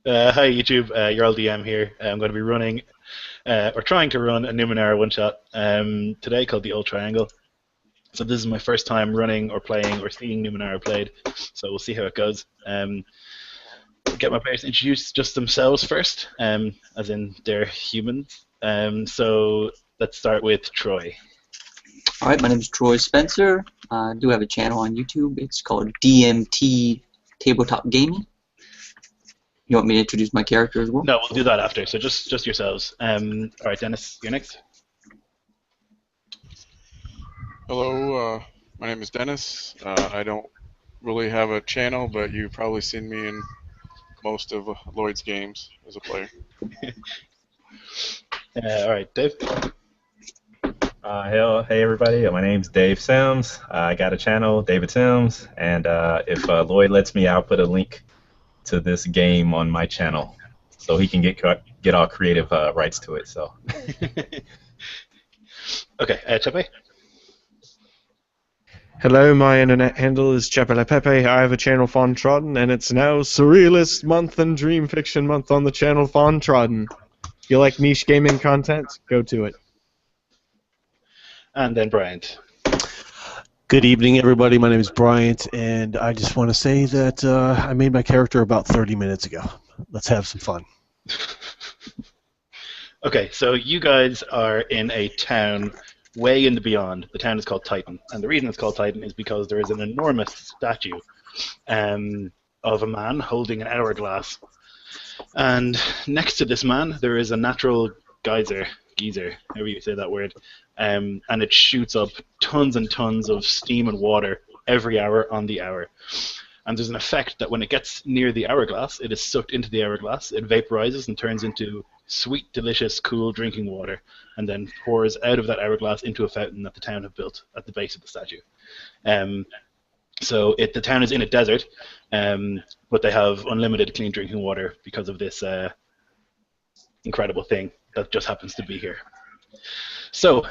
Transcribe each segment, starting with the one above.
Hi YouTube, you're all DM here. I'm going to be running, or trying to run a Numenera one shot today called the Old Triangle. So this is my first time running or playing or seeing Numenera played. So we'll see how it goes. Get my players introduced just themselves first, as in they're humans. So let's start with Troy. All right, my name is Troy Spencer. I do have a channel on YouTube. It's called DMT Tabletop Gaming. You want me to introduce my character as well? No, we'll do that after. So just yourselves. All right, Dennis, you're next. Hello, my name is Dennis. I don't really have a channel, but you've probably seen me in most of Lloyd's games as a player. All right, Dave. Hey everybody, my name's Dave Sims. I got a channel, David Sims, and if Lloyd lets me, I'll put a link to this game on my channel, so he can get all creative rights to it. So. Okay, Chepe. Hello, my internet handle is Chepelepepe. I have a channel Fontrodden, and it's now Surrealist Month and Dream Fiction Month on the channel Fontrodden. If you like niche gaming content, go to it. And then Bryant. Good evening, everybody. My name is Bryant, and I just want to say that I made my character about 30 minutes ago. Let's have some fun. Okay, so you guys are in a town way in the beyond. The town is called Titan, and the reason it's called Titan is because there is an enormous statue of a man holding an hourglass. And next to this man, there is a natural geyser, however you say that word, and it shoots up tons and tons of steam and water every hour on the hour. And there's an effect that when it gets near the hourglass, it is sucked into the hourglass, it vaporizes and turns into sweet, delicious, cool drinking water, and then pours out of that hourglass into a fountain that the town have built at the base of the statue. So the town is in a desert, but they have unlimited clean drinking water because of this incredible thing that just happens to be here. So,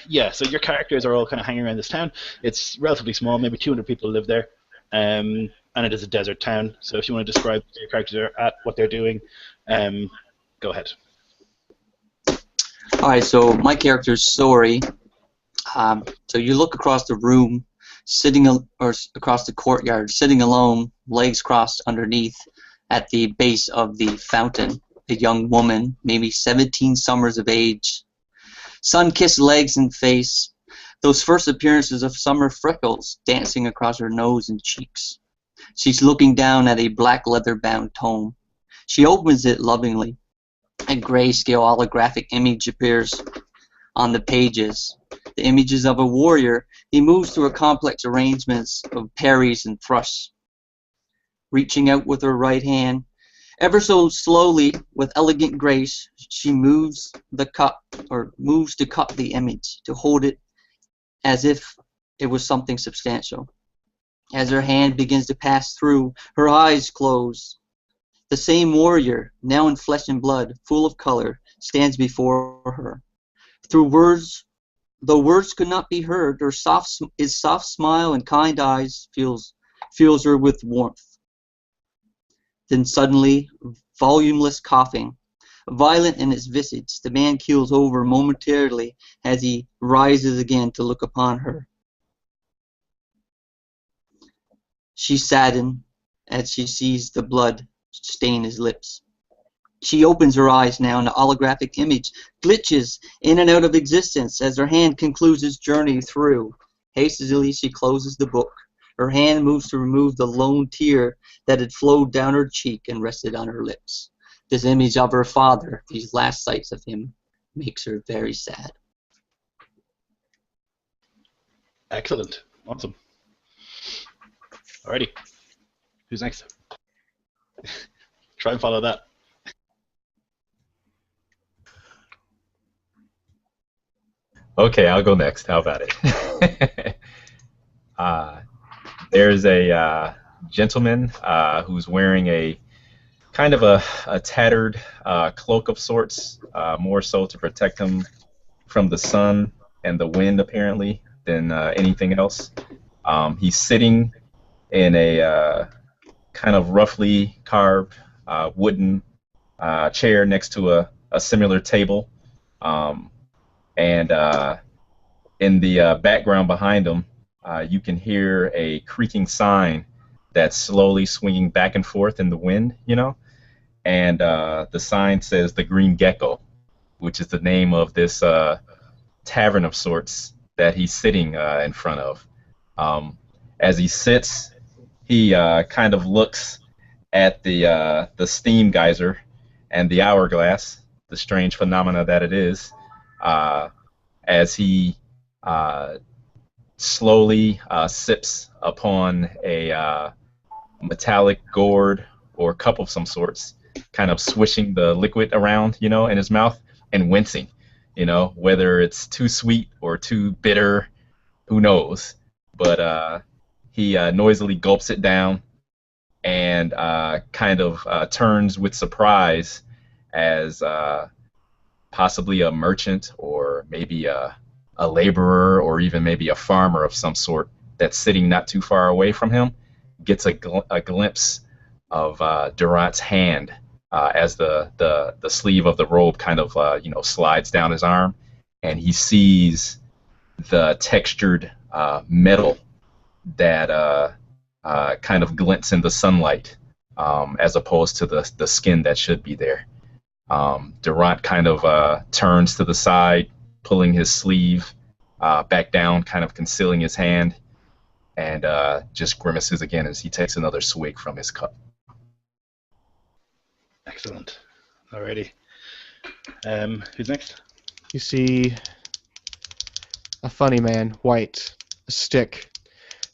yeah, so your characters are all kind of hanging around this town. It's relatively small, maybe 200 people live there, and it is a desert town. So if you want to describe where your characters are at, what they're doing, go ahead. All right, so my character is Sori. So you look across the room, or across the courtyard, sitting alone, legs crossed underneath, at the base of the fountain. A young woman, maybe 17 summers of age, sun-kissed legs and face, those first appearances of summer freckles dancing across her nose and cheeks. She's looking down at a black leather-bound tome. She opens it lovingly. A grayscale holographic image appears on the pages. The images of a warrior. He moves through a complex arrangements of parries and thrusts. Reaching out with her right hand, ever so slowly, with elegant grace, she moves to cup the image, to hold it as if it was something substantial. As her hand begins to pass through, her eyes close. The same warrior, now in flesh and blood, full of color, stands before her. Through words, though words could not be heard, his soft smile and kind eyes fills her with warmth. Then suddenly, volumeless coughing, violent in its visage, the man keels over momentarily as he rises again to look upon her. She saddens as she sees the blood stain his lips. She opens her eyes now, and the holographic image glitches in and out of existence as her hand concludes its journey through. Hastily, she closes the book. Her hand moves to remove the lone tear that had flowed down her cheek and rested on her lips. This image of her father, these last sights of him, makes her very sad. Excellent. Awesome. Alrighty. Who's next? Try and follow that. Okay, I'll go next. How about it? There's a gentleman who's wearing a kind of a tattered cloak of sorts, more so to protect him from the sun and the wind, apparently, than anything else. He's sitting in a kind of roughly carved wooden chair next to a similar table. And in the background behind him, you can hear a creaking sign that's slowly swinging back and forth in the wind, you know? And the sign says the Green Gecko, which is the name of this tavern of sorts that he's sitting in front of. As he sits, he kind of looks at the steam geyser and the hourglass, the strange phenomena that it is, as he slowly sips upon a metallic gourd or cup of some sorts, kind of swishing the liquid around, you know, in his mouth and wincing, you know, whether it's too sweet or too bitter, who knows. But he noisily gulps it down and kind of turns with surprise as possibly a merchant or maybe a laborer or even maybe a farmer of some sort that's sitting not too far away from him gets a glimpse of Durant's hand as the sleeve of the robe kind of slides down his arm, and he sees the textured metal that kind of glints in the sunlight as opposed to the skin that should be there. Durant kind of turns to the side, pulling his sleeve back down, kind of concealing his hand, and just grimaces again as he takes another swig from his cup. Excellent. Alrighty. Who's next? You see a funny man, white, a stick,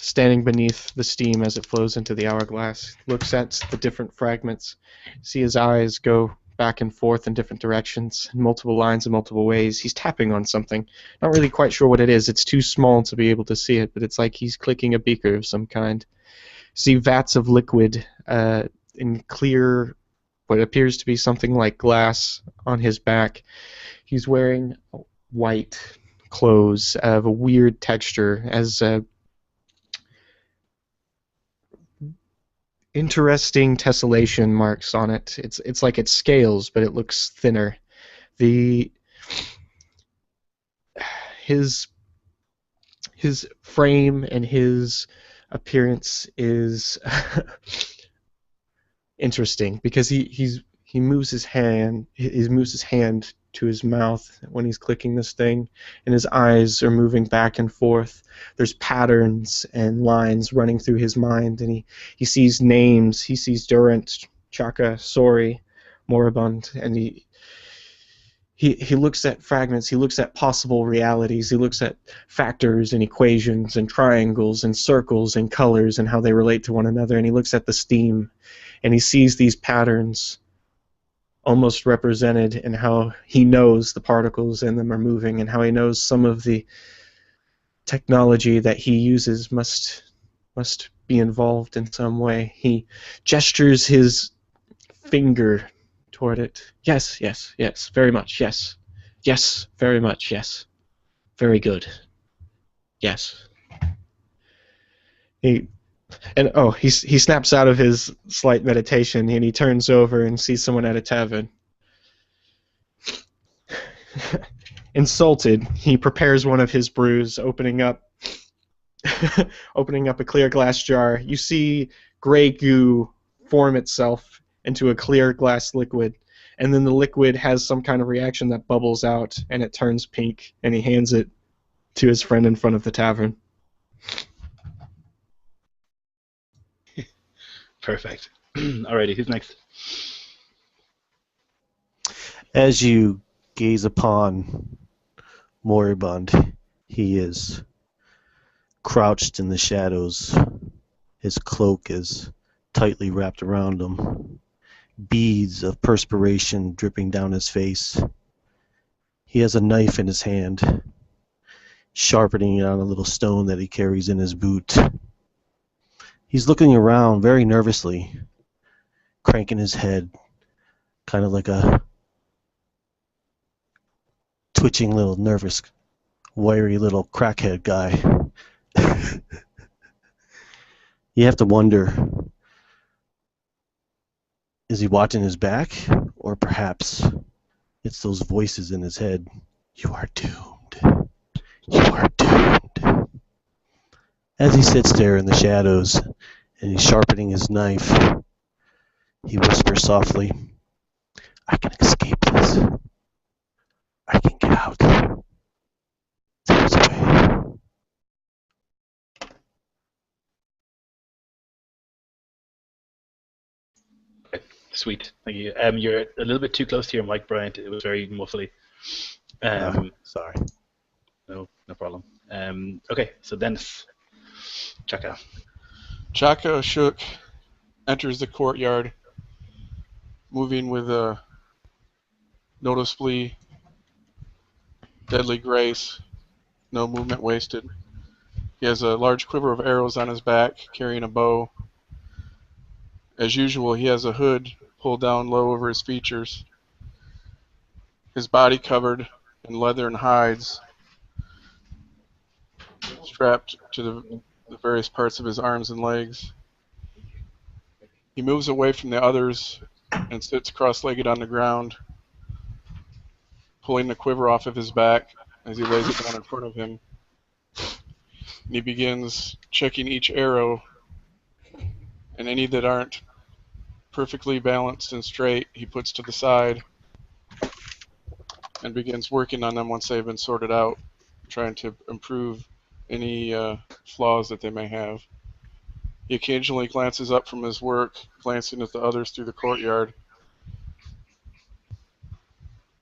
standing beneath the steam as it flows into the hourglass. Looks at the different fragments. See his eyes go back and forth in different directions, in multiple lines in multiple ways. He's tapping on something. Not really quite sure what it is. It's too small to be able to see it, but it's like he's clicking a beaker of some kind. See vats of liquid in clear, what appears to be something like glass on his back. He's wearing white clothes of a weird texture, as interesting tessellation marks on it. It's like it's scales, but it looks thinner. His frame and his appearance is interesting because he moves his hand to his mouth when he's clicking this thing, and his eyes are moving back and forth. There's patterns and lines running through his mind, and he sees names. He sees Durant, Chaka, Sori, Moribund, and he looks at fragments. He looks at possible realities. He looks at factors and equations and triangles and circles and colors and how they relate to one another, and he looks at the steam, and he sees these patterns almost represented in how he knows the particles in them are moving, and how he knows some of the technology that he uses must be involved in some way. He gestures his finger toward it. Yes, yes, yes, very much, yes. Yes, very much, yes. Very good. Yes. He snaps out of his slight meditation, and he turns over and sees someone at a tavern. Insulted, he prepares one of his brews, opening up a clear glass jar. You see gray goo form itself into a clear glass liquid, and then the liquid has some kind of reaction that bubbles out, and it turns pink, and he hands it to his friend in front of the tavern. Perfect. Alrighty, who's next? As you gaze upon Moribund, he is crouched in the shadows. His cloak is tightly wrapped around him. Beads of perspiration dripping down his face. He has a knife in his hand, sharpening it on a little stone that he carries in his boot. He's looking around very nervously, cranking his head, kind of like a twitching little nervous, wiry little crackhead guy. You have to wonder, Is he watching his back? Or perhaps it's those voices in his head. You are doomed. You are doomed. As he sits there in the shadows and he's sharpening his knife, he whispers softly, I can escape this. I can get out. There's a way. Sweet, thank you. You're a little bit too close to your mic, Bryant. It was very muffly. Sorry. No problem. Okay, so Dennis, Chaka. Chaka Shook enters the courtyard, moving with a noticeably deadly grace, no movement wasted. He has a large quiver of arrows on his back, carrying a bow. As usual, he has a hood pulled down low over his features, his body covered in leather and hides, strapped to the various parts of his arms and legs. He moves away from the others and sits cross-legged on the ground, pulling the quiver off of his back as he lays it down in front of him. And he begins checking each arrow, and any that aren't perfectly balanced and straight, he puts to the side and begins working on them once they've been sorted out, trying to improve any flaws that they may have. He occasionally glances up from his work, glancing at the others through the courtyard.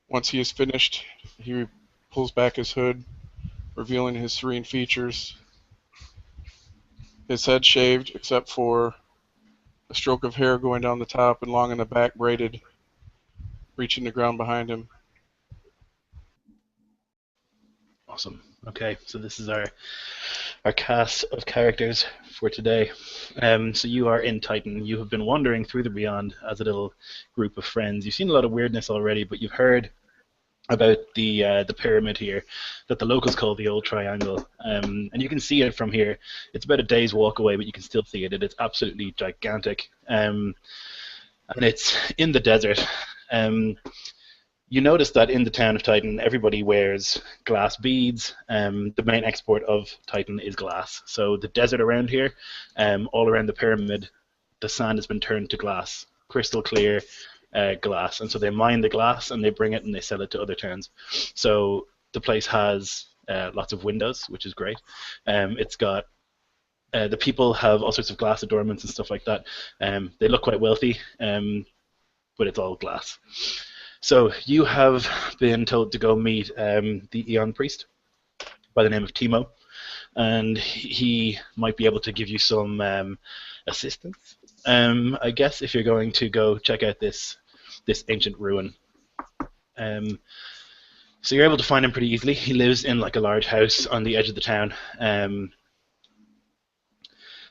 Once he is finished, he pulls back his hood, revealing his serene features. His head shaved, except for a stroke of hair going down the top and long in the back, braided, reaching the ground behind him. Awesome. Okay, so this is our cast of characters for today. So you are in Titan. You have been wandering through the Beyond as a little group of friends. You've seen a lot of weirdness already, but you've heard about the pyramid here that the locals call the Old Triangle. And you can see it from here. It's about a day's walk away, but you can still see it. It is absolutely gigantic. And it's in the desert. You notice that in the town of Titan, everybody wears glass beads. The main export of Titan is glass. So the desert around here, all around the pyramid, the sand has been turned to glass, crystal clear glass. And so they mine the glass and they bring it and they sell it to other towns. So the place has lots of windows, which is great. It's got the people have all sorts of glass adornments and stuff like that. They look quite wealthy, but it's all glass. So you have been told to go meet the Aeon Priest by the name of Timo, and he might be able to give you some assistance, I guess, if you're going to go check out this ancient ruin. So you're able to find him pretty easily. He lives in like a large house on the edge of the town, and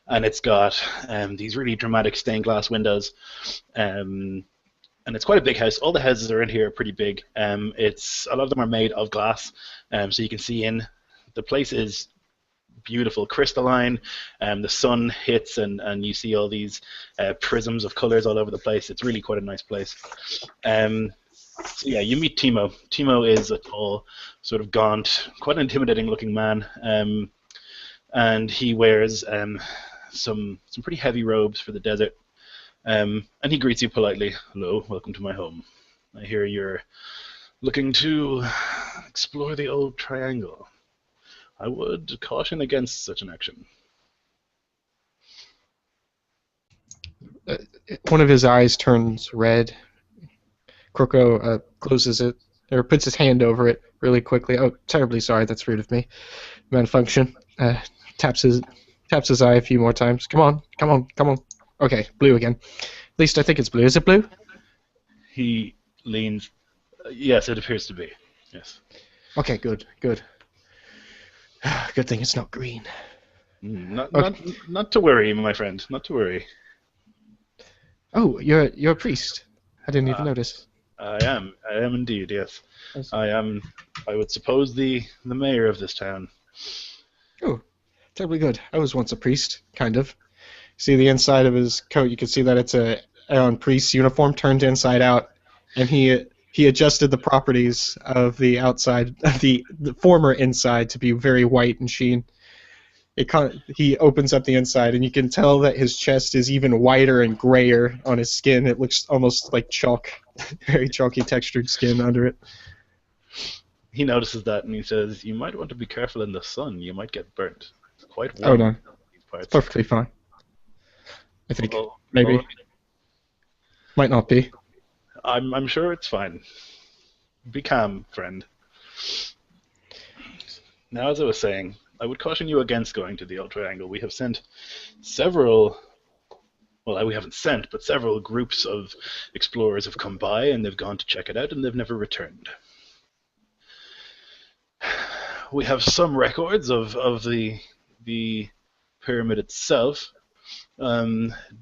it's got these really dramatic stained glass windows. And it's quite a big house. All the houses around here are pretty big. A lot of them are made of glass, so you can see in. The place is beautiful, crystalline. The sun hits, and you see all these prisms of colors all over the place. It's really quite a nice place. So yeah, you meet Timo. Timo is a tall, sort of gaunt, quite an intimidating-looking man, and he wears some pretty heavy robes for the desert. And he greets you politely. Hello, welcome to my home. I hear you're looking to explore the Old Triangle. I would caution against such an action. One of his eyes turns red. Kroko closes it, or puts his hand over it really quickly. Oh, terribly sorry, that's rude of me. Malfunction. Taps his eye a few more times. Come on. Okay, blue again. At least I think it's blue. Is it blue? He leans. Yes, it appears to be. Yes. Okay, good. Good thing it's not green. Not to worry, my friend. Not to worry. Oh, you're a priest. I didn't even notice. I am indeed. Yes. Yes. I am. I would suppose the mayor of this town. Oh, terribly good. I was once a priest, kind of. See the inside of his coat, you can see that it's a priest's uniform turned inside out, and he adjusted the properties of the outside, of the former inside, to be very white and sheen. He opens up the inside, and you can tell that his chest is even whiter and grayer on his skin. It looks almost like chalk, very chalky textured skin under it. He notices that and he says, "You might want to be careful in the sun. You might get burnt. It's quite Oh warm. no, in these parts." it's perfectly fine. I think Well, maybe well, might not be. I'm sure it's fine. Be calm, friend. Now, as I was saying, I would caution you against going to the Old Triangle. We have sent several. Well, we haven't sent, but several groups of explorers have come by and they've gone to check it out and they've never returned. We have some records of the pyramid itself.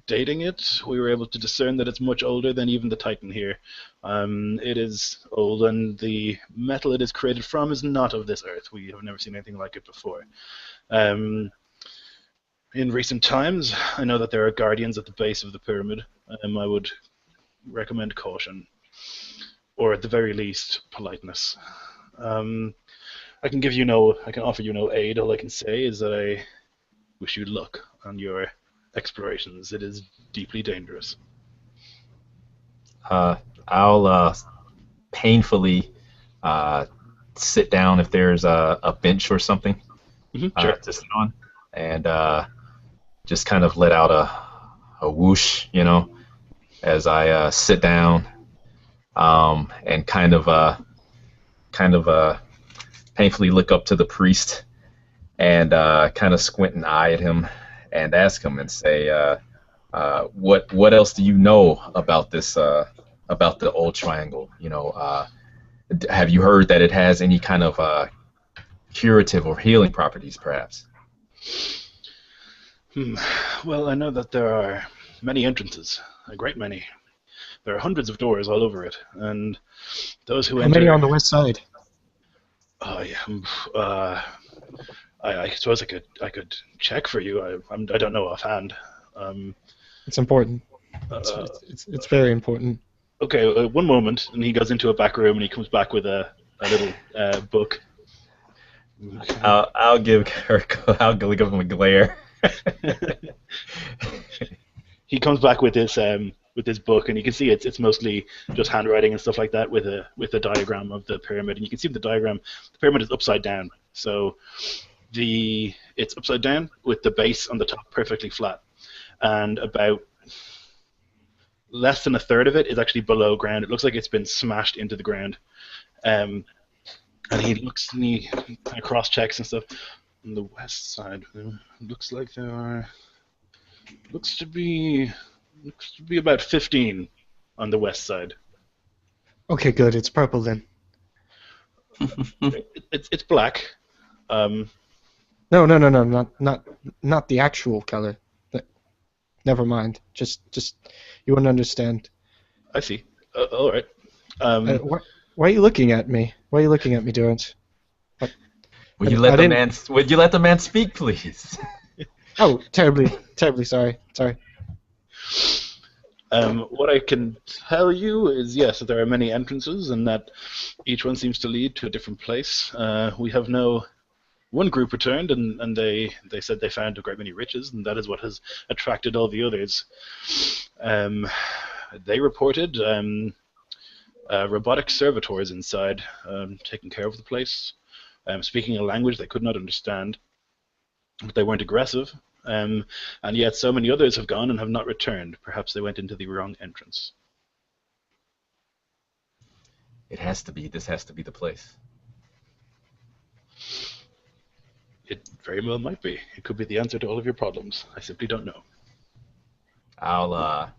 Dating it, we were able to discern that it's much older than even the Titan here. It is old, and the metal it is created from is not of this earth. We have never seen anything like it before. In recent times, I know that there are guardians at the base of the pyramid. I would recommend caution, or at the very least, politeness. I can offer you no aid. All I can say is that I wish you luck on your explorations. It is deeply dangerous. I'll painfully sit down if there's a bench or something Sure. to sit on, and just kind of let out a whoosh, as I sit down, and kind of painfully look up to the priest and kind of squint an eye at him and ask him and say, what else do you know about this, about the Old Triangle? Have you heard that it has any kind of curative or healing properties, perhaps? Well, I know that there are many entrances, a great many. There are hundreds of doors all over it, and those who How enter. many on the west side? Oh yeah. I suppose I could check for you. I don't know offhand. It's important. Uh, It's very important. Okay, one moment, and he goes into a back room and he comes back with a little book. I'll give him a glare. He comes back with this book, and you can see it's mostly just handwriting and stuff like that with a diagram of the pyramid, and you can see the diagram. The pyramid is upside down, so it's upside down with the base on the top perfectly flat, and about less than a third of it is actually below ground. It looks like it's been smashed into the ground. And he looks and he kind of cross-checks and stuff. On the west side, looks like there are. Looks to be about 15 on the west side. Okay, good. It's purple then. It's black. No, not the actual color. Never mind. Just you wouldn't understand. I see. All right. Why are you looking at me? Why are you looking at me, Durrance? Would you let the man speak, please? Oh, terribly sorry. What I can tell you is, yes, that there are many entrances, and that each one seems to lead to a different place. We have one group returned, and they said they found a great many riches, and that is what has attracted all the others. They reported robotic servitors inside, taking care of the place, speaking a language they could not understand, but they weren't aggressive. And yet so many others have gone and have not returned. Perhaps they went into the wrong entrance. This has to be the place. It very well might be. It could be the answer to all of your problems. I simply don't know. I'll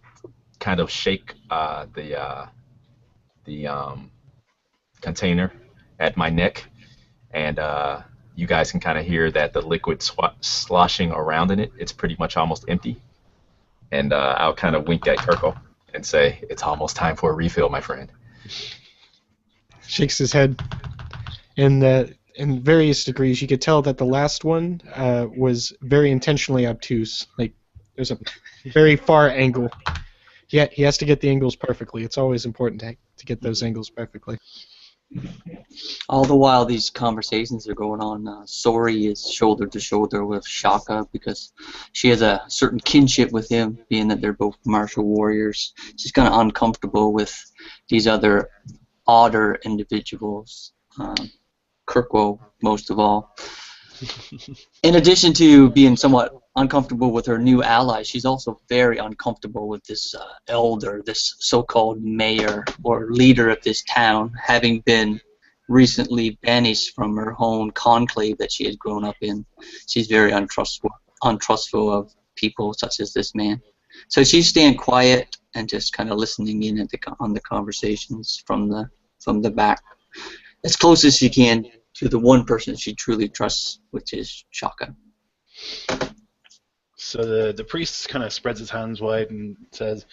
kind of shake the container at my neck, and you guys can kind of hear that the liquid sloshing around in it. It's pretty much almost empty. And I'll kind of wink at Kirko and say, "It's almost time for a refill, my friend." Shakes his head. In various degrees, you could tell that the last one was very intentionally obtuse. Like, there's a very far angle. he has to get the angles perfectly. It's always important to get those angles perfectly. All the while these conversations are going on, Sori is shoulder to shoulder with Shaka because she has a certain kinship with him, being that they're both martial warriors. She's kind of uncomfortable with these other odder individuals, Kirkwo most of all. In addition to being somewhat uncomfortable with her new ally, she's also very uncomfortable with this elder, this so-called mayor or leader of this town, having been recently banished from her own conclave that she had grown up in. She's very untrustful of people such as this man. So she's staying quiet and just kind of listening in on the conversations from the back, as close as she can to the one person she truly trusts, which is Shaka. So the priest kind of spreads his hands wide and says,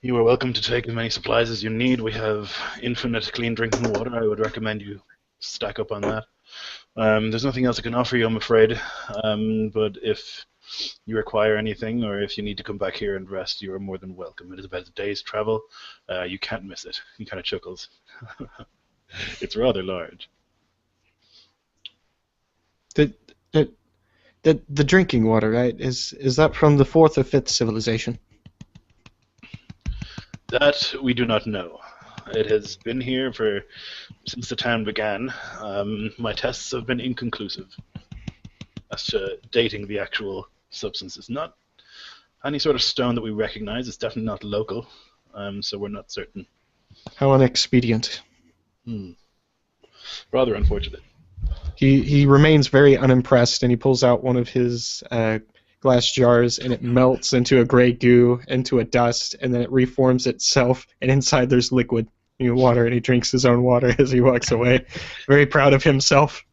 "You are welcome to take as many supplies as you need. We have infinite clean drinking water. I would recommend you stack up on that. There's nothing else I can offer you, I'm afraid. But if you require anything, or if you need to come back here and rest, you are more than welcome. It is about a day's travel. You can't miss it." He kind of chuckles. It's rather large. The drinking water, right? Is that from the 4th or 5th civilization? That we do not know. It has been here since the town began. My tests have been inconclusive as to dating the actual substance. It's not any sort of stone that we recognize. It's definitely not local, so we're not certain. How inexpedient. Rather unfortunate. He remains very unimpressed, and he pulls out one of his glass jars, and it melts into a gray goo, into a dust, and then it reforms itself, and inside there's liquid, water, and he drinks his own water as he walks away. Very proud of himself.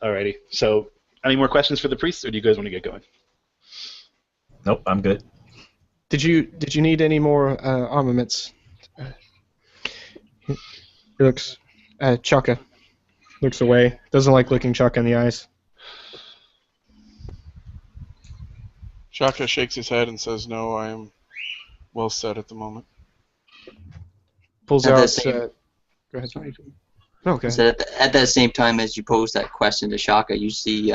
Alrighty. So, any more questions for the priest, or do you guys want to get going? Nope, I'm good. Did you need any more armaments? He looks. Chaka looks away. Doesn't like looking Chaka in the eyes. Shaka shakes his head and says, "No, I am well set at the moment." Pulls At out. that same- Go ahead. Okay. So at that same time as you pose that question to Shaka, you see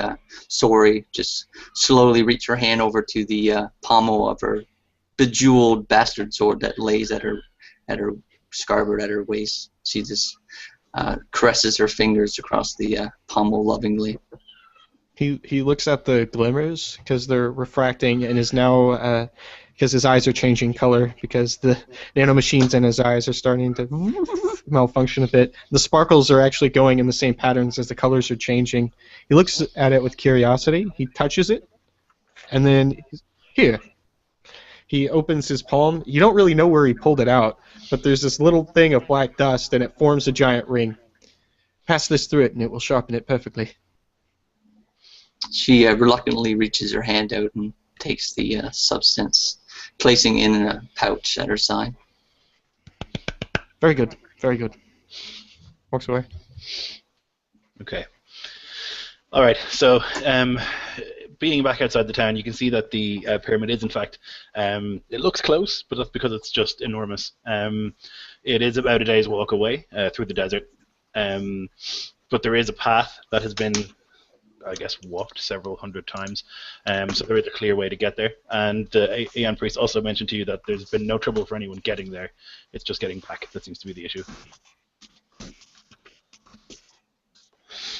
Sori just slowly reach her hand over to the pommel of her bejeweled bastard sword that lays at her scabbard at her waist. She just caresses her fingers across the pommel lovingly. He looks at the glimmers because they're refracting, and is now because his eyes are changing color because the nanomachines in his eyes are starting to malfunction a bit. The sparkles are actually going in the same patterns as the colors are changing. He looks at it with curiosity. He touches it, and then here. He opens his palm. You don't really know where he pulled it out, but there's this little thing of black dust, and it forms a giant ring. Pass this through it, and it will sharpen it perfectly. She reluctantly reaches her hand out and takes the substance, placing it in a pouch at her side. Very good. Very good. Walks away. Okay. All right. So, being back outside the town, you can see that the pyramid is, in fact, it looks close, but that's because it's just enormous. It is about a day's walk away through the desert, but there is a path that has been, I guess, walked several hundred times, so there is a clear way to get there. And the Aeon Priest also mentioned to you that there's been no trouble for anyone getting there. It's just getting back that seems to be the issue.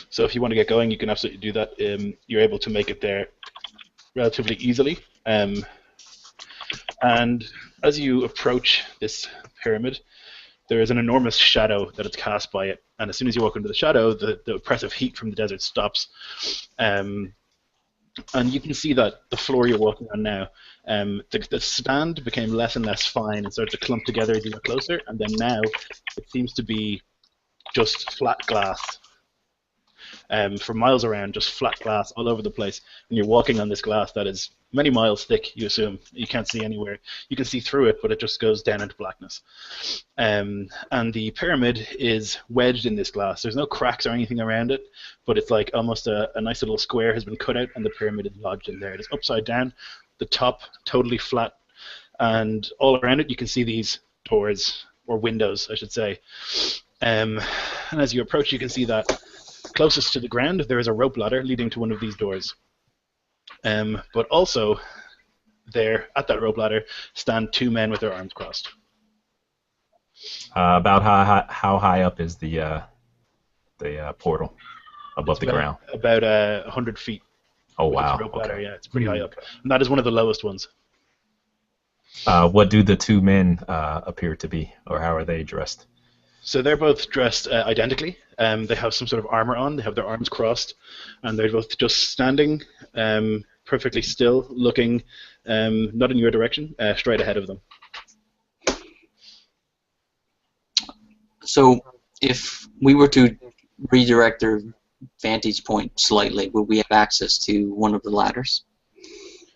So if you want to get going, you can absolutely do that. You're able to make it there relatively easily. And as you approach this pyramid, there is an enormous shadow that is cast by it. And as soon as you walk into the shadow, the oppressive heat from the desert stops. And you can see that the floor you're walking on now, the stand became less and less fine and started to clump together as you got closer. And then now it seems to be just flat glass. For miles around, just flat glass all over the place. And you're walking on this glass that is many miles thick, you assume. You can't see anywhere. You can see through it, but it just goes down into blackness. And the pyramid is wedged in this glass. There's no cracks or anything around it, but it's like almost a nice little square has been cut out, and the pyramid is lodged in there. It is upside down, the top totally flat, and all around it you can see these doors, or windows, I should say. And as you approach, you can see that closest to the ground there is a rope ladder leading to one of these doors. But also, there at that rope ladder stand two men with their arms crossed. About how high up is the portal above the ground? About 100 feet. Oh, With its wow. rope ladder, Okay. yeah, it's pretty high up, and that is one of the lowest ones. What do the two men appear to be, or how are they dressed? So they're both dressed identically. They have some sort of armor on. They have their arms crossed, and they're both just standing, perfectly still, looking not in your direction, straight ahead of them. So, if we were to redirect their vantage point slightly, would we have access to one of the ladders?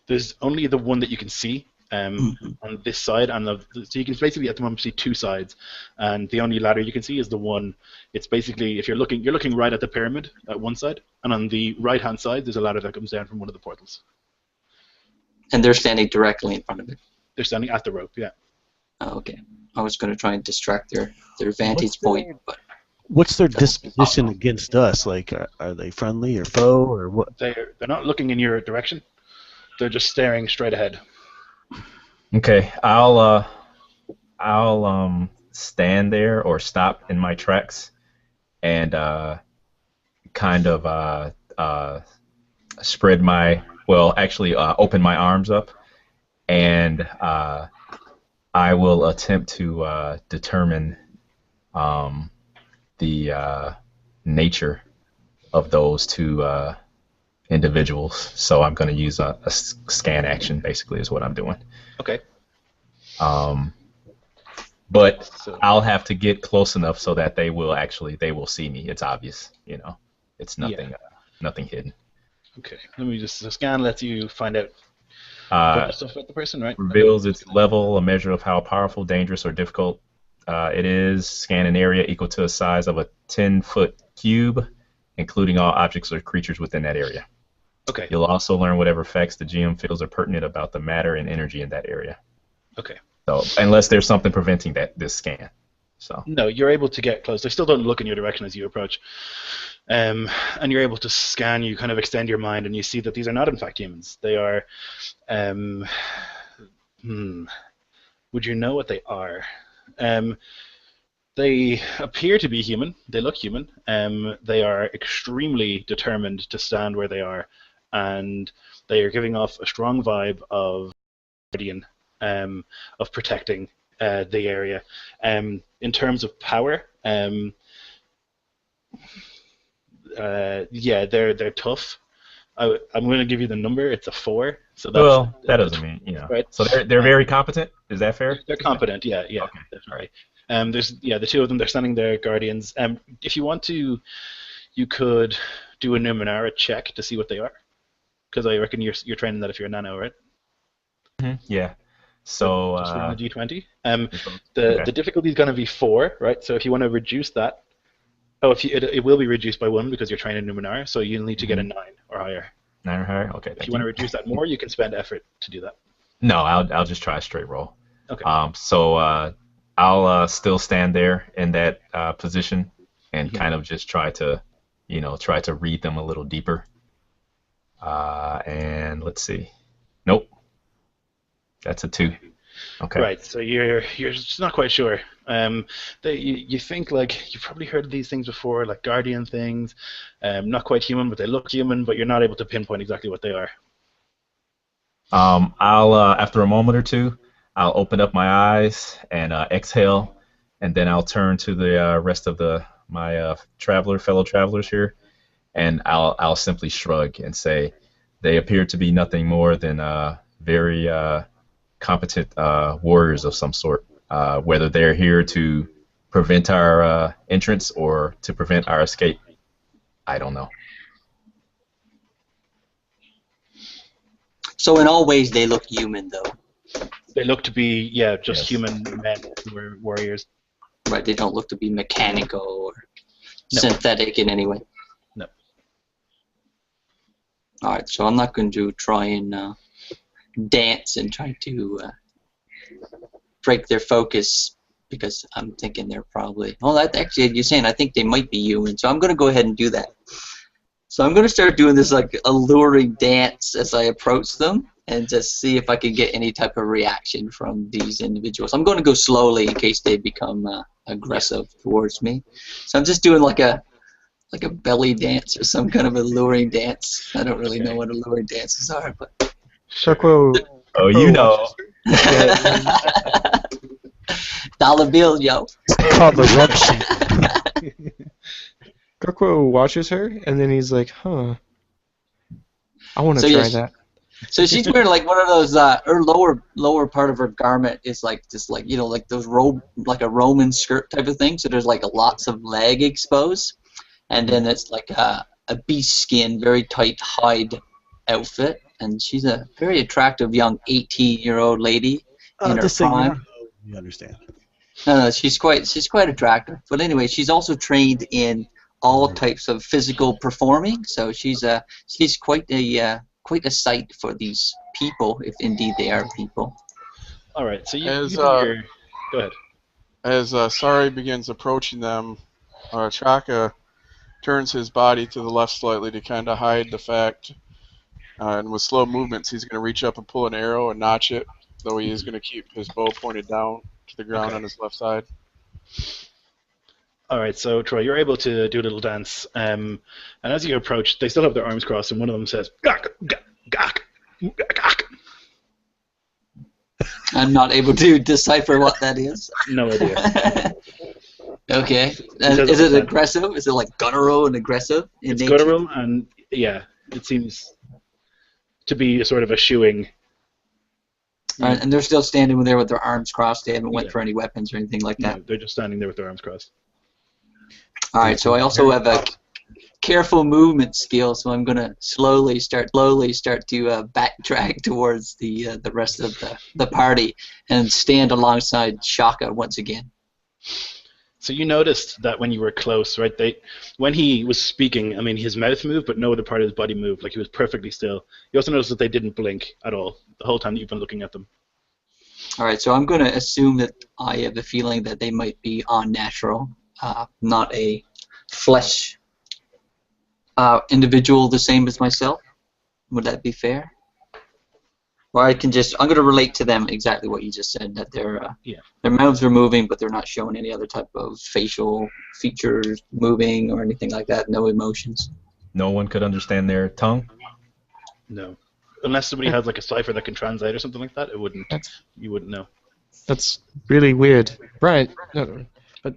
There's only the one that you can see on this side, and so you can basically at the moment see two sides, and the only ladder you can see is the one. It's basically, if you're looking right at the pyramid at one side, and on the right-hand side there's a ladder that comes down from one of the portals. And they're standing directly in front of it. They're standing at the rope, yeah. Oh, okay. I was going to try and distract their vantage point, but What's their disposition against us? Like, are they friendly or foe or what? They're not looking in your direction. They're just staring straight ahead. Okay, I'll stand there or stop in my tracks and kind of spread my, open my arms up, and I will attempt to determine the nature of those two individuals. So I'm going to use a scan action, basically, is what I'm doing. Okay. But So, I'll have to get close enough so that they will see me. It's obvious, It's nothing, nothing hidden. okay. Let me just. So scan lets you find out stuff about the person, right? Reveals its level, a measure of how powerful, dangerous, or difficult it is. Scan an area equal to the size of a 10-foot cube, including all objects or creatures within that area. Okay. You'll also learn whatever facts the GM feels are pertinent about the matter and energy in that area. Okay. So, unless there's something preventing this scan. So. No, you're able to get close. They still don't look in your direction as you approach. And you're able to scan, you kind of extend your mind, and you see that these are not in fact humans. They are, would you know what they are? They appear to be human. They look human. They are extremely determined to stand where they are, and they are giving off a strong vibe of guardian, of protecting the area. In terms of power, they're tough. I'm going to give you the number. It's a 4. So that's, that doesn't mean, Right. So they're very competent. Is that fair? They're competent. Yeah. Okay. Definitely. There's the two of them. They're standing there, guardians. If you want to, you could do a Numenera check to see what they are, because I reckon you're training that if you're a nano, right? Yeah. So just roll a d20. Okay. The difficulty is going to be 4, right? So if you want to reduce that, it will be reduced by 1 because you're training Numenera, so you'll need to get a 9 or higher. 9 or higher. Okay. If you want to reduce that more, you can spend effort to do that. No, I'll just try a straight roll. Okay. So I'll still stand there in that position and kind of just try to read them a little deeper. And let's see. Nope. That's a 2. Okay. Right. So you're just not quite sure. You think like you've probably heard of these things before, like guardian things, not quite human, but they look human, but you're not able to pinpoint exactly what they are. I'll after a moment or two, I'll open up my eyes and exhale, and then I'll turn to the rest of my fellow travelers here, and I'll simply shrug and say, they appear to be nothing more than very competent warriors of some sort. Whether they're here to prevent our entrance or to prevent our escape, I don't know. so in all ways they look human, though. They look to be just Yes. human men who are warriors. Right? They don't look to be mechanical or No. synthetic in any way. No. All right. So I'm not going to try and dance and try to break their focus, because I'm thinking they're probably... Well, that actually, you're saying I think they might be human, so I'm going to go ahead and do that. So I'm going to start doing this like alluring dance as I approach them and just see if I can get any type of reaction from these individuals. I'm going to go slowly in case they become aggressive towards me. So I'm just doing like a belly dance or some kind of alluring dance. I don't really know what alluring dances are, but... Sharkwo. Oh, you know. Dollar bill, yo. It's called the rub sheet. Sharkwo watches her, and then he's like, huh. I want to So, try yes. that. So she's wearing like one of those. Her lower part of her garment is like just like like those robe, like a Roman skirt type of thing. So there's like lots of leg exposed, and then it's like a beast skin, very tight hide outfit. And she's a very attractive young 18-year-old lady in her This thing, prime. you understand. No, she's quite attractive. But anyway, she's also trained in all types of physical performing. So she's quite a sight for these people, if indeed they are people. All right, so you As, do your... Go ahead. As Sari begins approaching them, Chaka turns his body to the left slightly to kind of hide the fact. And with slow movements, he's going to reach up and pull an arrow and notch it, though he is going to keep his bow pointed down to the ground on his left side. All right, so Troy, you're able to do a little dance, and as you approach, they still have their arms crossed, and one of them says, "Gak, gak, gak, gak." I'm not able to decipher what that is. No idea. Okay. Is it aggressive? Is it like guttural and aggressive in It's nature? guttural, and yeah, it seems to be a sort of a shooing. And they're still standing there with their arms crossed. They haven't went Yeah. for any weapons or anything like that. No, they're just standing there with their arms crossed. All right. So I also have a careful movement skill, so I'm gonna slowly start to backtrack towards the rest of the party and stand alongside Shaka once again. So you noticed that when you were close, right? When he was speaking, I mean, his mouth moved, but no other part of his body moved. Like he was perfectly still. You also noticed that they didn't blink at all the whole time that you've been looking at them. All right. So I'm gonna assume that I have the feeling that they might be unnatural, not a flesh individual the same as myself. Would that be fair? Or I'm going to relate to them exactly what you just said, that their mouths are moving, but they're not showing any other type of facial features moving or anything like that, no emotions. No one could understand their tongue. No, unless somebody has like a cipher that can translate or something like that, you wouldn't know. That's really weird. Brian, no, but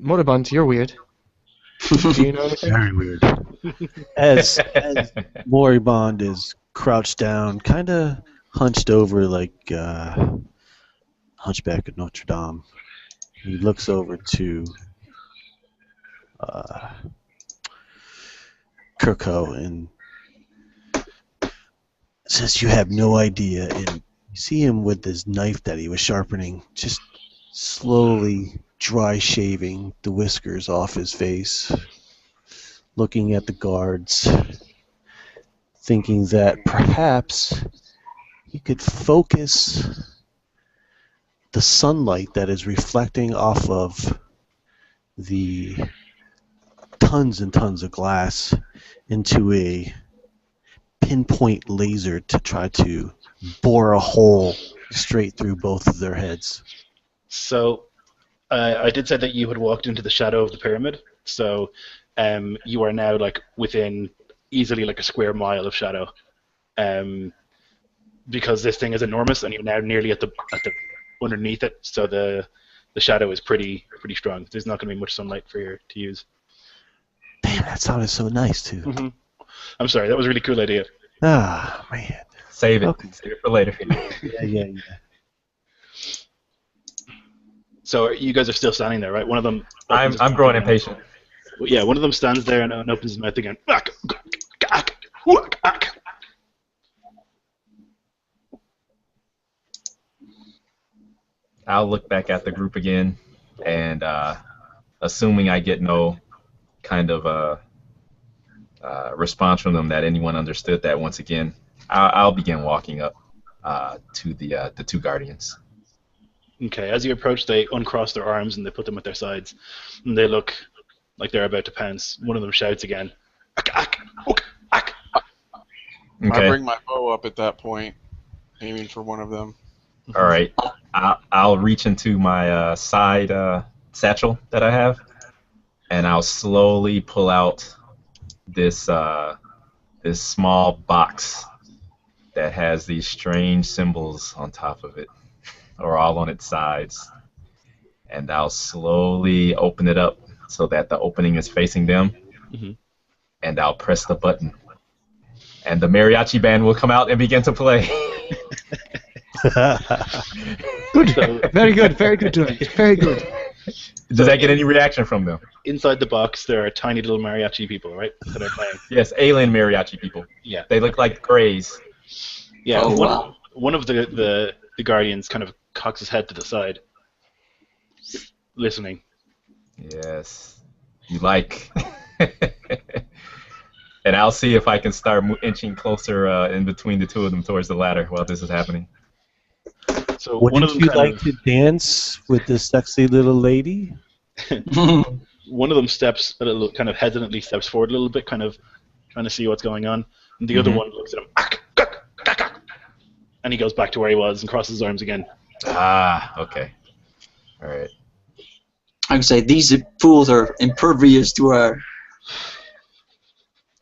Moribund, you're weird. Do you know anything? Very weird. As Moribund is crouched down, kind of hunched over like Hunchback of Notre Dame, he looks over to Kirko and says, "You have no idea." And you see him with his knife that he was sharpening, just slowly dry shaving the whiskers off his face, looking at the guards, thinking that perhaps he could focus the sunlight that is reflecting off of the tons and tons of glass into a pinpoint laser to try to bore a hole straight through both of their heads. So I did say that you had walked into the shadow of the pyramid, so you are now like within easily like a square mile of shadow, because this thing is enormous and you're now nearly at the underneath it, so the shadow is pretty strong. There's not going to be much sunlight for you to use. Damn, that sounded so nice too. Mm-hmm. I'm sorry, that was a really cool idea. Ah, man. Save it. Okay. Save it for later. Yeah. So you guys are still standing there, right? One of them. I'm growing impatient. Yeah, one of them stands there and opens his mouth again. I'll look back at the group again, and assuming I get no kind of response from them that anyone understood that, once again, I'll begin walking up. to the two guardians. Okay, as you approach, they uncross their arms and they put them at their sides, and they look like they're about to pounce. One of them shouts again, "Ak, ak, ok, ak." I Okay. bring my bow up at that point, aiming for one of them. All right. I'll reach into my side satchel that I have, and I'll slowly pull out this this small box that has these strange symbols on top of it, or all on its sides. And I'll slowly open it up so that the opening is facing them, Mhm. and I'll press the button. And the mariachi band will come out and begin to play. Good. So- Very good. Very good, George. Very good. Does that get any reaction from them? Inside the box, there are tiny little mariachi people, right? That are playing. Yes, alien mariachi people. Yeah. They look like grays. Yeah. Oh, one, wow. one of the guardians kind of cocks his head to the side, listening. Yes. You like. And I'll see if I can start inching closer in between the two of them towards the ladder while this is happening. So one of Wouldn't them you kind like of, to dance with this sexy little lady? one of them steps a little, kind of hesitantly steps forward a little bit, kind of trying to see what's going on, and the other Mhm. one looks at him, "Ak, kak, kak, kak," and he goes back to where he was and crosses his arms again. Ah, okay. All right. I can say these fools are impervious to our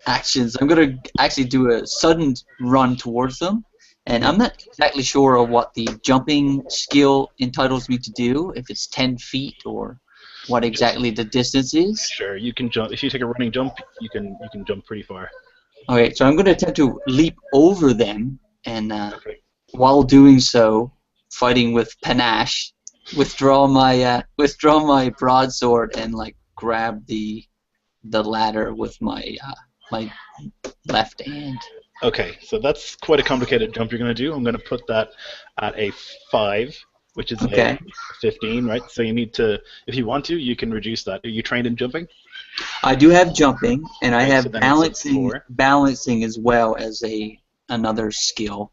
actions. I'm gonna actually do a sudden run towards them, and I'm not exactly sure of what the jumping skill entitles me to do. If it's 10 feet or what exactly the distance is. Sure, you can jump. If you take a running jump, you can jump pretty far. Okay, so I'm gonna attempt to leap over them, and Okay. while doing so, fighting with panache, withdraw my broadsword and like grab the ladder with my my left hand. Okay, so that's quite a complicated jump you're going to do. I'm going to put that at a 5, which is Okay. a 15, right? So you need to, if you want to, you can reduce that. Are you trained in jumping? I do have jumping, and I Okay, have so then it's a 4. balancing as well as another skill.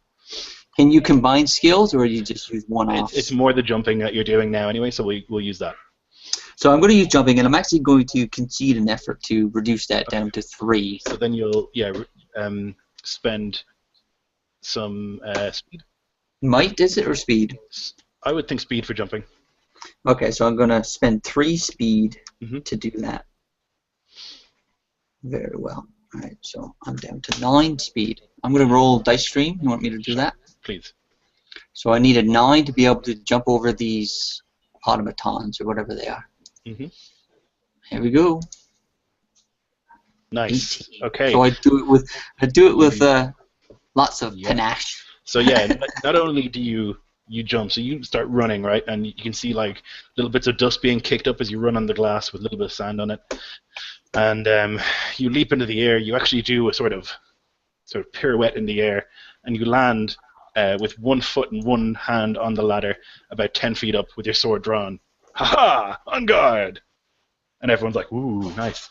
Can you combine skills, or do you just use one off? It's more the jumping that you're doing now anyway, so we'll use that. So I'm going to use jumping, and I'm actually going to concede an effort to reduce that down to 3. So then you'll, spend some speed. Might is it or speed? I would think speed for jumping. Okay, so I'm going to spend 3 speed Mhm. to do that. Very well. All right, so I'm down to 9 speed. I'm going to roll dice stream. You want me to do that? Please. So I need a 9 to be able to jump over these automatons or whatever they are. Mhm. Here we go. Nice. 18. Okay. So I do it with lots of Yeah. panache. So yeah, not only do you jump, so you start running, right, and you can see like little bits of dust being kicked up as you run on the glass with a little bit of sand on it, and you leap into the air. You actually do a sort of pirouette in the air, and you land with one foot and one hand on the ladder, about 10 feet up, with your sword drawn. Ha ha! On guard! And everyone's like, "Ooh, nice."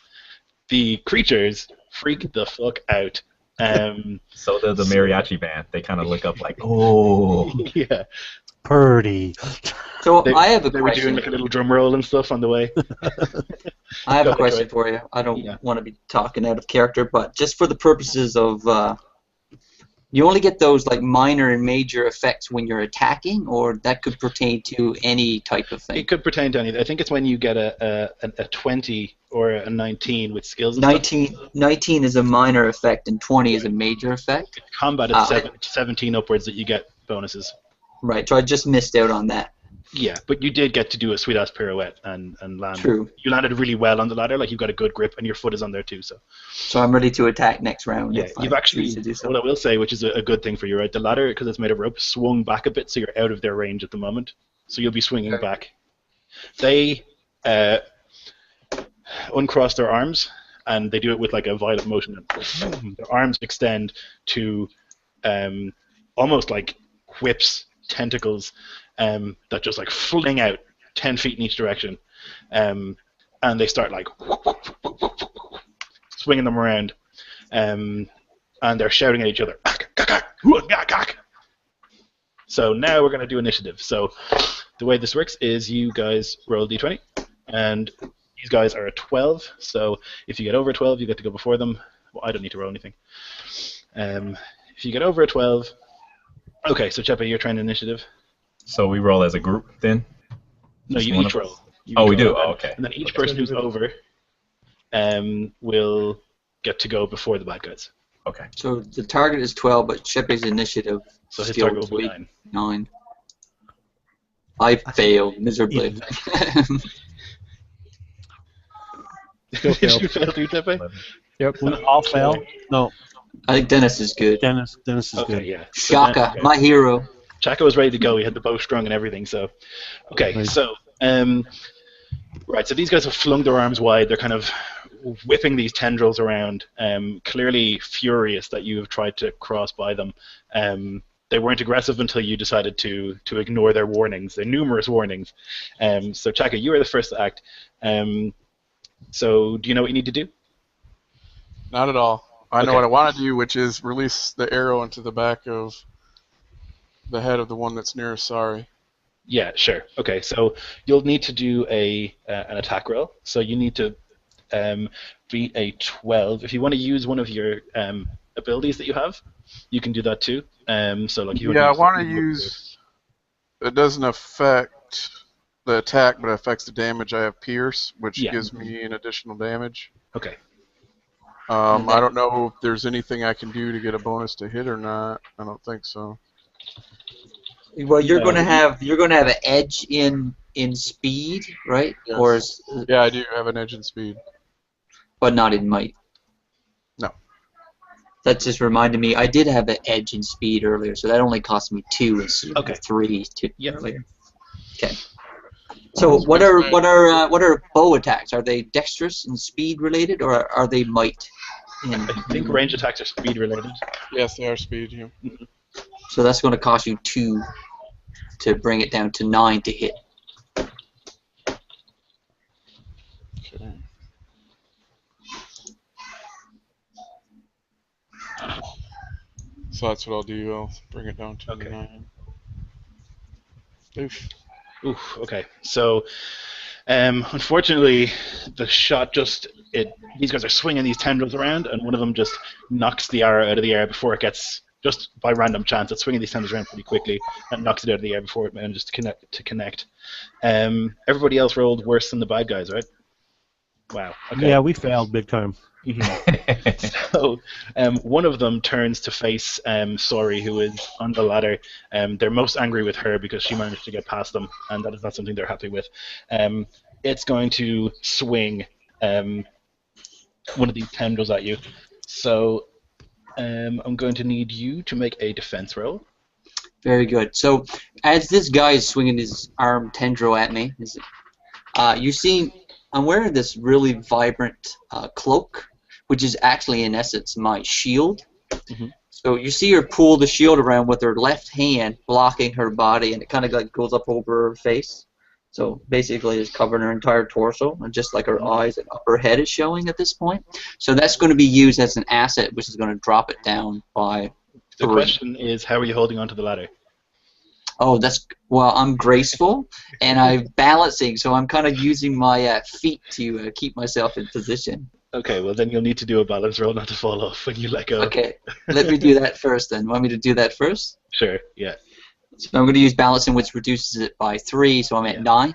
The creatures freak the fuck out. So does the mariachi band. They kind of look up like, oh. Yeah. Purdy. So They- I have a They were doing question. like a little drum roll and stuff on the way. I have Go a ahead, question Troy. for you. I don't Yeah. want to be talking out of character, but just for the purposes of, you only get those like minor and major effects when you're attacking, or that could pertain to any type of thing. It could pertain to anything. I think it's when you get a 20 or a 19 with skills and stuff. 19 is a minor effect and 20 is a major effect. Combat Ah. is 17 upwards that you get bonuses. Right. So I just missed out on that. Yeah, but you did get to do a sweet ass pirouette and land. True. You landed really well on the ladder, like you've got a good grip and your foot is on there too. So So I'm ready to attack next round. yeah, if you've I actually. choose to do so. What I will say, which is a good thing for you, right? The ladder, because it's made of rope, swung back a bit, so you're out of their range at the moment. So you'll be swinging back. They uncross their arms, and they do it with like a violent motion. Their arms extend to almost like whips, tentacles that just like fling out 10 feet in each direction, and they start like swinging them around, and they're shouting at each other. So now we're going to do initiative. So the way this works is you guys roll d20, and these guys are a 12. So if you get over a 12, you get to go before them. Well, I don't need to roll anything. If you get over a 12, okay. So Chepe, you're trying initiative. So we roll as a group then? No, Just you one each of us? roll. You Oh, each we do? roll, Oh, okay. And then each person who's over will get to go before the bad guys. Okay. So the target is 12, but Chepe's initiative So his skill target will be 9. 9. I failed miserably. Still Did failed. you fail too, Chepe? Yep, we all fail. No, I think Dennis is good. Dennis is Okay, good. yeah. So Shaka, okay. my hero. Chaka was ready to go. He had the bow strung and everything. So, okay. Right. So, right. So these guys have flung their arms wide. They're kind of whipping these tendrils around, clearly furious that you have tried to cross by them. They weren't aggressive until you decided to ignore their warnings, their numerous warnings. So, Chaka, you are the first to act. So, do you know what you need to do? Not at all. I know Okay. what I want to do, which is release the arrow into the back of the head of the one that's nearest Sari. Yeah, sure. Okay, so you'll need to do an attack roll. So you need to beat a 12. If you want to use one of your abilities that you have, you can do that too. So like you Yeah, I want to use. It doesn't affect the attack, but it affects the damage. I have Pierce, which Yeah. gives me an additional damage. Okay. I don't know if there's anything I can do to get a bonus to hit or not. I don't think so. Well, you're No. gonna have an edge in speed, right? Yes. Or is, Yeah, I do have an edge in speed. but not in might. No. That just reminded me. I did have an edge in speed earlier, so that only cost me 2 instead of Okay. 3 Yep. earlier. Okay. So what are bow attacks? Are they dexterous and speed related, or are they might? I think range attacks are speed related. Yes, they are speed. Yeah. So that's going to cost you 2 to bring it down to 9 to hit. Okay. So that's what I'll do. I'll bring it down to Okay. 9. Oof. Oof. Okay. So, unfortunately, the shot these guys are swinging these tendrils around, and one of them just knocks the arrow out of the air before it gets, just by random chance, it's swinging these tendrils around pretty quickly and knocks it out of the air before it manages to connect. Everybody else rolled worse than the bad guys, right? Wow. Okay. Yeah, we failed big time. So, one of them turns to face Sori, who is on the ladder. They're most angry with her because she managed to get past them, and that is not something they're happy with. It's going to swing one of these tendrils at you. So, I'm going to need you to make a defense roll. Very good. So as this guy is swinging his arm tendril at me, you see I'm wearing this really vibrant cloak, which is actually in essence my shield. Mhm. So you see her pull the shield around with her left hand blocking her body, and it kind of like goes up over her face. So basically it's covering her entire torso, and just like her eyes and upper head is showing at this point. So that's going to be used as an asset, which is going to drop it down by The 3. question is, how are you holding onto the ladder? Oh, I'm graceful and I'm balancing, so I'm kind of using my feet to keep myself in position. Okay, well then you'll need to do a balance roll not to fall off when you let go. Okay, let me do that first then. Want me to do that first? Sure, yeah. So I'm going to use balancing, which reduces it by 3, so I'm at 9.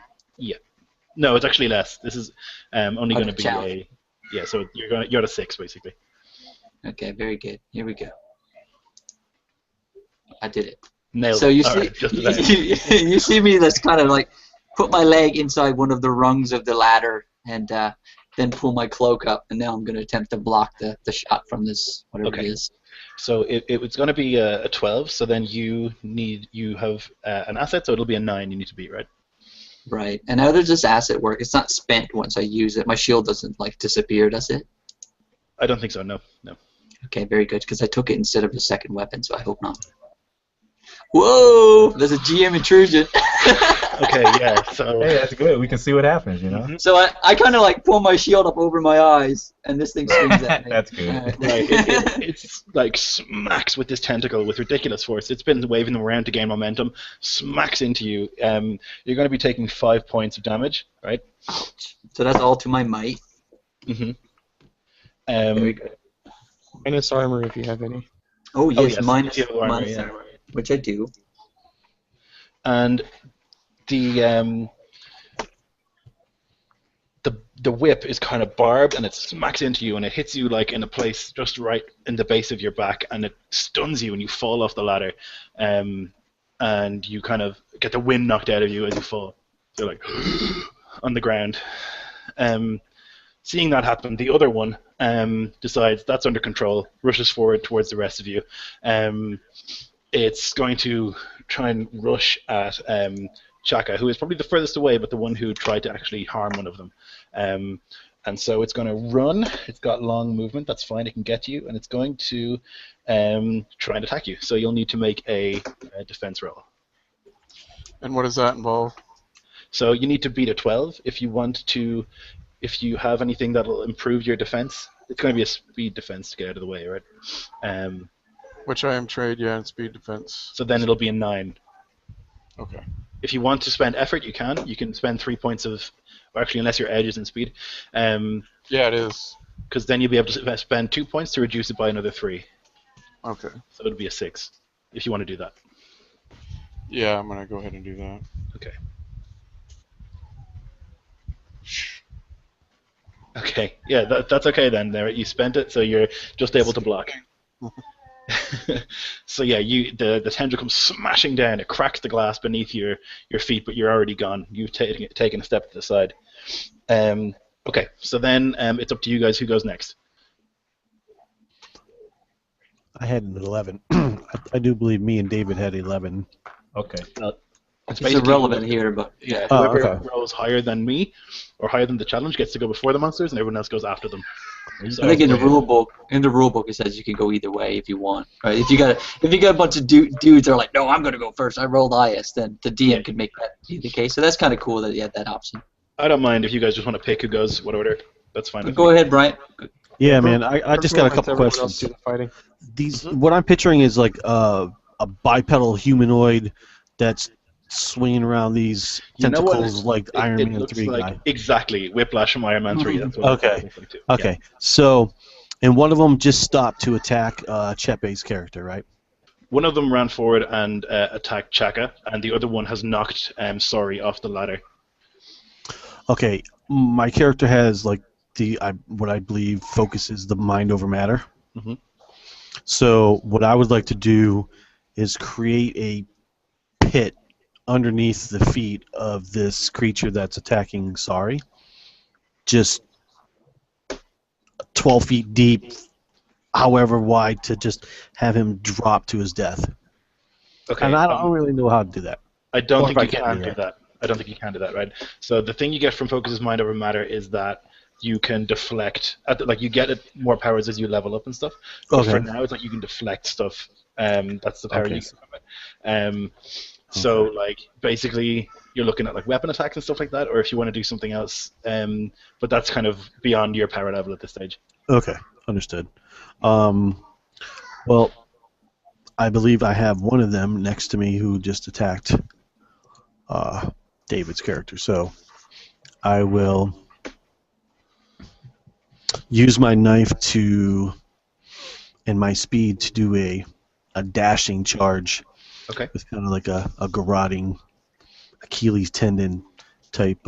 No, it's actually less. This is only going to be challenge. yeah. So you're at a 6 basically. Okay, very good. Here we go. I did it. Nailed So it. you All see, right, just about. you see me. Let's kind of like put my leg inside one of the rungs of the ladder, and then pull my cloak up, and now I'm going to attempt to block the shot from this whatever Okay. it is. So it's going to be a 12. So then you have an asset, so it'll be a 9. You need to beat, right? Right. And how does this asset work? It's not spent once I use it. My shield doesn't like disappear, does it? I don't think so. No. Okay, very good. Because I took it instead of the second weapon, so I hope not. Whoa! There's a GM intrusion. Okay, yeah. So Hey, that's good. We can see what happens, you know. Mhm. So I kind of like pull my shield up over my eyes, and this thing swings at me. That's good. Right, it's like smacks with this tentacle with ridiculous force. It's been waving them around to gain momentum, smacks into you. You're going to be taking 5 points of damage, right? So that's all to my might. Mm-hmm. Minus armor if you have any. Oh yes, yes, minus, you have armor, minus yeah. armor, which I do. And the whip is kind of barbed and it smacks into you and it hits you like in a place just right in the base of your back and it stuns you and you fall off the ladder, and you kind of get the wind knocked out of you as you fall. So you're like on the ground. Seeing that happen, the other one decides that's under control, rushes forward towards the rest of you. It's going to try and rush at Chaka, who is probably the furthest away, but the one who tried to actually harm one of them. And so it's going to run. It's got long movement. That's fine. It can get to you. And it's going to try and attack you. So you'll need to make a defense roll. And what does that involve? So you need to beat a 12 if you want to. If you have anything that'll improve your defense, it's going to be a speed defense to get out of the way, right? Which I am trade, yeah, and speed defense. So then it'll be a 9. Okay. If you want to spend effort, you can. You can spend 3 points of, or actually, unless your edge is in speed, Yeah, it is. because then you'll be able to spend 2 points to reduce it by another 3. Okay. So it'll be a 6 if you want to do that. Yeah, I'm gonna go ahead and do that. Okay. Okay. Yeah, that's okay then. There, you spent it, so you're just able to block. So yeah, the tendril comes smashing down. It cracks the glass beneath your feet, but you're already gone. You've taken a step to the side. Okay, so then it's up to you guys. Who goes next? I had an 11. I do believe me and David had 11. Okay. It's It's irrelevant here, but Yeah, Oh, whoever okay. rolls higher than me or higher than the challenge gets to go before the monsters, and everyone else goes after them. So, I think in the rule book, it says you can go either way if you want. Right? If you got a bunch of dudes that are like, no, I'm gonna go first. I rolled highest. Then the DM could make that be the case. So that's kind of cool that you had that option. I don't mind if you guys just want to pick who goes what order. That's fine. with Go me. ahead, Bryant. Yeah, man. I just got a couple Everyone else questions. do the fighting. What I'm picturing is like a bipedal humanoid that's swinging around these You know what? tentacles like Iron It Man looks 3 like guy. exactly Whiplash from Iron Man 3. That's what Okay. it looks like too. Okay, Yeah. so, and one of them just stopped to attack Chepe's character, right? One of them ran forward and attacked Chaka, and the other one has knocked Sori off the ladder. Okay, my character has like what I believe focuses the mind over matter. Mhm. So what I would like to do is create a pit underneath the feet of this creature that's attacking Sari. Just 12 feet deep, however wide, to just have him drop to his death. Okay. And I don't really know how to do that. I don't Or think if I you can can do do that. I don't think you can do that, right? So the thing you get from Focus's Mind Over Matter is that you can deflect, like you get more powers as you level up and stuff. But Okay. for now, it's like you can deflect stuff. That's the power Okay. you get from it. So like basically, you're looking at like weapon attacks and stuff like that, or if you want to do something else. But that's kind of beyond your power level at this stage. Okay, understood. Well, I believe I have one of them next to me who just attacked David's character. So I will use my knife and my speed to do a dashing charge. Okay. With kind of like a garroting Achilles tendon type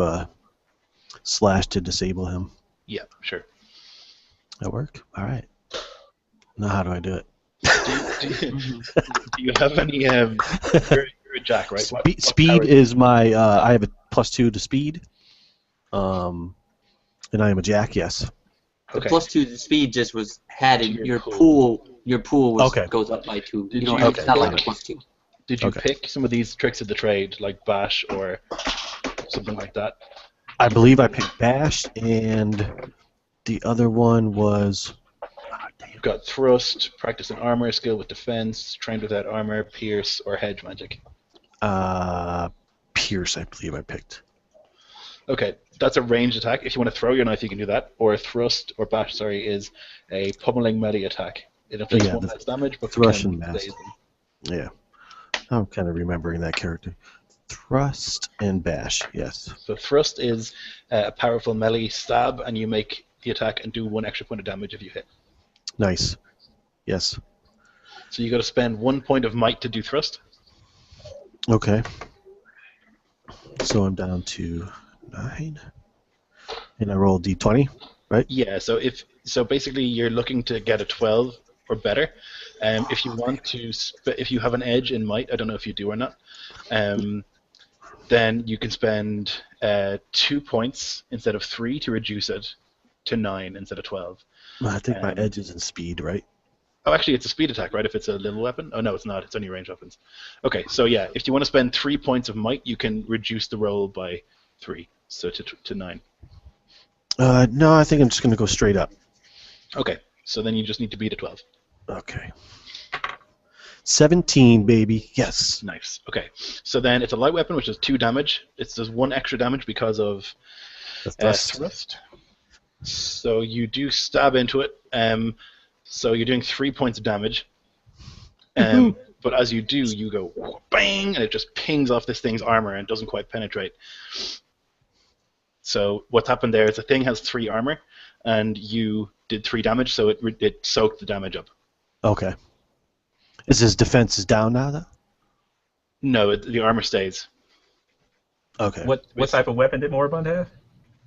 slash to disable him. Yeah, sure. That work? All right. Now how do I do it? Do you have any? You're a jack, right? What Speed power- is my. I have a +2 to speed. And I am a jack. Yes. The Okay. +2 to speed just was added. Your Your pool. pool. Your pool was, Okay. goes up by 2. Did You don't you- have, it's not like a okay. +2. Did you Okay. pick some of these tricks of the trade, like bash or something like that? I believe I picked bash, and the other one was. You've got thrust, practice an armor skill with defense, trained without armor, pierce, or hedge magic. Pierce, I believe I picked. Okay, that's a ranged attack. If you want to throw your knife, you can do that. Or thrust or bash, sorry, is a pummeling melee attack. It inflicts Yeah, one the less damage, but thrush can and mass. daze them. Yeah. I'm kind of remembering that character. Thrust and bash, yes. So thrust is a powerful melee stab, and you make the attack and do 1 extra point of damage if you hit. Nice. Yes. So you got to spend 1 point of might to do thrust. Okay. So I'm down to 9. And I roll d20, right? Yeah. So basically you're looking to get a 12 or better. If you want to, if you have an edge in might, I don't know if you do or not. Then you can spend 2 points instead of 3 to reduce it to 9 instead of 12. I think my edge is in speed, right? Oh, actually, it's a speed attack, right? If it's a little weapon? Oh, no, it's not. It's only ranged weapons. Okay, so yeah, if you want to spend 3 points of might, you can reduce the roll by 3, so to 9. No, I think I'm just going to go straight up. Okay, so then you just need to beat a 12. Okay. 17, baby. Yes. Nice. Okay, so then it's a light weapon, which does 2 damage. It does 1 extra damage because of The thrust. thrust. So you do stab into it. So you're doing 3 points of damage. But as you do, you go bang, and it just pings off this thing's armor and doesn't quite penetrate. So what's happened there is the thing has 3 armor, and you did 3 damage, so it soaked the damage up. Okay. Is his defense is down now, though? No, the armor stays. Okay. What type of weapon did Moribund have?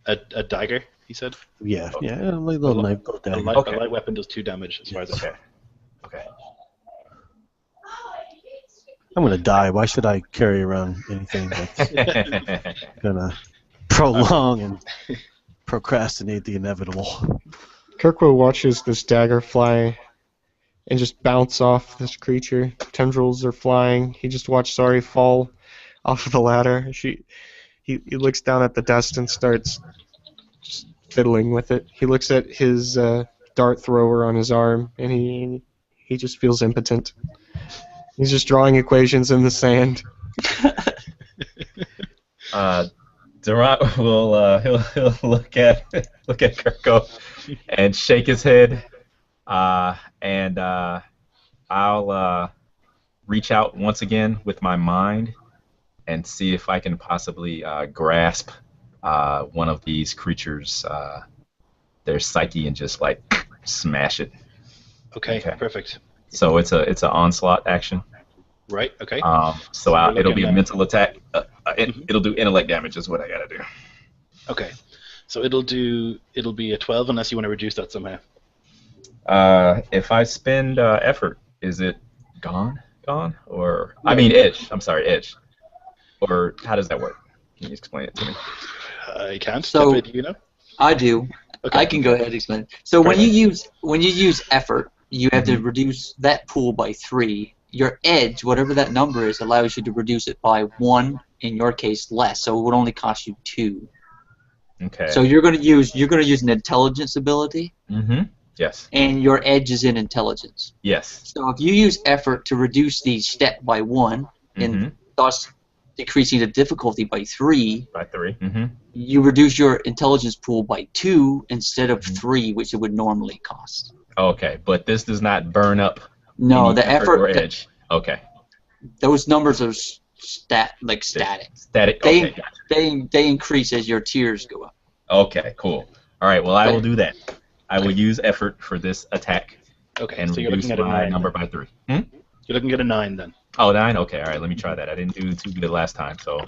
A dagger, he said. Yeah, like a little knife. A light weapon does 2 damage, as far as I know. Okay. I'm going to die. Why should I carry around anything that's going to prolong and procrastinate the inevitable? Kirkwood watches this dagger fly and just bounce off this creature. Tendrils are flying. He just watched Sari fall off of the ladder. He looks down at the dust and starts just fiddling with it. He looks at his dart thrower on his arm, and he just feels impotent. He's just drawing equations in the sand. Durant will he'll look at Kirko and shake his head, and I'll reach out once again with my mind and see if I can possibly grasp one of these creatures, their psyche, and just like smash it. Okay, perfect. So it's an onslaught action. Right. Okay. So it'll be a mental attack. It'll do intellect damage is what I gotta do. Okay. So it'll be a 12 unless you want to reduce that somehow. If I spend effort, is it gone? Or I mean edge. I'm sorry, edge. Or how does that work? Can you explain it to me? I can't. So- Tepe, do you know? I do. Okay. I can go ahead and explain. So when you use effort, you have to reduce that pool by 3. Your edge, whatever that number is, allows you to reduce it by 1. In your case, less. So it would only cost you 2. Okay. So you're gonna use an intelligence ability, Mm-hmm. Yes. and your edge is in intelligence. Yes. So if you use effort to reduce the step by 1, and thus decreasing the difficulty by 3, By 3. Mm-hmm. you reduce your intelligence pool by 2 instead of 3, which it would normally cost. Okay, but this does not burn up. No, any the effort, or edge. Okay. those numbers are static. Static. They- Okay. Gotcha. They increase as your tiers go up. Okay. Cool. All right. Well, I will do that. I will use effort for this attack Okay. and So you're reduce looking at a my 9. number by 3. You're looking at a 9 then. Oh, 9. Okay. All right. Let me try that. I didn't do too good last time, so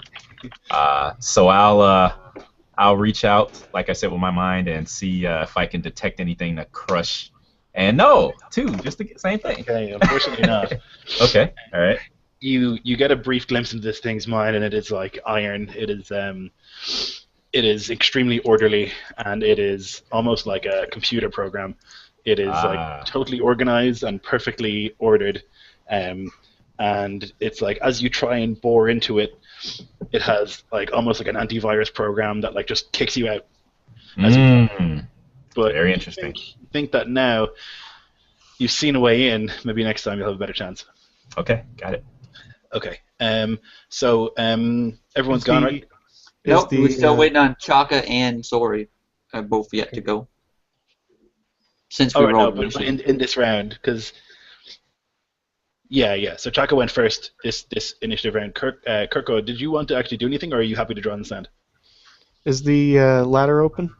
I'll reach out, like I said, with my mind and see if I can detect anything to crush. And no, 2, just the same thing. Okay. Unfortunately not. Okay. All right. You get a brief glimpse into this thing's mind, and it is like iron. It is extremely orderly, and it is almost like a computer program. It is like totally organized and perfectly ordered, and it's like as you try and bore into it, it has like almost like an antivirus program that like just kicks you out. But Very interesting. think that now you've seen a way in. Maybe next time you'll have a better chance. Okay, got it. Okay. So everyone's gone, right? Nope, we're still waiting on Chaka and Sori. Both yet to go. Since we Oh, right, no, rolled. but in this round, because yeah. So Chaka went first this initiative round. Kirko, did you want to actually do anything, or are you happy to draw in the sand? Is the ladder open?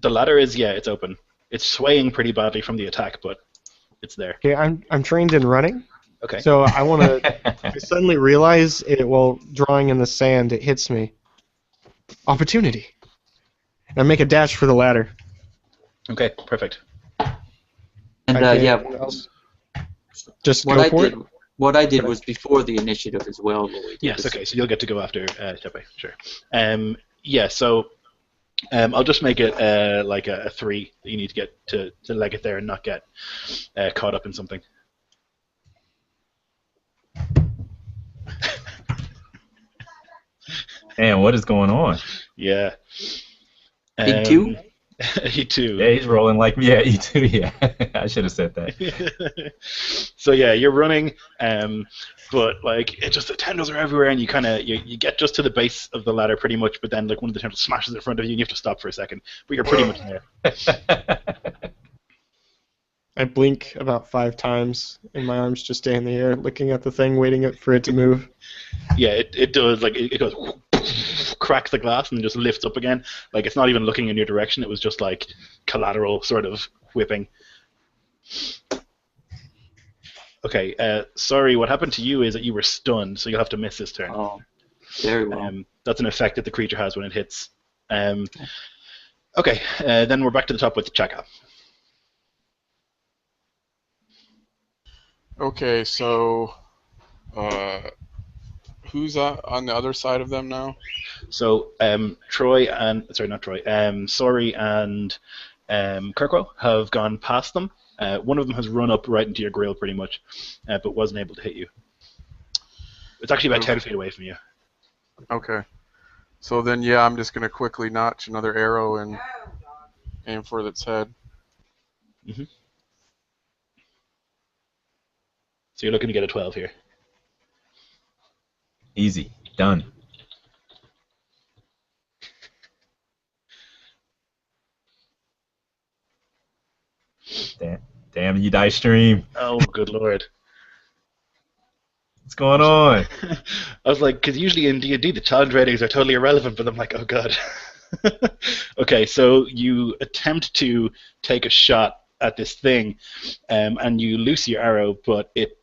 The ladder is it's open. It's swaying pretty badly from the attack, but it's there. Okay, I'm trained in running. Okay. So I want to. I suddenly realize while drawing in the sand, it hits me. Opportunity. And I make a dash for the ladder. Okay, perfect. And just what go I for did, it. what I did was before the initiative as well. Lloyd. Yes. Okay. So you'll get to go after Tepe. Sure. So I'll just make it like a 3 that you need to get to leg it there and not get caught up in something. Man, what is going on? Yeah. E2? E2. Yeah, he's rolling like me. Yeah, E2. Yeah, I should have said that. So yeah, you're running, but like it just the tendrils are everywhere, and you kind of you get just to the base of the ladder pretty much, but then like one of the tendrils smashes in front of you, and you have to stop for a second. But you're pretty much there. I blink about 5 times, and my arms just stay in the air, looking at the thing, waiting for it to move. Yeah, it does. Like it goes, cracks the glass, and just lifts up again. Like it's not even looking in your direction. It was just like collateral sort of whipping. Okay, sorry. What happened to you is that you were stunned, so you'll have to miss this turn. Oh, very well. That's an effect that the creature has when it hits. Okay, then we're back to the top with Chaka. Okay, so who's on the other side of them now? So Sori and Kirkwo have gone past them. One of them has run up right into your grill pretty much, but wasn't able to hit you. It's actually about 10 feet away from you. Okay. So then, yeah, I'm just going to quickly notch another arrow and aim for its head. Mm-hmm. So you're looking to get a 12 here. Easy. Done. Damn you, Dice Stream. Oh, good lord. What's going on? I was like, because usually in D&D the challenge ratings are totally irrelevant, but I'm like, oh god. Okay, so you attempt to take a shot at this thing, and you loose your arrow, but it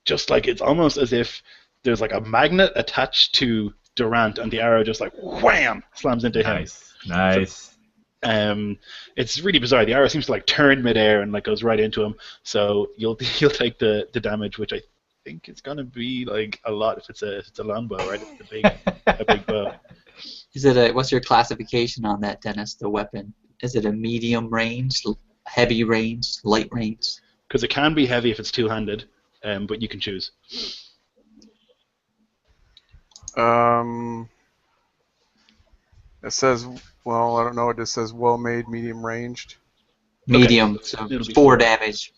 just like it's almost as if there's like a magnet attached to Durant, and the arrow just like wham slams into him. Nice. It's really bizarre. The arrow seems to like turn midair and like goes right into him. So you'll take the damage, which I think it's gonna be like a lot if it's a longbow, right? It's a big bow. Is it what's your classification on that, Dennis? The weapon? Is it a medium range, heavy range, light range? Because it can be heavy if it's two-handed, but you can choose. It says, well, I don't know. It just says well-made, medium-ranged. Medium, Okay. so It'll be 4 damage.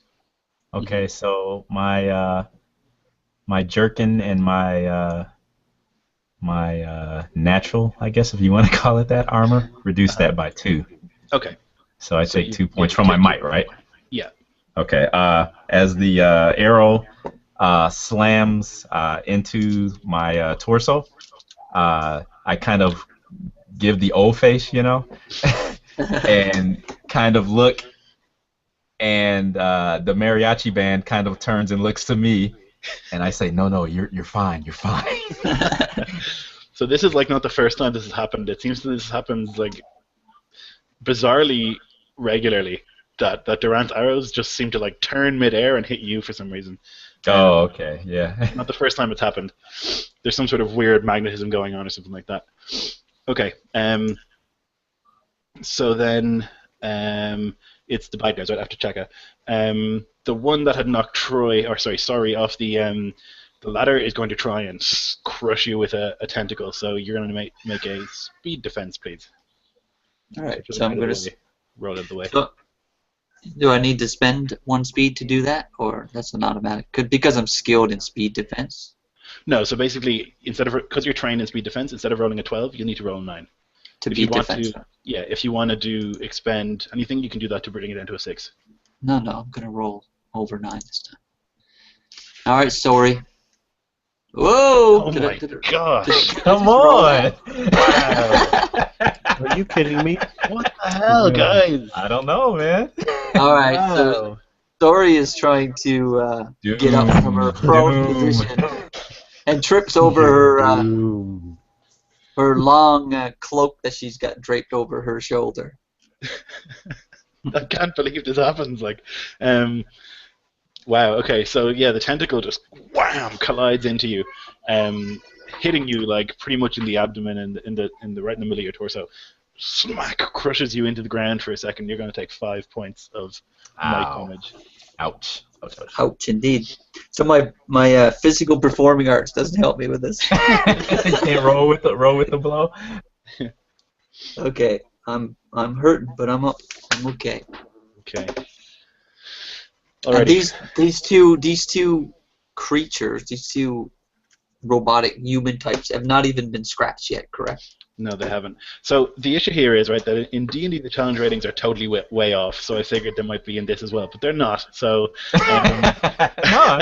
Okay, so my my jerkin and my natural, I guess if you want to call it that, armor, reduce that by 2. Okay. So I take 2 points from my might, right? Yeah. Okay. As the arrow slams into my torso, I kind of give the old face, you know, and kind of look, and the mariachi band kind of turns and looks to me, and I say, "No, you're fine, you're fine." So this is like not the first time this has happened. It seems that this happens like bizarrely regularly. That Durant's arrows just seem to like turn midair and hit you for some reason. Oh, okay, yeah. Not the first time it's happened. There's some sort of weird magnetism going on or something like that. Okay. So then it's the bad guys right after Chaka. The one that had knocked Sori off the ladder is going to try and crush you with a tentacle. So you're going to make a speed defense, please. All right. So I'm going to roll out of the way. Do I need to spend 1 speed to do that, or that's an automatic? Because I'm skilled in speed defense. No, so basically, because you're trained in speed defense, instead of rolling a 12, you'll need to roll a 9. To If be you want defense. to, yeah, if you want to do expend anything, you can do that to bring it into a 6. No, I'm gonna roll over 9 this time. All right, sorry. Whoa! Oh my gosh! Come on! Are you kidding me? What the hell, guys? I don't know, man. All right, so Sorry is trying to get up from her prone Doom. position and trips over her Boom. her long cloak that she's got draped over her shoulder. I can't believe this happens. Like, wow. Okay, so yeah, the tentacle just wham collides into you, hitting you like pretty much in the abdomen and in the right in the middle of your torso. Smack crushes you into the ground for a second. You're going to take 5 points of might Ow. damage. Ouch. Ouch, ouch. Ouch, indeed. So my physical performing arts doesn't help me with this. You can't roll with the blow. Okay, I'm hurting, but I'm up. I'm okay. Okay. And Alrighty. these two creatures, these two robotic human types, have not even been scratched yet, correct? No, they haven't. So the issue here is, right, that in D&D the challenge ratings are totally way off, so I figured they might be in this as well, but they're not. So No,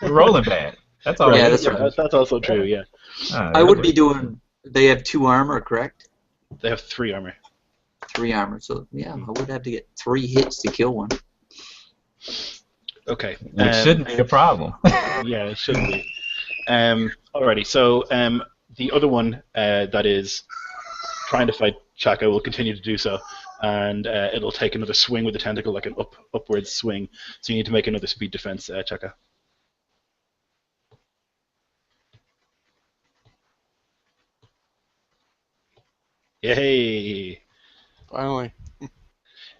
you're rolling bad. That's all. Yeah, it that's is. right. That's also true, yeah. I would be doing. They have 2 armor, correct? They have 3 armor. 3 armor. So yeah, I would have to get 3 hits to kill one. Okay. Which shouldn't be a problem. Yeah, it shouldn't be. Alrighty, so the other one that is trying to fight Chaka will continue to do so, and it'll take another swing with the tentacle, like an upwards swing. So you need to make another speed defense, Chaka. Yay! Finally.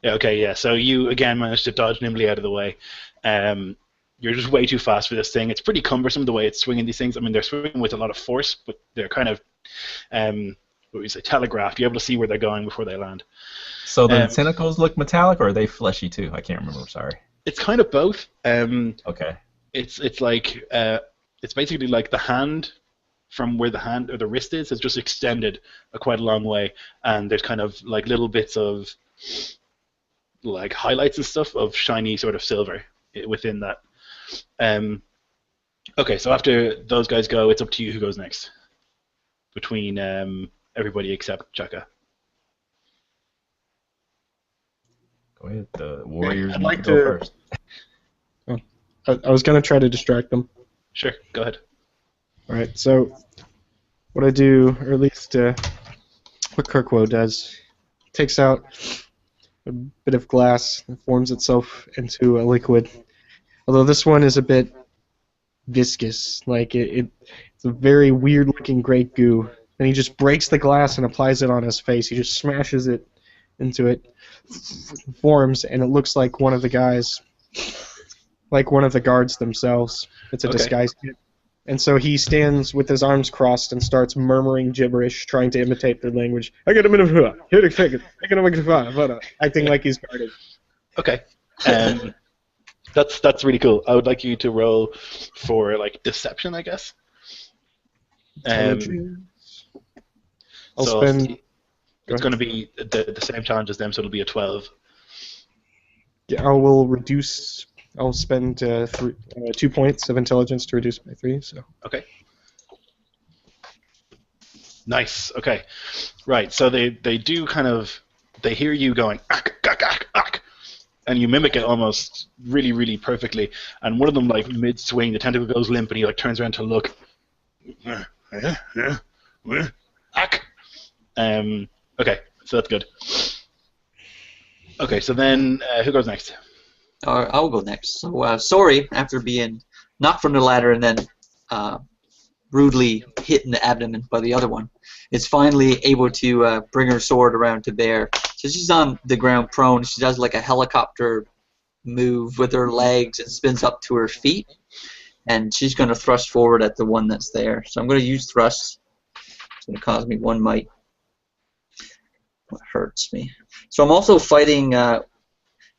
Yeah, okay, yeah. So you again managed to dodge nimbly out of the way. You're just way too fast for this thing. It's pretty cumbersome the way it's swinging these things. I mean, they're swinging with a lot of force, but they're kind of, what would you say, telegraphed. You're able to see where they're going before they land. So the tentacles look metallic, or are they fleshy too? I can't remember. Sorry. It's kind of both. Okay. It's like it's basically like the hand from where the hand or the wrist is has just extended quite a long way, and there's kind of like little bits of like highlights and stuff of shiny sort of silver within that. Okay, so after those guys go, it's up to you who goes next. Between everybody except Chaka. Go ahead. The warriors I'd need like to go to- first. I was going to try to distract them. Sure, go ahead. All right, so what I do, or at least what Kirkwoe does, takes out a bit of glass and forms itself into a liquid. Although this one is a bit viscous, like it's a very weird-looking great goo. And he just breaks the glass and applies it on his face. He just smashes it into it, forms, and it looks like one of the guys, like one of the guards themselves. It's a Okay. disguise kit. And so he stands with his arms crossed and starts murmuring gibberish, trying to imitate their language. Acting like he's guarded. Okay. That's really cool. I would like you to roll for like deception, I guess. I'll So spend. it's going to be the same challenge as them, so it'll be a 12. Yeah, I will reduce. I'll spend 2 points of intelligence to reduce by 3. So. Okay. Nice. Okay. Right. So they do kind of they hear you going ack, ack, ack, ack, and you mimic it almost really, really perfectly. And one of them, like mid swing, the tentacle goes limp, and he like turns around to look. Ack. Okay. So that's good. Okay. So then who goes next? I'll go next. So, Sorry, after being knocked from the ladder and then rudely hit in the abdomen by the other one, is finally able to bring her sword around to bear. So she's on the ground prone. She does like a helicopter move with her legs and spins up to her feet. And she's going to thrust forward at the one that's there. So I'm going to use thrust. It's going to cause me 1 might. What hurts me. So I'm also fighting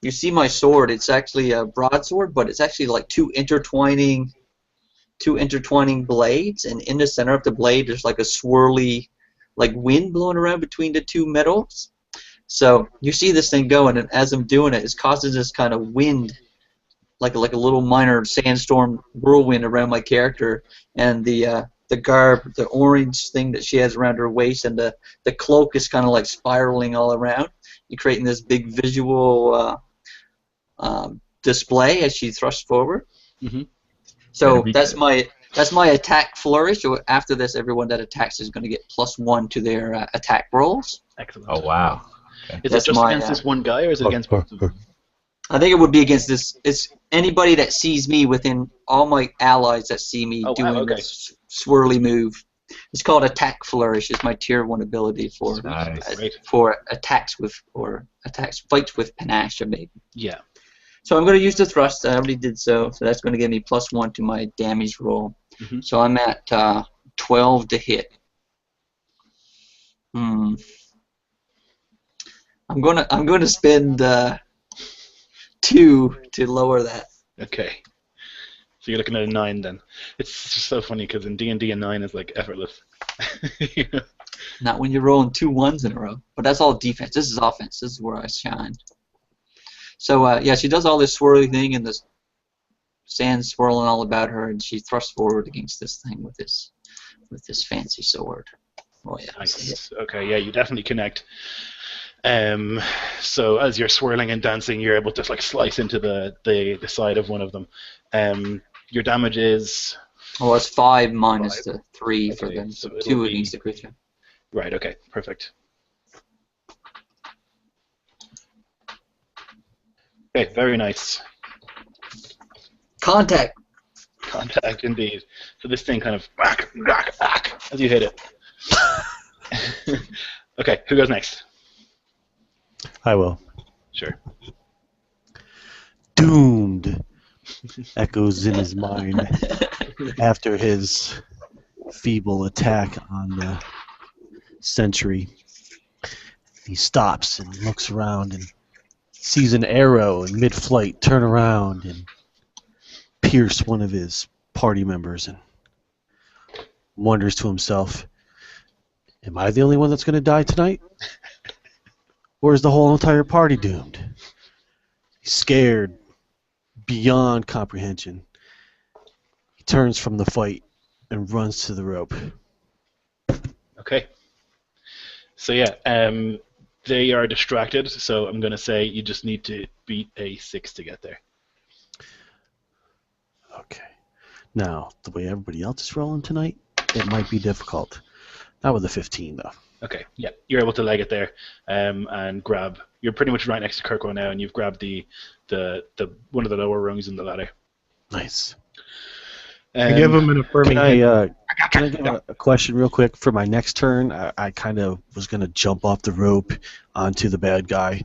you see my sword. It's actually a broadsword, but it's actually like two intertwining blades, and in the center of the blade there's like a swirly, like wind blowing around between the two metals. So you see this thing going, and as I'm doing it, it causes this kind of wind, like a little minor sandstorm whirlwind around my character, and the garb, the orange thing that she has around her waist, and the cloak is kind of like spiraling all around. You're creating this big visual display as she thrusts forward. Mm-hmm. So That'd be that's good. my attack flourish. So after this, everyone that attacks is going to get +1 to their attack rolls. Excellent. Oh wow. Is That's it just my, against this one guy, or is it against both of them? I think it would be against this. It's anybody that sees me within all my allies that see me Oh, wow, doing okay. this swirly move. It's called attack flourish. It's my tier 1 ability for Nice. Great. fights with panache, maybe. Yeah. So I'm going to use the thrust. I already did so. So that's going to give me +1 to my damage roll. Mhm. So I'm at 12 to hit. I'm gonna spend 2 to lower that. Okay. So you're looking at a 9 then. It's just so funny because in D&D a 9 is like effortless. Not when you're rolling 2 1s in a row. But that's all defense. This is offense. This is where I shine. So yeah, she does all this swirly thing, and the sand swirling all about her, and she thrusts forward against this thing with this fancy sword. Oh yeah. Nice. Okay, yeah, you definitely connect. So as you're swirling and dancing, you're able to like slice into the side of one of them. Your damage is Well, it's 5 minus 5. the 3 for Okay, them, so so it'll 2 be- against the creature. right. Okay, perfect. Okay, very nice. Contact. Contact indeed. So this thing kind of whack, whack, whack as you hit it. Okay, who goes next? I will. Sure. Doomed echoes in his mind after his feeble attack on the sentry. He stops and looks around and sees an arrow in mid-flight turn around and pierce one of his party members, and wonders to himself, am I the only one that's going to die tonight? Or is the whole entire party doomed? He's scared beyond comprehension. He turns from the fight and runs to the rope. Okay. So yeah, they are distracted. So I'm gonna say you just need to beat a 6 to get there. Okay. Now, the way everybody else is rolling tonight, it might be difficult. Not with a 15, though. Okay. Yeah, you're able to leg it there, and grab. You're pretty much right next to Kirko now, and you've grabbed the one of the lower rungs in the ladder. Nice. I give him an affirming. Can I give a question real quick? For my next turn, I kind of was going to jump off the rope onto the bad guy,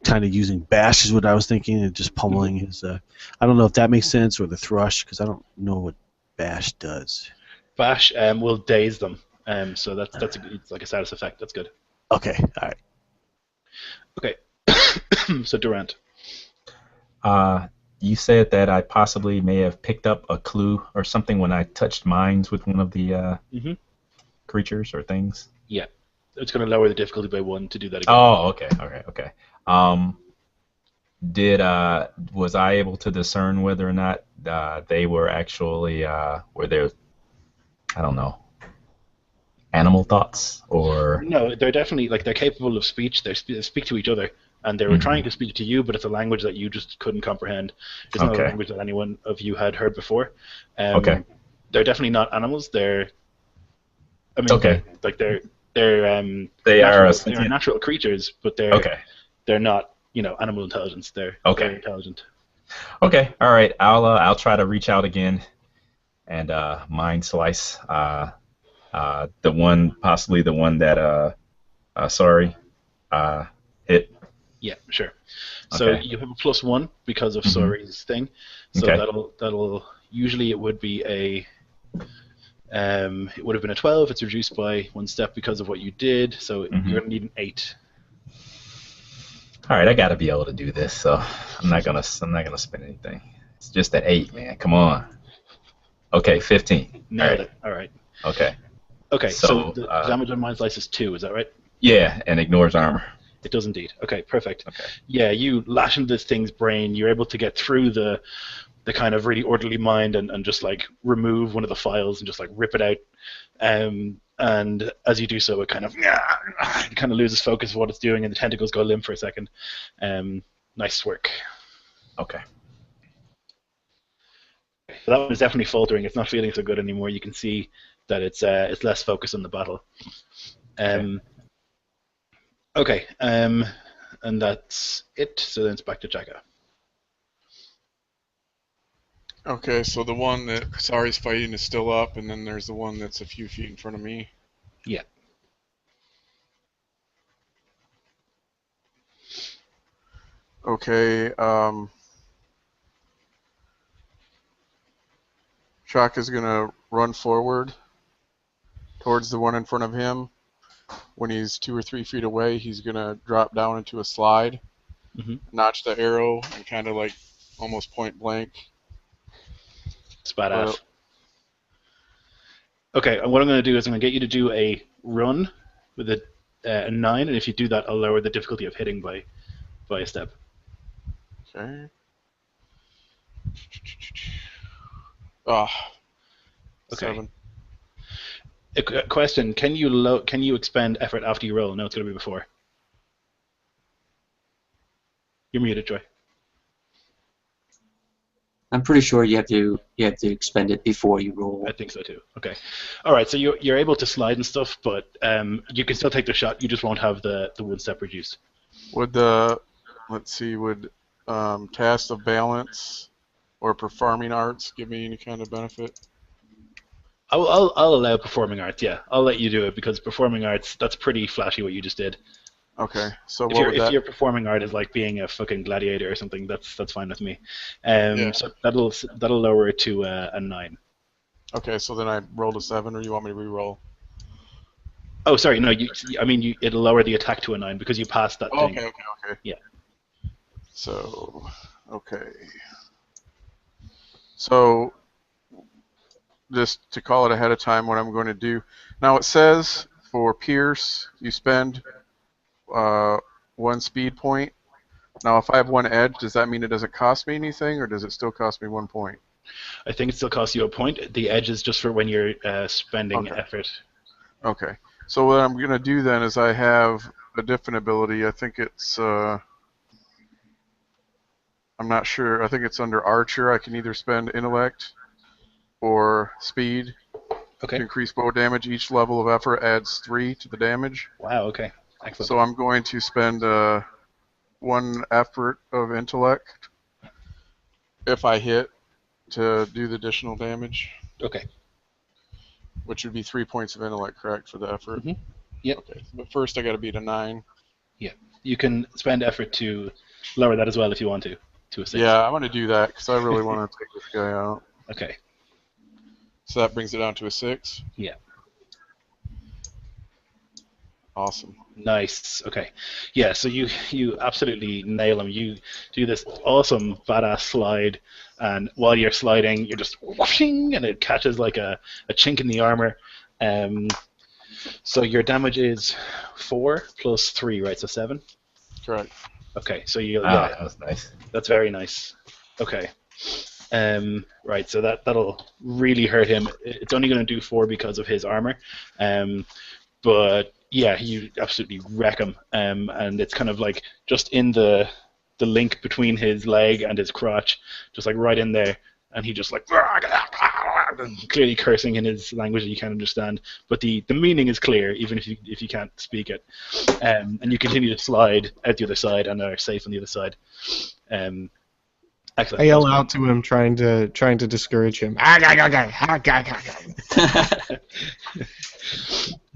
kind of using bash is what I was thinking, and just pummeling his... I don't know if that makes sense, or the thrush, because I don't know what bash does. Bash will daze them. So it's like a status effect. That's good. Okay, all right. Okay. So Durant. You said that I possibly may have picked up a clue or something when I touched mines with one of the Mhm. creatures or things. Yeah. It's going to lower the difficulty by 1 to do that again. Oh, okay. Was I able to discern whether or not they were actually were there? I don't know. Animal thoughts or No, they're definitely they're capable of speech. They speak to each other, and they were Mhm. trying to speak to you, but it's a language that you just couldn't comprehend. It's not a Okay. language that anyone of you had heard before. Okay. They're definitely not animals. They're, I mean, Okay. they're they are they're sentient? natural creatures, but they're Okay. they're not animal intelligence. They're Okay. very intelligent. Okay. All right. I'll try to reach out again and mind slice possibly the one that hit. Yeah, sure. So Okay. you have a +1 because of Mhm. Sori's thing. So Okay. that'll usually it would be it would have been a 12. It's reduced by 1 step because of what you did. So Mhm. you're gonna need an 8. All right, I gotta be able to do this, so I'm not gonna spend anything. It's just that 8, man. Come on. Okay, 15. Nailed All right. it. All right. Okay. Okay, so So, the damage on Mind Slice is 2, is that right? yeah, and ignores armor. It does indeed. Okay, perfect. Okay. Yeah, you lash into this thing's brain. You're able to get through the kind of really orderly mind and just like remove one of the files and just like rip it out. And as you do so, it kind of loses focus of what it's doing, and the tentacles go limp for a second. Nice work. Okay. So that one is definitely faltering. It's not feeling so good anymore. You can see that it's less focused on the battle. Okay. And that's it. So then it's back to Jacka. Okay, so the one that Kasari's fighting is still up, and then there's the one that's a few feet in front of me. Yeah. Okay, Shaka's gonna run forward towards the one in front of him. When he's 2 or 3 feet away, he's gonna drop down into a slide, notch the arrow, and kind of like almost point blank. It's badass. Okay, and what I'm going to do is I'm going to get you to do a run with a 9, and if you do that, I'll lower the difficulty of hitting by a step. Okay. Okay. 7. A question: Can you expend effort after you roll? No, it's going to be before. You're muted, Joy. I'm pretty sure you have to expend it before you roll. I think so too. Okay. All right. So you're able to slide and stuff, but you can still take the shot. You just won't have the 1 step reduced. Would Task of Balance or Performing Arts give me any kind of benefit? I'll allow Performing Arts. Yeah, I'll let you do it because Performing Arts, that's pretty flashy what you just did. Okay, so if your performing art is like being a fucking gladiator or something, that's fine with me. So that'll lower it to a 9. Okay, so then I rolled a 7, or you want me to re-roll? Oh, sorry, no. It'll lower the attack to a 9 because you passed that thing. Okay. Yeah. So, okay. So, just to call it ahead of time, what I'm going to do now. It says for Pierce, you spend 1 speed point. Now, if I have 1 edge, does that mean it doesn't cost me anything, or does it still cost me 1 point? I think it still costs you a point. The edge is just for when you're spending effort. Okay. So what I'm going to do then is I have a different ability. I think it's... I'm not sure. I think it's under Archer. I can either spend Intellect or Speed to increase bow damage. Each level of effort adds 3 to the damage. Wow, okay. Excellent. So I'm going to spend 1 effort of Intellect if I hit to do the additional damage. Okay. Which would be 3 points of Intellect, correct, for the effort? Mm-hmm. Yep. Okay, but first I got to beat a 9. Yeah. You can spend effort to lower that as well if you want to a 6. Yeah, I'm going to do that because I really want to take this guy out. Okay. So that brings it down to a 6? Yeah. Awesome. Nice. Okay. Yeah, so you absolutely nail him. You do this awesome badass slide, and while you're sliding, you're just whooshing, and it catches like a chink in the armor. So your damage is 4 plus 3, right? So 7? Correct. Okay, so you that was nice. That's very nice. Okay. Right, so that'll really hurt him. It's only going to do 4 because of his armor. But yeah, you absolutely wreck him, and it's kind of like just in the link between his leg and his crotch, just like right in there, and he just like clearly cursing in his language that you can't understand, but the meaning is clear even if you can't speak it, and you continue to slide out the other side and are safe on the other side. Excellent. I yell out to him, trying to discourage him.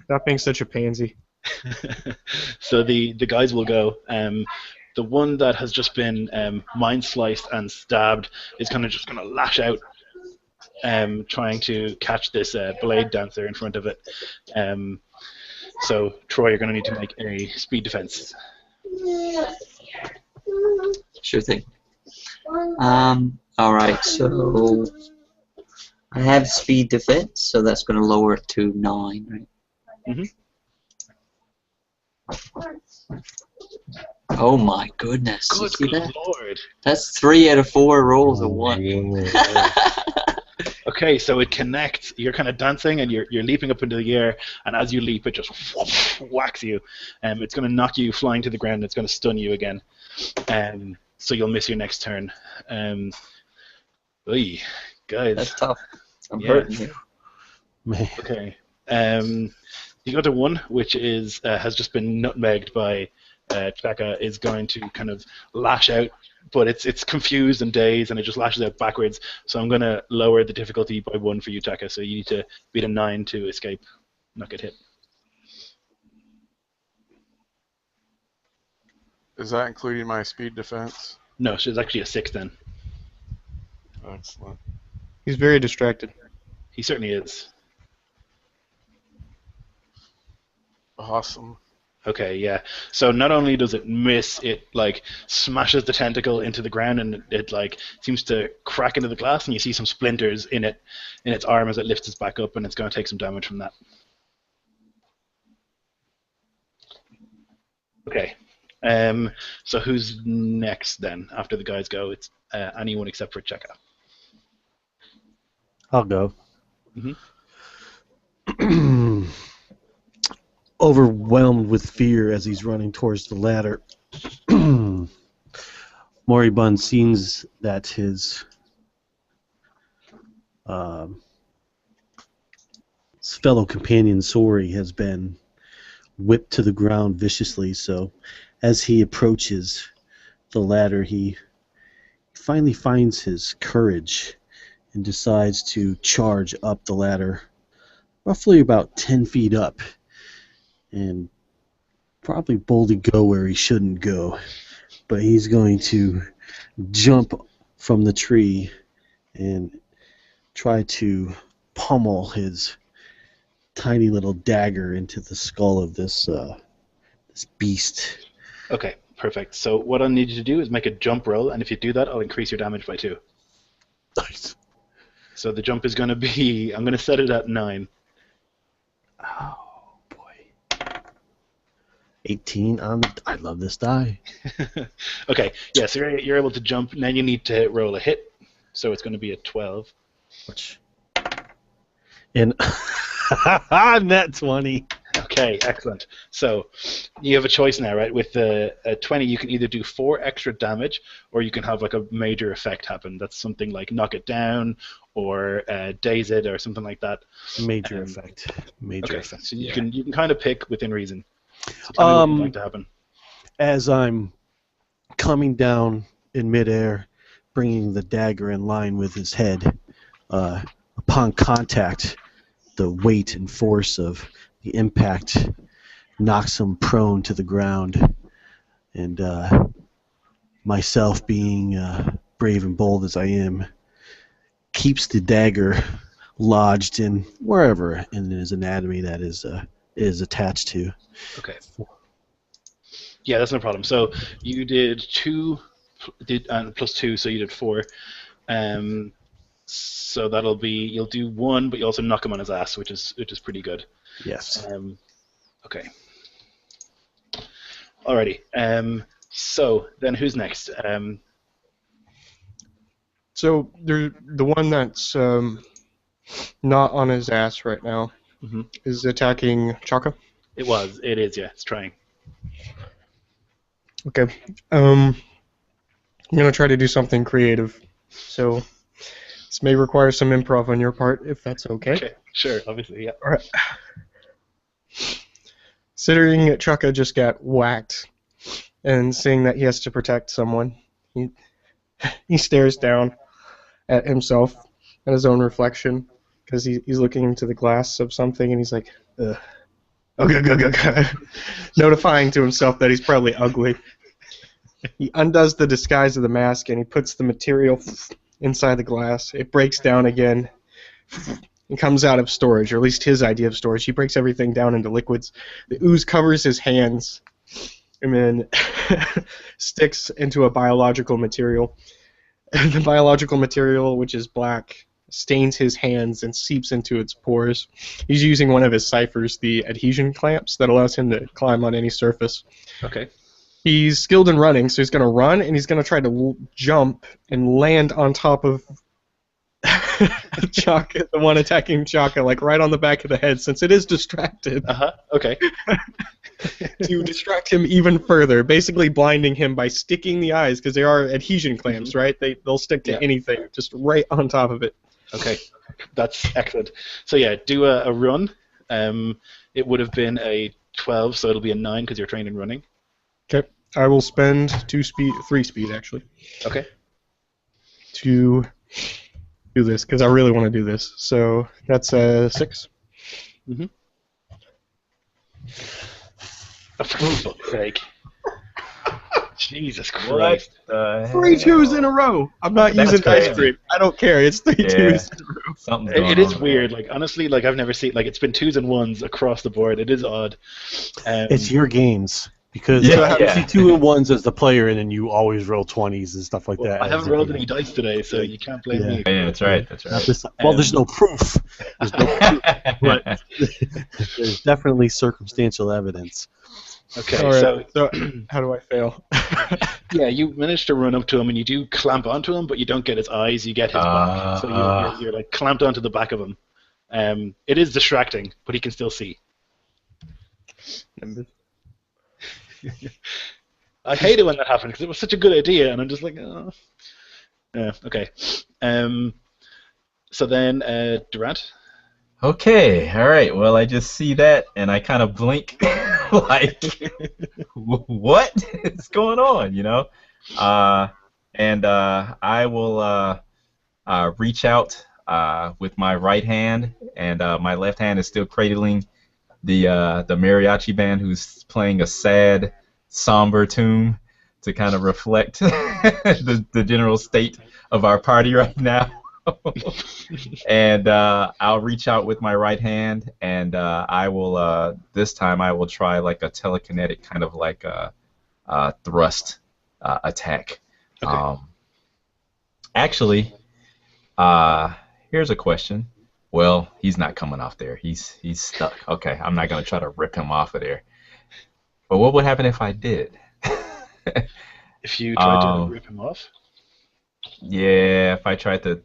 Stop being such a pansy. So the guys will go. The one that has just been mind sliced and stabbed is kind of just going to lash out, trying to catch this blade dancer in front of it. So Troy, you're going to need to make a speed defense Sure thing. Alright, so I have speed defense, so that's going to lower it to 9, right? Mhm. Oh my goodness. You Good see that? lord. That's 3 out of 4 rolls of 1. Okay, so it connects. You're kind of dancing and you're leaping up into the air, and as you leap, it just whacks you. It's going to knock you flying to the ground. It's going to stun you again. So you'll miss your next turn. Oy, guys. That's tough. I'm Yeah. hurting here. Man. Okay. You go to 1, which is has just been nutmegged by Chaka, is going to kind of lash out, but it's confused and dazed, and it just lashes out backwards. So I'm going to lower the difficulty by 1 for you, Chaka. So you need to beat a 9 to escape, not get hit. Is that including my speed defense? No, so it's actually a 6 then. Excellent. He's very distracted. He certainly is. Awesome. Okay, yeah. So not only does it miss, it like smashes the tentacle into the ground, and it like seems to crack into the glass, and you see some splinters in its arm as it lifts its back up, and it's going to take some damage from that. Okay. So who's next then? After the guys go, it's anyone except for Cheka. I'll go. Mhm. Overwhelmed with fear as he's running towards the ladder, Moribund sees that his fellow companion Sori has been whipped to the ground viciously. So as he approaches the ladder, he finally finds his courage and decides to charge up the ladder, roughly about 10 feet up, and probably boldly go where he shouldn't go. But he's going to jump from the tree and try to pummel his tiny little dagger into the skull of this beast. Okay, perfect. So what I need you to do is make a jump roll, and if you do that, I'll increase your damage by 2. Nice. So the jump is going to be, I'm going to set it at 9. Oh boy. 18 on. I love this die. Okay, yeah, so you're able to jump, and then you need to roll a hit, so it's going to be a 12. Which. And net 20. Okay, excellent. So you have a choice now, right? With the 20, you can either do 4 extra damage, or you can have like a major effect happen. That's something like knock it down, or daze it, or something like that. Major effect. Major Okay, effect. so you can kind of pick within reason. So tell me what you'd like to happen. As I'm coming down in midair, bringing the dagger in line with his head, upon contact, the weight and force of the impact knocks him prone to the ground, and myself, being brave and bold as I am, keeps the dagger lodged in wherever in his anatomy that is attached to. Okay. Yeah, that's no problem. So you did 2, plus 2, so you did 4. So that'll be, you'll do 1, but you also knock him on his ass, which is pretty good. Yes. Okay. Alrighty. So then who's next? So the one that's not on his ass right now Mhm. is attacking Chaka. It is, yeah. It's trying. Okay. I'm gonna try to do something creative. So this may require some improv on your part, if that's okay. Okay, sure, obviously, yeah. All right. Considering Chaka just got whacked, and seeing that he has to protect someone, he stares down at himself, at his own reflection, because he's looking into the glass of something, and he's like, ugh. Okay. Notifying to himself that he's probably ugly. He undoes the disguise of the mask, and he puts the material inside the glass. It breaks down again. It comes out of storage, or at least his idea of storage. He breaks everything down into liquids. The ooze covers his hands, and then sticks into a biological material. The biological material, which is black, stains his hands and seeps into its pores. He's using one of his ciphers, the adhesion clamps, that allows him to climb on any surface. Okay. He's skilled in running, so he's going to run, and he's going to try to jump and land on top of Chaka, the one attacking Chaka, like right on the back of the head, since it is distracted. Okay. To distract him even further, basically blinding him by sticking the eyes, because they are adhesion clamps, right? They'll stick to anything, just right on top of it. Okay. That's excellent. So yeah, do a run. It would have been a 12, so it'll be a 9 because you're trained in running. Okay. I will spend 3 speed actually. Okay. To do this, because I really want to do this. So that's 6. Mm-hmm. For fuck's sake. Jesus Christ. 3 2s in a row. I'm not That's using crazy. ice cream. I don't care. It's 3 2s in a row. Something's going It is on. weird. Like honestly, like I've never seen like it's been 2s and 1s across the board. It is odd. It's your games. Because Yeah, you yeah. see 2 and 1s as the player, and then you always roll 20s and stuff like that. I haven't as rolled the- any dice today, so you can't blame Yeah. me. Yeah, that's right. That's Not right. this- well, there's no proof. There's no proof, but there's definitely circumstantial evidence. Okay, All right, so so how do I fail? yeah, you manage to run up to him and you do clamp onto him, but you don't get his eyes. You get his back, so you're like clamped onto the back of him. It is distracting, but he can still see. I hate it when that happens because it was such a good idea, and I'm just like, oh. Yeah, okay. So then, Durant. Okay, all right. Well, I just see that, and I kind of blink, like, what is going on, you know? And I will reach out with my right hand, and my left hand is still cradling the mariachi band, who's playing a sad, somber tune to kind of reflect the general state of our party right now. And I'll reach out with my right hand, and I will this time I will try like a telekinetic kind of like a thrust attack. Okay. Actually, here's a question. Well, he's not coming off there. He's stuck. Okay, I'm not gonna try to rip him off of there. But what would happen if I did? If you tried to rip him off. Yeah, if I tried to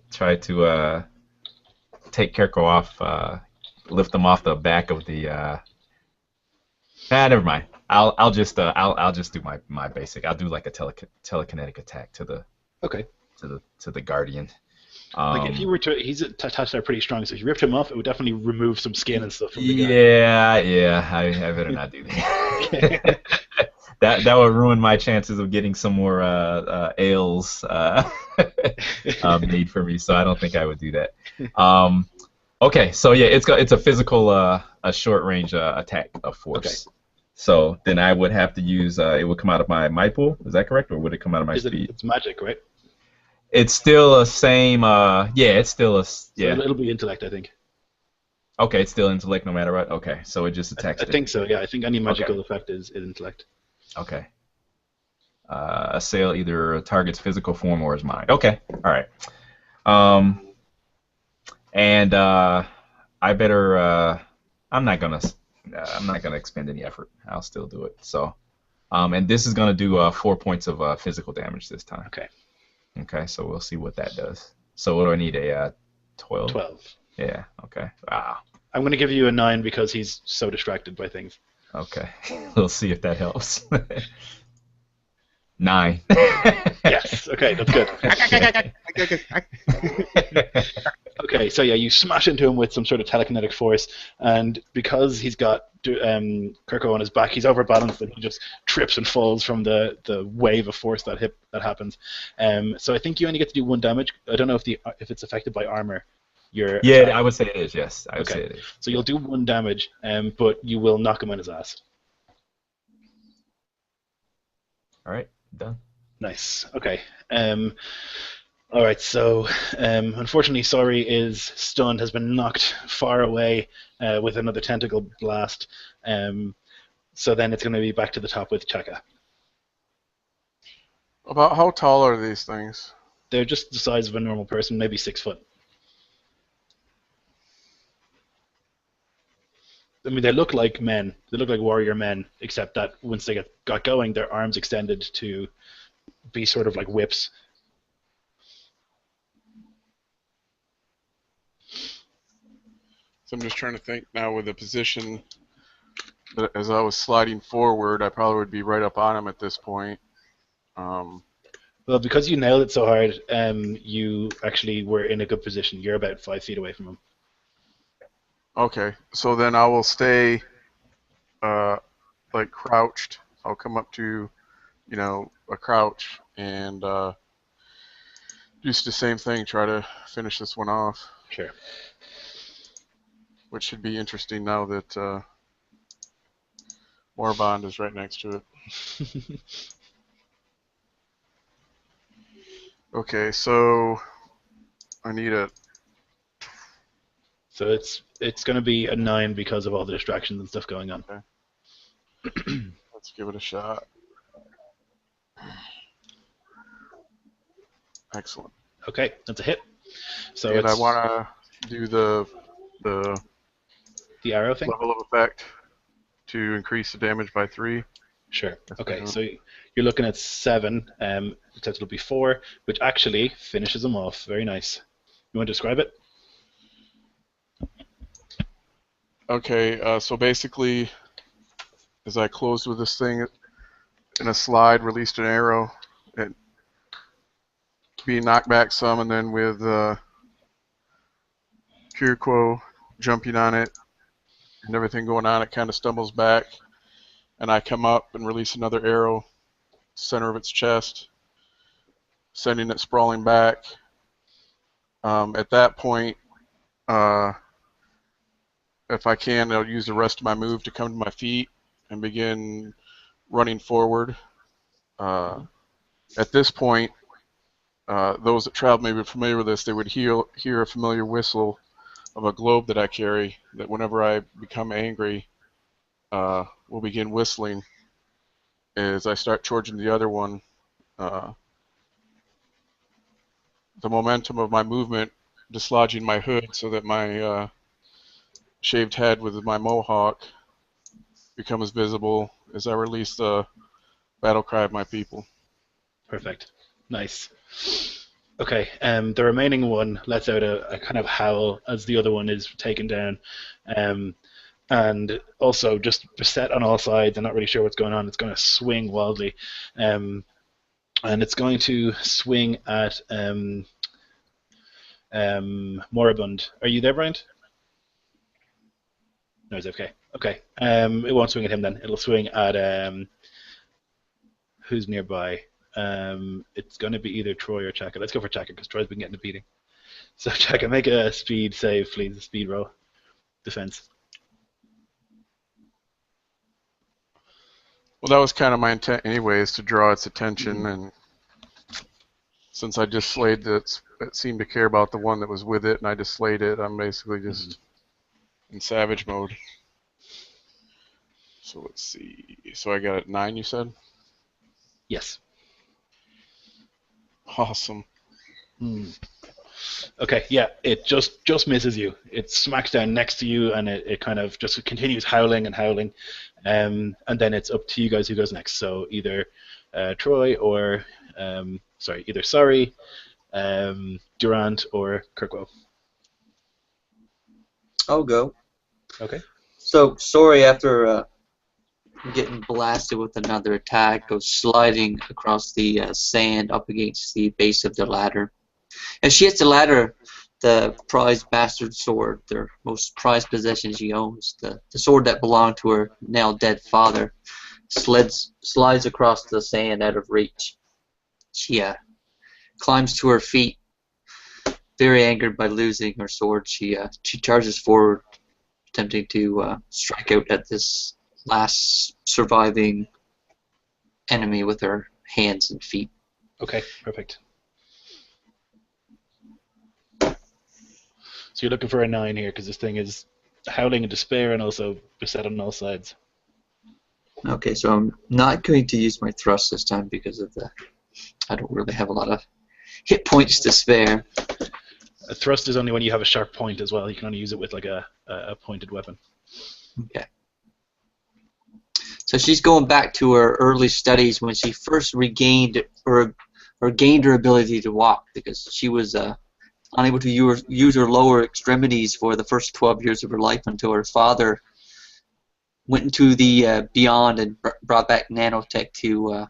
take Kirko off, lift him off the back of the. Never mind. I'll just do my basic. I'll do like a telekinetic attack to the Okay. to the guardian. Like if you were to, he's attached there pretty strong. So if you ripped him off, it would definitely remove some skin and stuff from the guy. Yeah, I better not do that. That would ruin my chances of getting some more ales made for me. So I don't think I would do that. Okay, so yeah, it's a physical a short range attack of force. Okay. So then I would have to use it would come out of my might pool. Is that correct, or would it come out of my speed? It's magic, right? It's still a same. Yeah, it's still a yeah. So it'll be intellect, I think. Okay, it's still intellect no matter what. Okay, so it just attacks. I think so. Yeah, I think any magical effect is intellect. Okay. Assail either a target's physical form or his mind. Okay. All right. And I better. I'm not gonna expend any effort. I'll still do it. So, and this is gonna do 4 points of physical damage this time. Okay. Okay. So we'll see what that does. So what do I need? A 12. 12. Yeah. Okay. Wow. I'm going to give you a 9 because he's so distracted by things. Okay. We'll see if that helps. 9. Yes. Okay, that's good. Okay, so yeah, you smash into him with some sort of telekinetic force, and because he's got Kirko on his back, he's overbalanced, and he just trips and falls from the wave of force that happens. So I think you only get to do 1 damage. I don't know if it's affected by armor. Yeah, I would say it is. Yes, I would say it is. So you'll do 1 damage, but you will knock him on his ass. All right, done. Nice. Okay. All right. So, unfortunately, Sori is stunned, has been knocked far away with another tentacle blast. So then it's going to be back to the top with Chaka. About how tall are these things? They're just the size of a normal person, maybe 6 foot. I mean, they look like men. They look like warrior men, except that once they got going, their arms extended to be sort of like whips. So I'm just trying to think now with the position that as I was sliding forward, I probably would be right up on him at this point. Well, because you nailed it so hard, you actually were in a good position. You're about 5 feet away from him. Okay, so then I will stay like crouched. I'll come up to, a crouch and do the same thing, try to finish this one off. Sure. Which should be interesting now that Warbond is right next to it. Okay, so I need a... So it's going to be a 9 because of all the distractions and stuff going on. Okay. Let's give it a shot. Excellent. Okay, that's a hit. So And it's I want to do the the arrow thing? level of effect to increase the damage by 3. Sure. That's Okay, fine. so you're looking at 7, except it'll be 4, which actually finishes them off. Very nice. You want to describe it? Okay, so basically, as I closed with this thing in a slide, released an arrow, it being knocked back some, and then with Kiriko jumping on it and everything going on, it kind of stumbles back, and I come up and release another arrow, center of its chest, sending it sprawling back. At that point, if I can, I'll use the rest of my move to come to my feet and begin running forward. At this point, those that travel may be familiar with this, they would hear a familiar whistle of a globe that I carry, that whenever I become angry, will begin whistling. As I start charging the other one, the momentum of my movement dislodging my hood so that my shaved head with my mohawk becomes visible as I release the battle cry of my people. Perfect. Nice. Okay, the remaining one lets out a kind of howl as the other one is taken down. And also just beset on all sides and not really sure what's going on. It's going to swing wildly. And it's going to swing at Moribund. Are you there, Bryant? No, it's okay. Okay. It won't swing at him then. It'll swing at who's nearby. It's going to be either Troy or Chaka. Let's go for Chaka because Troy's been getting a beating. So Chaka, make a speed save, please. A speed roll. Defense. Well, that was kind of my intent anyways, to draw its attention, and since I just slayed it seemed to care about the one that was with it, and I just slayed it, I'm basically just in savage mode. So let's see. So I got it 9, you said? Yes. Awesome. Okay, yeah, it just misses you. It smacks down next to you, and it kind of just continues howling and howling. And then it's up to you guys who goes next. So either Troy or, either Sorry, Durant, or Kirkwoe. I'll go. Okay. So, Sorry, after getting blasted with another attack, goes sliding across the sand up against the base of the ladder. As she hits the ladder, the prized bastard sword, their most prized possession she owns, the sword that belonged to her now dead father, slides across the sand out of reach. She climbs to her feet, very angered by losing her sword. She charges forward, attempting to strike out at this last surviving enemy with her hands and feet. Okay, perfect. So you're looking for a 9 here because this thing is howling in despair and also beset on all sides. Okay, so I'm not going to use my thrust this time because of the. I don't really have a lot of hit points to spare. A thrust is only when you have a sharp point as well. You can only use it with like a pointed weapon. Okay. So she's going back to her early studies when she first regained or gained her ability to walk, because she was unable to use her lower extremities for the first 12 years of her life until her father went into the beyond and brought back nanotech to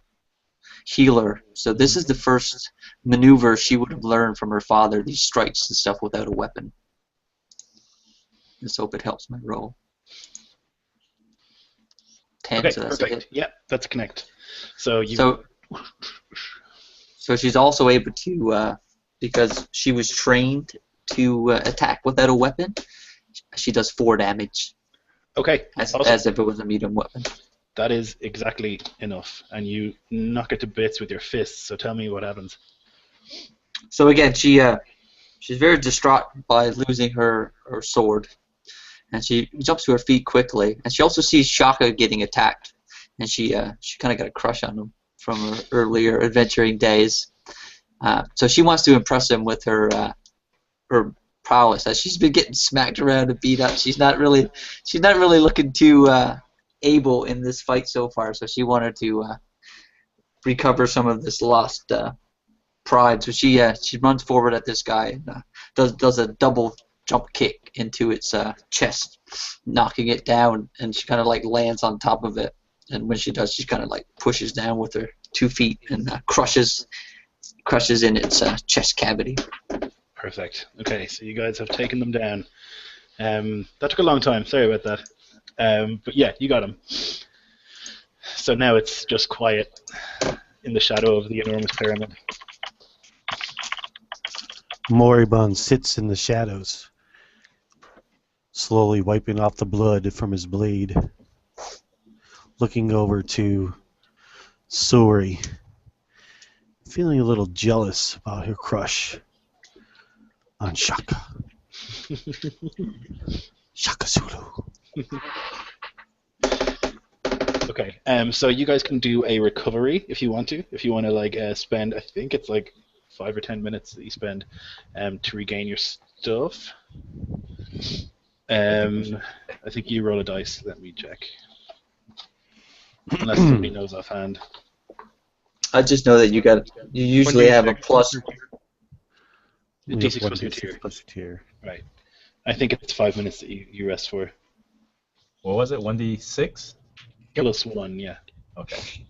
heal her. So this is the first maneuver she would have learned from her father, these strikes and stuff without a weapon. Let's hope it helps my roll. 10, Okay, so that's a perfect. hit. Yeah, that's a connect. So you. So she's also able to, because she was trained to attack without a weapon, she does 4 damage Okay. Awesome. as if it was a medium weapon. That is exactly enough, and you knock it to bits with your fists. So tell me what happens. So again, she's very distraught by losing her sword, and she jumps to her feet quickly. And she also sees Shaka getting attacked, and she kind of got a crush on him from her earlier adventuring days. So she wants to impress him with her prowess. As she's been getting smacked around and beat up, she's not really looking too able in this fight so far. So she wanted to recover some of this lost pride. So she runs forward at this guy and does a double jump kick into its chest, knocking it down, and she kind of like lands on top of it. And when she does, she kind of like pushes down with her 2 feet and crushes in its chest cavity. Perfect. Okay, so you guys have taken them down. That took a long time. Sorry about that. But yeah, you got them. So now it's just quiet in the shadow of the enormous pyramid. Moribund sits in the shadows, slowly wiping off the blood from his blade, looking over to Suri, feeling a little jealous about her crush on Shaka. Shaka Zulu. Okay, so you guys can do a recovery if you want to. If you want to like spend, I think it's like 5 or 10 minutes that you spend to regain your stuff. I think you roll a dice. Let me check. Unless somebody knows offhand. I just know that you usually have a plus. The D6 plus your tier. Plus your tier. Right. I think it's 5 minutes that you rest for. What was it? 1d6? Plus 1, yeah. Okay.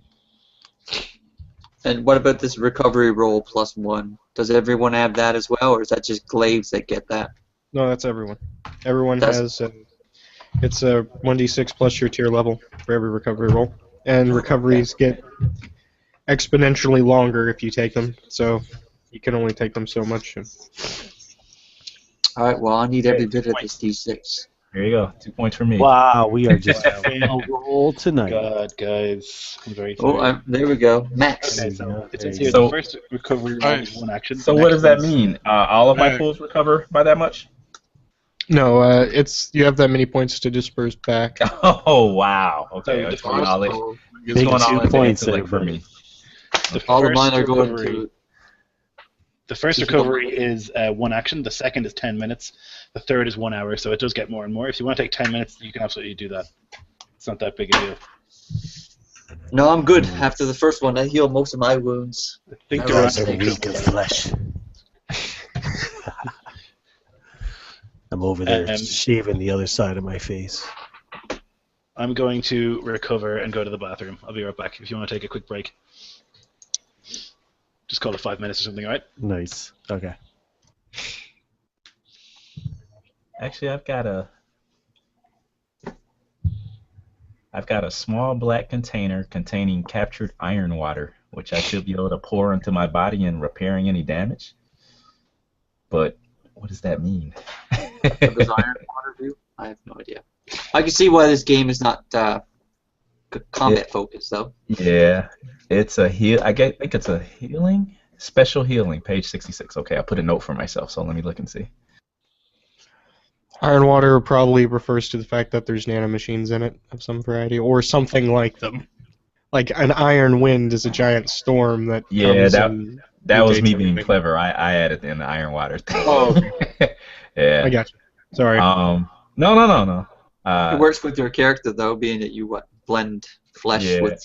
And what about this recovery roll plus 1? Does everyone have that as well, or is that just Glaives that get that? No, that's everyone. Everyone has. It's a 1d6 plus your tier level for every recovery roll, and recoveries get exponentially longer if you take them. So you can only take them so much. All right. Well, I need every bit of this D6. Here you go. 2 points for me. Wow, we are just fail roll tonight. God, guys. I'm very sorry. Oh, there we go. Max. Okay, so it says here So- the first recovery roll is 1 action. So The what next does that one's- mean? All of my pools recover by that much? No, it's you have that many points to disperse back. Oh, wow. Okay. So It's the going first all in. roll, It's Big going all 2 into points intellect there, for me. The All of first mine are going recovery- to. The first recovery is 1 action. The second is 10 minutes. The third is 1 hour. So it does get more and more. If you want to take 10 minutes, you can absolutely do that. It's not that big a deal. No, I'm good. After the first one, I healed most of my wounds. I think That they're was on a the week of flesh. I'm over there shaving the other side of my face. I'm going to recover and go to the bathroom. I'll be right back if you want to take a quick break. Just call it 5 minutes or something, all right? Nice. Okay. Actually, I've got a small black container containing captured iron water, which I should be able to pour into my body and repairing any damage. But what does that mean? What does iron water do? I have no idea. I can see why this game is not combat focused, though. Yeah, it's a heal. I think it's a healing, special healing, page 66. Okay, I put a note for myself, so let me look and see. Iron water probably refers to the fact that there's nanomachines in it of some variety, or something like them. Like an iron wind is a giant storm that Yeah, comes that and that was me mutates being everything. clever. I added in the iron water thing. Oh, Yeah. I got you. Sorry. No. it works with your character though, being that you blend flesh Yeah. with.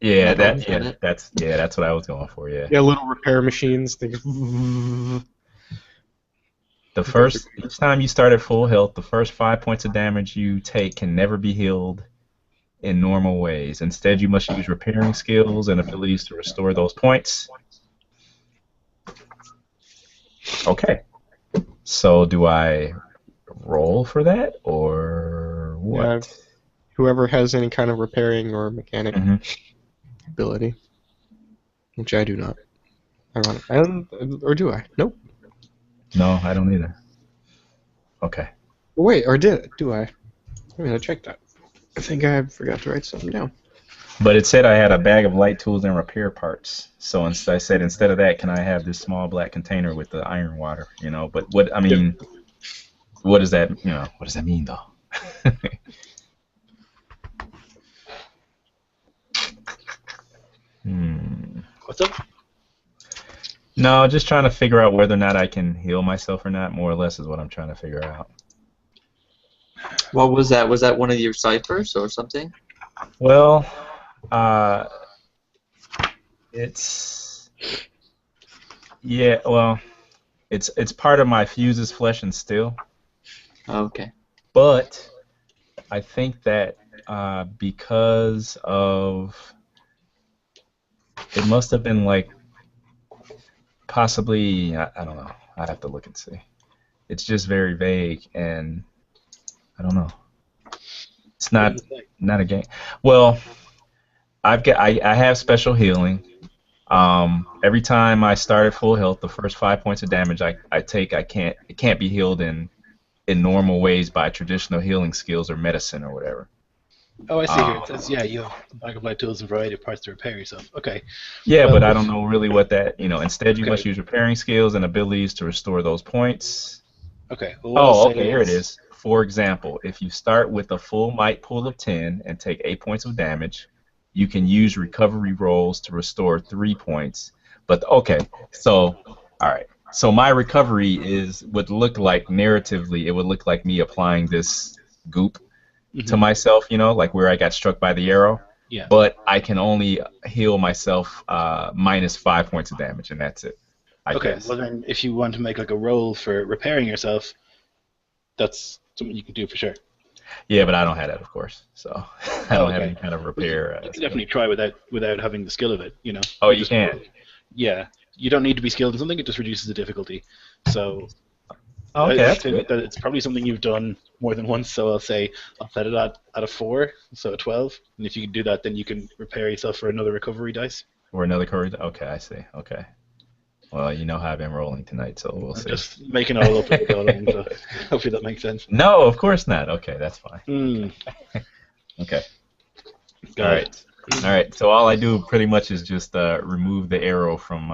Yeah, metals in it. that's what I was going for. Yeah. Yeah, little repair machines. They just... Each time you start at full health, the first 5 points of damage you take can never be healed in normal ways. Instead, you must use repairing skills and abilities to restore those points. Okay. So do I roll for that or what? Yeah. Whoever has any kind of repairing or mechanic Mhm. ability, which I do not. Ironic. Or do I? Nope. No, I don't either. Okay. Wait, or do I? I'm gonna check that. I think I forgot to write something down. But it said I had a bag of light tools and repair parts. So I said instead of that, can I have this small black container with the iron water? You know, but what does that what does that mean though? What's up? No, just trying to figure out whether or not I can heal myself or not, more or less is what I'm trying to figure out. What was that? Was that one of your ciphers or something? Well, it's part of my fuses flesh and steel, Okay. but I think that because of it must have been like possibly I don't know. I'd have to look and see. It's just very vague and I don't know. It's not a game. Well, I have special healing. Every time I start at full health, the first 5 points of damage I take, it can't be healed in normal ways by traditional healing skills or medicine or whatever. Oh, I see here. It says, you have a bag of light tools and a variety of parts to repair yourself. Okay. Yeah, Well, but I don't know really what that, instead you Okay. must use repairing skills and abilities to restore those points. Okay. Well, what I'll Oh, say okay, here it is. For example, if you start with a full might pool of 10 and take 8 points of damage, you can use recovery rolls to restore 3 points. But, okay, so, alright. So my recovery would look like, narratively, it would look like me applying this goop to myself, like where I got struck by the arrow. Yeah. But I can only heal myself minus 5 points of damage, and that's it. I Okay. guess. Well, then, if you want to make like a roll for repairing yourself, that's something you can do for sure. Yeah, but I don't have that, of course. So I don't have okay. any kind of repair. You can definitely try without having the skill of it. Oh, you can. Yeah. You don't need to be skilled in something; it just reduces the difficulty. So. Oh, okay, I that's think good. that it's probably something you've done more than once, so I'll say I'll set it at a 4, so a 12. And if you can do that, then you can repair yourself for another recovery dice. Or another courage. Okay, I see. Okay. Well, you know how I've been rolling tonight, so we'll I'm see. just making it all up as I go along, so hopefully that makes sense. No, of course not. Okay, that's fine. Okay. Got it. All right. So all I do pretty much is just remove the arrow from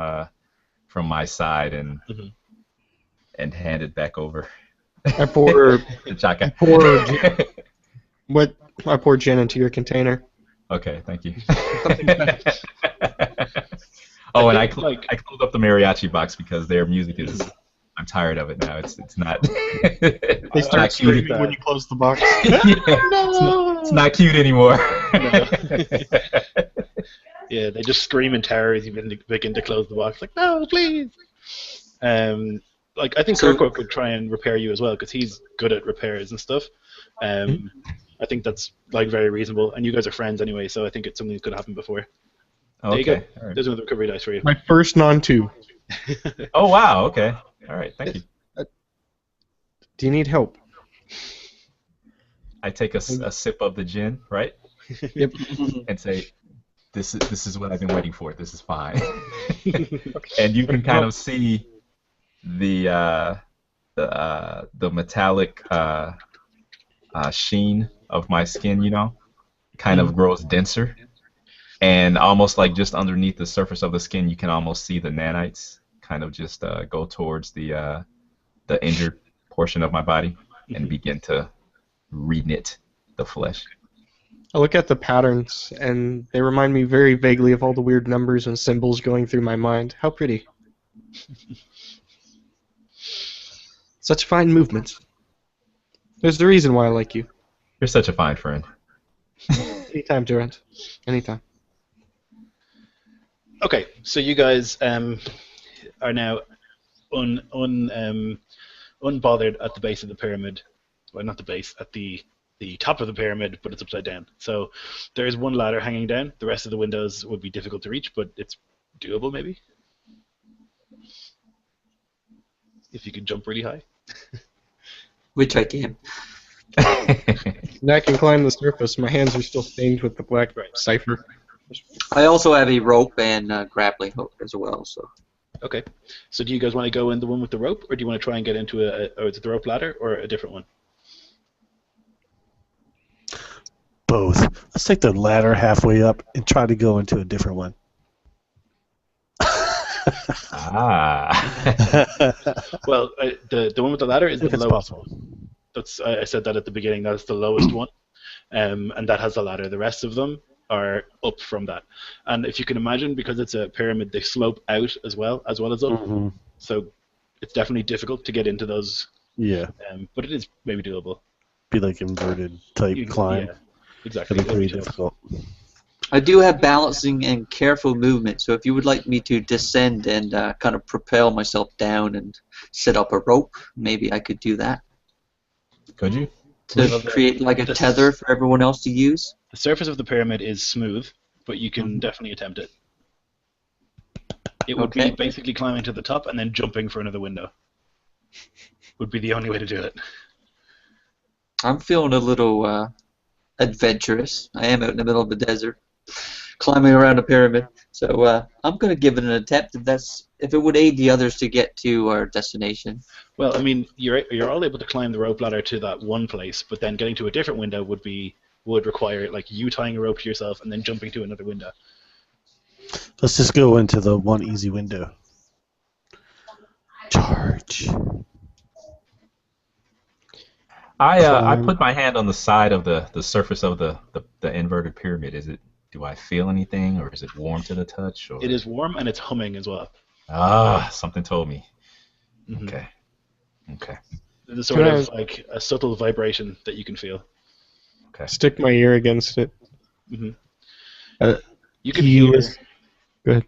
my side and hand it back over I pour to Chaka. I pour gin into your container. Okay, thank you. Oh, and I close up the mariachi box because their music is. I'm tired of it now. It's not. They start screaming when you close the box. It's not cute anymore. Yeah, they just scream in terror as you begin to close the box, like, no, please! I think Kirkwood could try and repair you as well, because he's good at repairs and stuff. I think that's, very reasonable, and you guys are friends anyway, so I think it's something that could happen before. There you go. All right. There's another recovery dice for you. My first non-2. Oh, wow, okay. All right, thank you. Do you need help? I take a sip of the gin, right? Yep. And say, this is what I've been waiting for. This is fine. And you can kind of see the metallic sheen of my skin, kind of grows denser. And almost like just underneath the surface of the skin, you can almost see the nanites kind of just go towards the injured portion of my body. and begin to reknit the flesh. I look at the patterns, and they remind me very vaguely of all the weird numbers and symbols going through my mind. How pretty. Such fine movement. There's the reason why I like you. You're such a fine friend. Anytime, Durant. Anytime. Okay, so you guys are now unbothered at the base of the pyramid. Well, not the base, at the top of the pyramid, but it's upside down. So there is one ladder hanging down. The rest of the windows would be difficult to reach, but it's doable maybe. If you could jump really high. Which I can. And I can climb the surface. My hands are still stained with the black cipher. I also have a rope and grappling hook as well. So. Okay. So do you guys want to go in the one with the rope, or do you want to try and get into the rope ladder, or a different one? Both. Let's take the ladder halfway up and try to go into a different one. Well, the one with the ladder is If the it's lowest possible. one. I said that at the beginning. That's the lowest one, and that has the ladder. The rest of them are up from that. And if you can imagine, because it's a pyramid, they slope out as well as up. Mm-hmm. So it's definitely difficult to get into those. Yeah. But it is maybe doable. Be like inverted type climb. Yeah, exactly. That'd be pretty It'll tough. difficult. I do have balancing and careful movement, so if you would like me to descend and kind of propel myself down and set up a rope, maybe I could do that. Could you? To create like a tether for everyone else to use? The surface of the pyramid is smooth, but you can definitely attempt it. It would be basically climbing to the top and then jumping for another window. Would be the only way to do it. I'm feeling a little adventurous. I am out in the middle of the desert, climbing around a pyramid. So I'm going to give it an attempt if it would aid the others to get to our destination. Well, I mean, you're all able to climb the rope ladder to that one place, but then getting to a different window would require like you tying a rope to yourself and then jumping to another window. Let's just go into the one easy window. Charge. I put my hand on the side of the surface of the inverted pyramid. Do I feel anything, or is it warm to the touch? Or? It is warm and it's humming as well. Something told me. Mm-hmm. Okay. There's sort of like a subtle vibration that you can feel. Okay. Stick my ear against it. Mm-hmm. You can hear. Go ahead.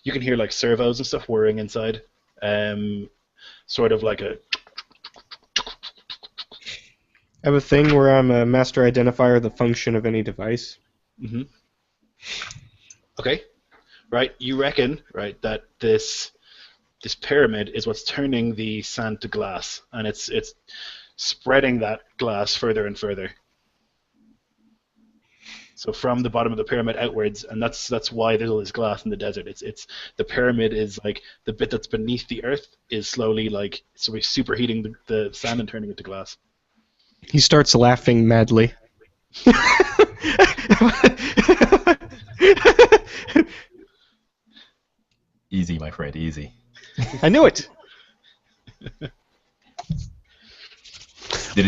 You can hear like servos and stuff whirring inside. Sort of like a. I have a thing where I'm a master identifier of the function of any device. Mm-hmm. Okay. Right. You reckon, right, that this pyramid is what's turning the sand to glass, and it's spreading that glass further and further. So from the bottom of the pyramid outwards, and that's why there's all this glass in the desert. It's the pyramid is like the bit that's beneath the earth is slowly like superheating the sand and turning it to glass. He starts laughing madly. Easy, my friend, easy. I knew it.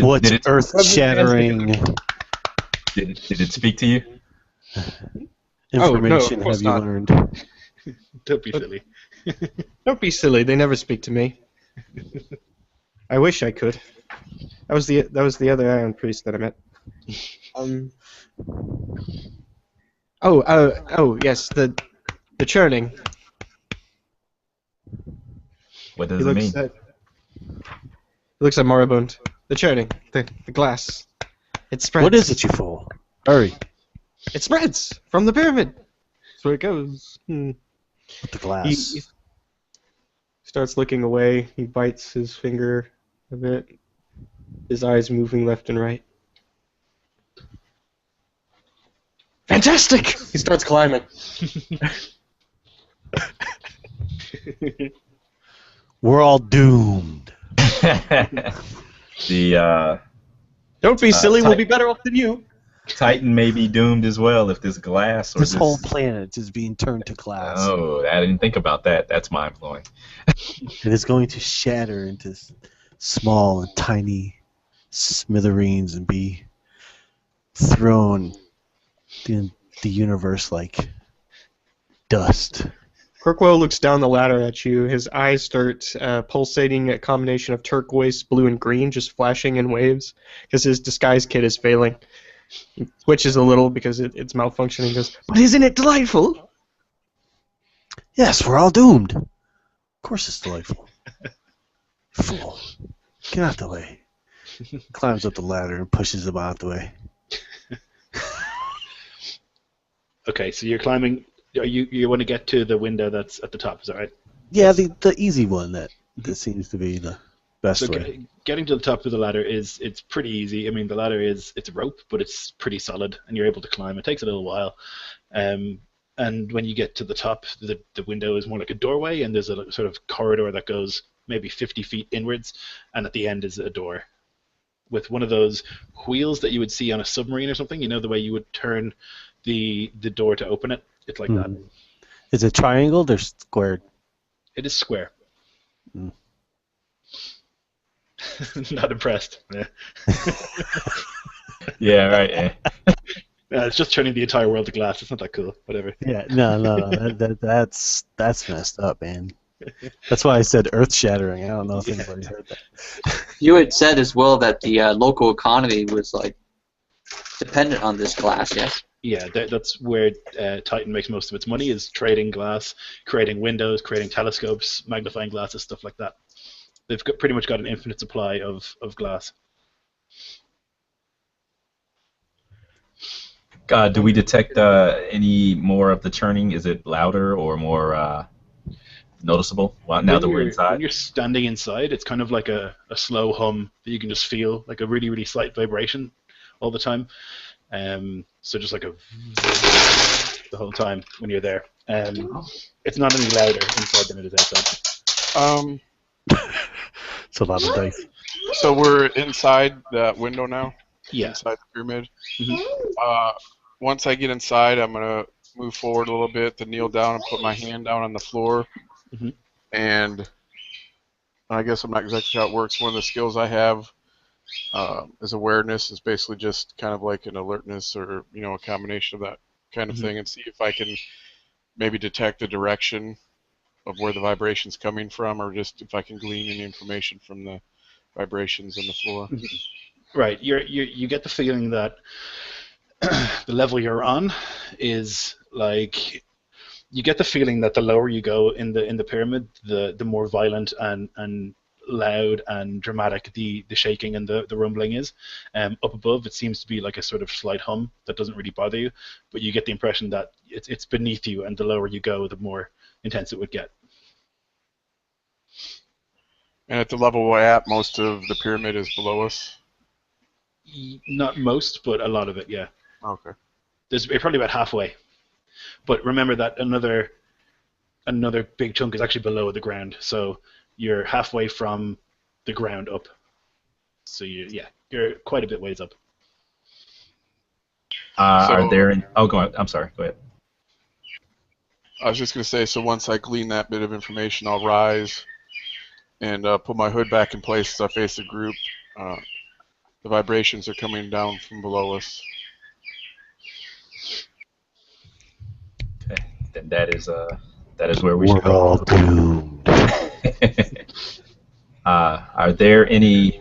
What's earth-shattering Did it speak to you? information of course have you not. learned? Don't be silly. Don't be silly. They never speak to me. I wish I could. That was the other Iron Priest that I met. Oh yes, the churning. What does it mean? He looks at Moribund. The churning, the glass. It spreads. What is it, you fool? Hurry. It spreads from the pyramid. That's where it goes. With the glass. He starts looking away. He bites his finger a bit. His eyes moving left and right. Fantastic! He starts climbing. We're all doomed. The Don't be silly. We'll Titan- be better off than you. Titan may be doomed as well if this glass or This whole planet is being turned to glass. Oh, I didn't think about that. That's mind blowing. It is going to shatter into small and tiny smithereens and be thrown in the universe like dust. Kirkwell looks down the ladder at you. His eyes start pulsating, a combination of turquoise, blue, and green, just flashing in waves, because his disguise kit is failing. He twitches a little because it's malfunctioning. He goes, "But isn't it delightful?" Yes, we're all doomed. Of course it's delightful. Fool. Get out the way. Climbs up the ladder and pushes him out the way. Okay, so you're climbing. You want to get to the window that's at the top, is that right? Yeah, the easy one that seems to be the best So way. getting to the top of the ladder it's pretty easy. I mean, the ladder it's a rope, but it's pretty solid, and you're able to climb. It takes a little while, and when you get to the top, the window is more like a doorway, and there's a sort of corridor that goes maybe 50 feet inwards, and at the end is a door with one of those wheels that you would see on a submarine or something. You know, the way you would turn the door to open it. It's like that. Is it triangled or squared? It is square. Mm. Not impressed. Yeah. Yeah, right. Yeah. It's just turning the entire world to glass. It's not that cool. Whatever. Yeah, no. That's messed up, man. That's why I said earth-shattering. I don't know if anybody heard that. You had said as well that the local economy was like dependent on this glass, yes? Yeah, that's where Titan makes most of its money, is trading glass, creating windows, creating telescopes, magnifying glasses, stuff like that. They've pretty much got an infinite supply of glass. Do we detect any more of the churning? Is it louder or more noticeable now that we're When inside? you're standing inside, it's kind of like a slow hum that you can just feel, like a really, really slight vibration all the time. So just like the whole time when you're there. It's not any louder inside than it is outside. It's a lot of dice. So we're inside that window now? Yeah. Inside the pyramid? Mhm. Once I get inside, I'm going to move forward a little bit, to kneel down and put my hand down on the floor. Mhm. And I guess I'm not exactly sure how it works. One of the skills I have is awareness. Is basically just kind of like an alertness, or a combination of that kind of thing, and see if I can maybe detect the direction of where the vibration's coming from, or just if I can glean any information from the vibrations on the floor. Right. You get the feeling that the level you're on is like, you get the feeling that the lower you go in the pyramid, the more violent and loud and dramatic the shaking and the rumbling is. Up above, it seems to be like a sort of slight hum that doesn't really bother you, but you get the impression that it's beneath you, and the lower you go, the more intense it would get. And at the level we're at, most of the pyramid is below us. Not most, but a lot of it, yeah. Okay. There's probably about halfway. But remember that another big chunk is actually below the ground, so you're halfway from the ground up. So you're quite a bit ways up. Are there any... Oh, go ahead. I'm sorry. Go ahead. I was just going to say, so once I glean that bit of information, I'll rise and put my hood back in place as I face the group. The vibrations are coming down from below us. Okay. Then that is where we should We're all go. doomed. Are there any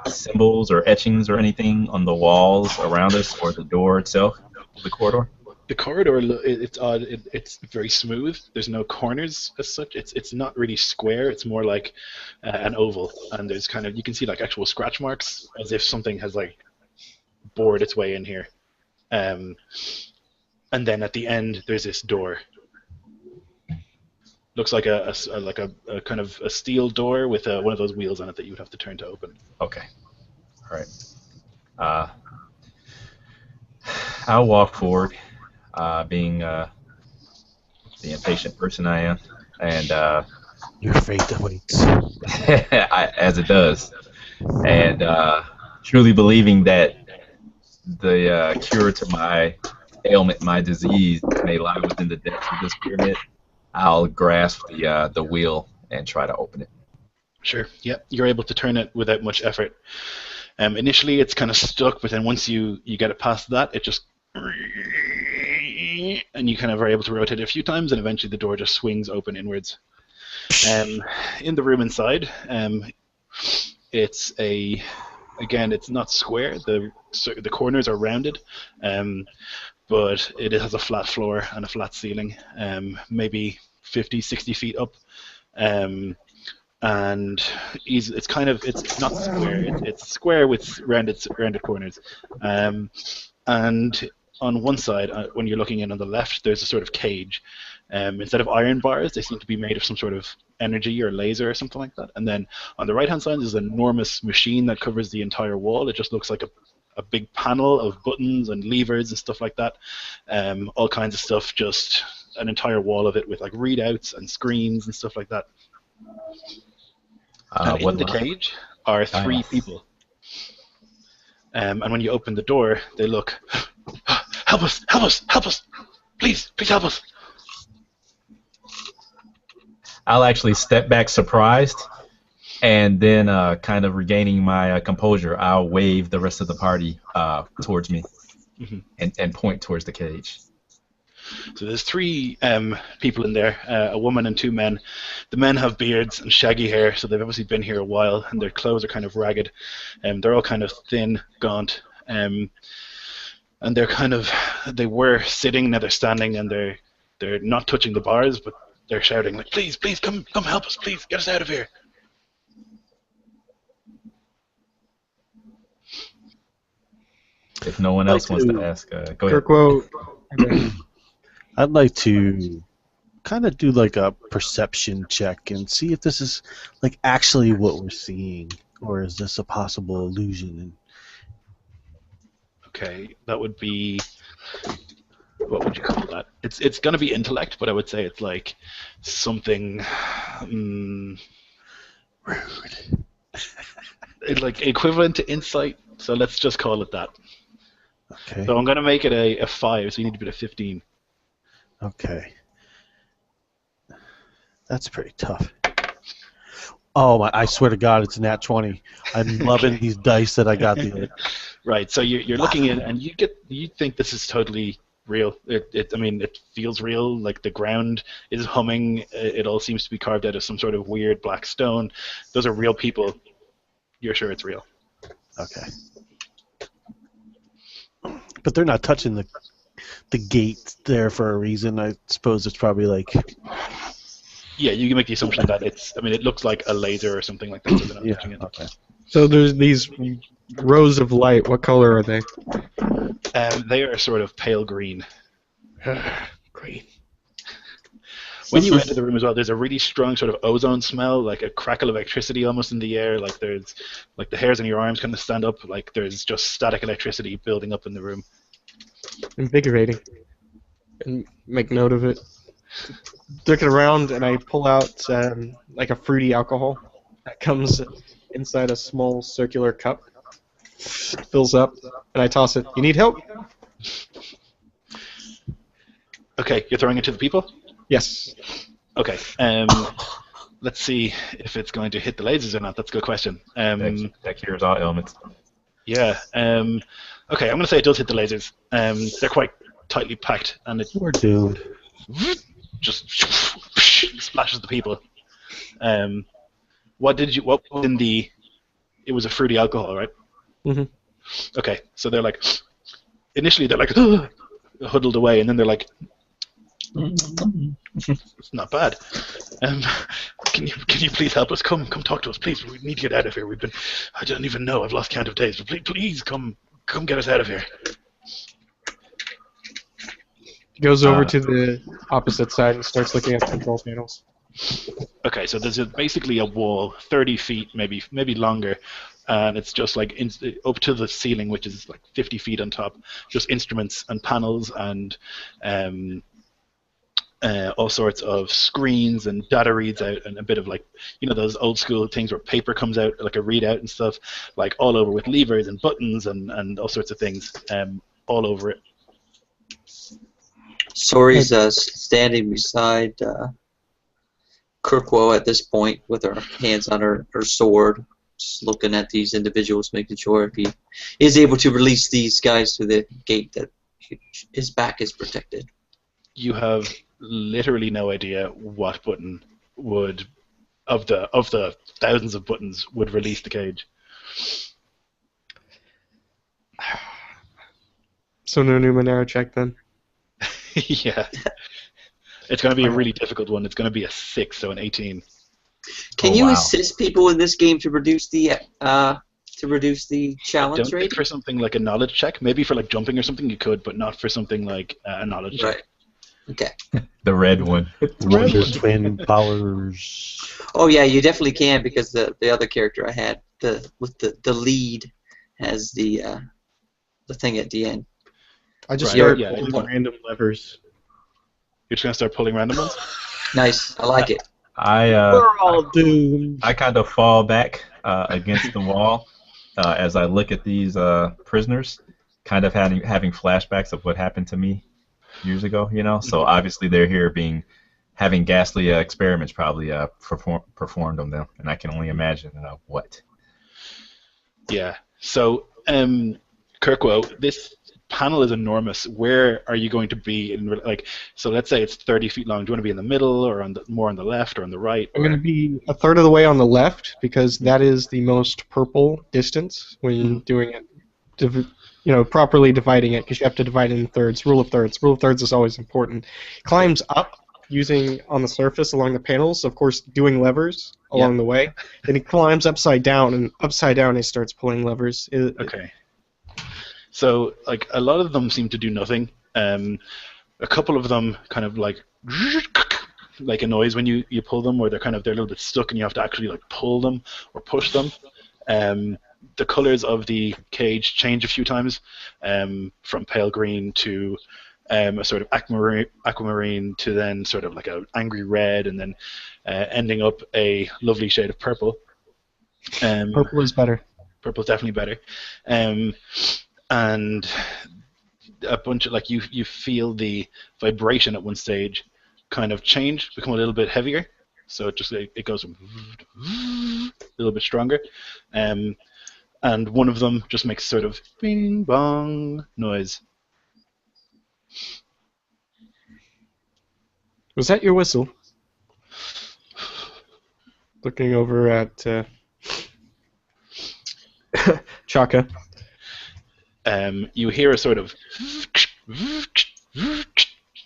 symbols or etchings or anything on the walls around us, or the door itself, the corridor? The corridor, it's odd. It's very smooth. There's no corners as such. It's not really square. It's more like an oval, and there's kind of, you can see like actual scratch marks, as if something has like bored its way in here. And then at the end, there's this door. Looks like a kind of a steel door with one of those wheels on it that you would have to turn to open. Okay. All right. I'll walk forward, being the impatient person I am, and Your fate awaits. as it does, and truly believing that the cure to my ailment, my disease, may lie within the depths of this pyramid, I'll grasp the wheel and try to open it. Sure. Yep. You're able to turn it without much effort. Initially, it's kind of stuck, but then once you get it past that, it just and you kind of are able to rotate it a few times, and eventually the door just swings open inwards. In the room inside, it's it's not square. The corners are rounded, but it has a flat floor and a flat ceiling, maybe 50, 60 feet up. And it's not square. It's square with rounded corners. And on one side, when you're looking in on the left, there's a sort of cage. Instead of iron bars, they seem to be made of some sort of energy or laser or something like that. And then on the right-hand side, there's an enormous machine that covers the entire wall. It just looks like a big panel of buttons and levers and stuff like that. All kinds of stuff, just an entire wall of it with like readouts and screens and stuff like that. And in the cage are three people. And when you open the door, they look, help us, help us, help us, please help us. I'll actually step back surprised, and then kind of regaining my composure, I'll wave the rest of the party towards me and point towards the cage. So there's three people in there, a woman and two men. The men have beards and shaggy hair, so they've obviously been here a while, and their clothes are kind of ragged. They're all kind of thin, gaunt, and they were sitting, now they're standing, and they're not touching the bars, but they're shouting like, please, come help us, please, get us out of here. If no one else wants to ask, go ahead. Kirkwell, I'd like to kind of do like a perception check and see if this is like actually what we're seeing, or is this a possible illusion? Okay, that would be, what would you call that? It's going to be intellect, but I would say it's like something Rude. like equivalent to insight. So let's just call it that. Okay. So I'm going to make it a 5. So you need to be a 15. Okay. That's pretty tough. Oh my! I swear to God, it's a nat 20. I'm loving these dice that I got. Right. So you're looking in, and you think this is totally real. It feels real. Like the ground is humming. It all seems to be carved out of some sort of weird black stone. Those are real people. You're sure it's real. Okay. But they're not touching the gate there for a reason. I suppose it's probably like. Yeah, you can make the assumption that it looks like a laser or something like that. So they're not touching it. Okay. so there's these rows of light. What color are they? They are sort of pale green. Green. When you enter the room as well, there's a really strong sort of ozone smell, like a crackle of electricity almost in the air. Like there's, like the hairs on your arms kind of stand up. Like there's just static electricity building up in the room. Invigorating. And make note of it. Looking around, and I pull out like a fruity alcohol that comes inside a small circular cup. Fills up, and I toss it. You need help? Okay, you're throwing it to the people? Yes. Okay. Let's see if it's going to hit the lasers or not. That's a good question. That cures all ailments. Yeah. Okay, I'm going to say it does hit the lasers. They're quite tightly packed, and it We're doomed. just splashes the people. What was in the? It was a fruity alcohol, right? Mhm. Okay, so they're like, initially they're like huddled away, and then they're like, it's not bad. Can you please help us? Come talk to us, please. We need to get out of here. I don't even know. I've lost count of days. But please come get us out of here. Goes over to the opposite side and starts looking at the control panels. Okay, so there's basically a wall, 30 feet, maybe longer, and it's just like up to the ceiling, which is like 50 feet on top. Just instruments and panels and all sorts of screens and data reads out, and a bit of like, those old school things where paper comes out, like a readout and stuff, like all over with levers and buttons and all sorts of things all over it. Sori's standing beside Kirkwell at this point with her hands on her sword, just looking at these individuals, making sure if he is able to release these guys through the gate that his back is protected. You have literally no idea what button would, of the thousands of buttons, would release the cage. So no Numenera check then. Yeah. It's going to be a really difficult one. It's going to be a 6, so an 18. Can Oh, you wow. assist people in this game to reduce the challenge Don't think rate? for something like a knowledge check. Maybe for like jumping or something you could, but not for something like a knowledge check. Right. Okay. The red one. Wonder Twin powers. Oh yeah, you definitely can because the other character I had with the lead has the thing at the end. I just Right, start yeah, pulling random levers. You're just going to start pulling random ones? Nice, I like it. We're all doomed. I kind of fall back against the wall as I look at these prisoners, kind of having flashbacks of what happened to me years ago, you know? So obviously they're here having ghastly experiments probably performed on them, and I can only imagine what. Yeah. So, Kirkwo, this panel is enormous. Where are you going to be? So let's say it's 30 feet long. Do you want to be in the middle, or more on the left, or on the right? I'm going to be a third of the way on the left because that is the most purple distance when doing it. Properly dividing it because you have to divide it in thirds. Rule of thirds. Rule of thirds is always important. Climbs up using on the surface along the panels, of course, doing levers along the way. Then he climbs upside down, and upside down he starts pulling levers. Okay. So, like, a lot of them seem to do nothing. A couple of them kind of like a noise when you pull them, where they're a little bit stuck, and you have to actually like pull them or push them. The colors of the cage change a few times, from pale green to a sort of aquamarine to then sort of like an angry red, and then ending up a lovely shade of purple. Purple is better. Purple's definitely better. And a bunch of you feel the vibration at one stage kind of change, become a little bit heavier. So it goes from a little bit stronger. And one of them just makes sort of bing bong noise. Was that your whistle? Looking over at Chaka. You hear a sort of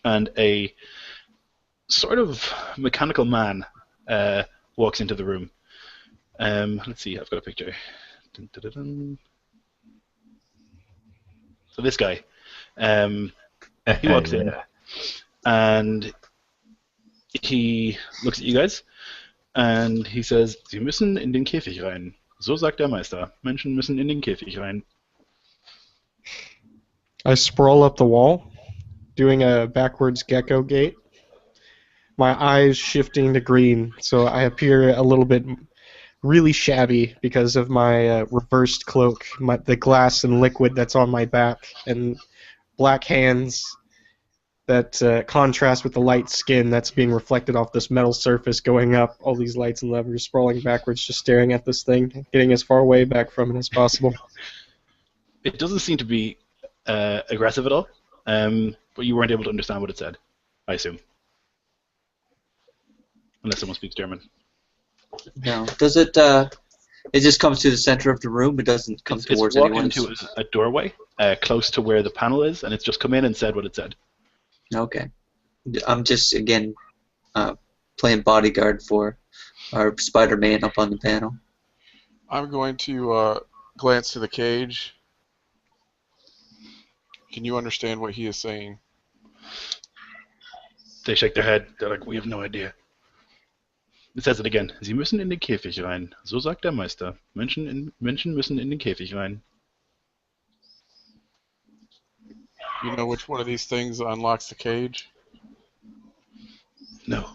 and a sort of mechanical man walks into the room. Let's see, I've got a picture. Dun, dun, dun, dun. So this guy, he walks in, and he looks at you guys, and he says, Sie müssen in den Käfig rein. So sagt der Meister. Menschen müssen in den Käfig rein. I sprawl up the wall, doing a backwards gecko gait. My eyes shifting to green, so I appear a little bit really shabby because of my reversed cloak, the glass and liquid that's on my back, and black hands that contrast with the light skin that's being reflected off this metal surface going up, all these lights and levers, sprawling backwards, just staring at this thing, getting as far away back from it as possible. It doesn't seem to be aggressive at all, but you weren't able to understand what it said, I assume. Unless someone speaks German. No. Does it? It just comes to the center of the room. It doesn't come towards it's walked anyone. into a doorway close to where the panel is, and it's just come in and said what it said. Okay. I'm just again playing bodyguard for our Spider-Man up on the panel. I'm going to glance to the cage. Can you understand what he is saying? They shake their head. They're like, we have no idea. It says it again. Sie müssen in den Käfig rein. So sagt der Meister. Menschen müssen in den Käfig rein. You know which one of these things unlocks the cage? No.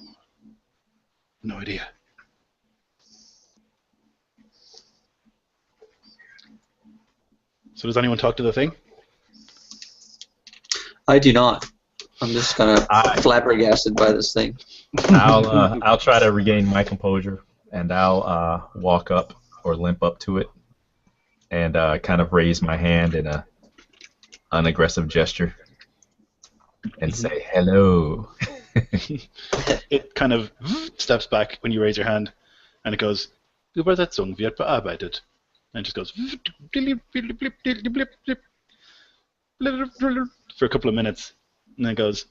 No idea. So does anyone talk to the thing? I do not. I'm just kind of flabbergasted by this thing. I'll try to regain my composure, and I'll walk up or limp up to it and kind of raise my hand in a unaggressive gesture and say hello. It kind of steps back when you raise your hand, and it goes, Übersetzung wird bearbeitet. And it just goes for a couple of minutes, and then it goes,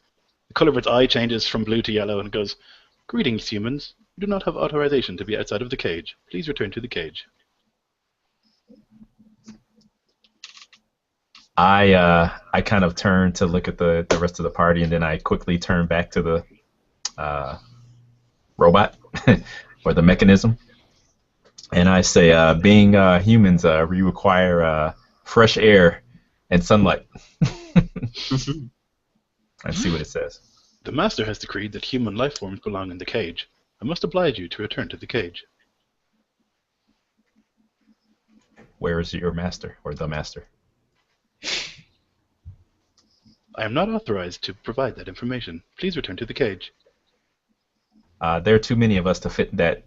the color of its eye changes from blue to yellow, and it goes, greetings, humans. You do not have authorization to be outside of the cage. Please return to the cage. I kind of turn to look at the rest of the party, and then I quickly turn back to the robot or the mechanism, and I say, being humans, we require fresh air and sunlight. And see what it says. The master has decreed that human life forms belong in the cage. I must oblige you to return to the cage. Where is your master, or the master? I am not authorized to provide that information. Please return to the cage. There are too many of us to fit that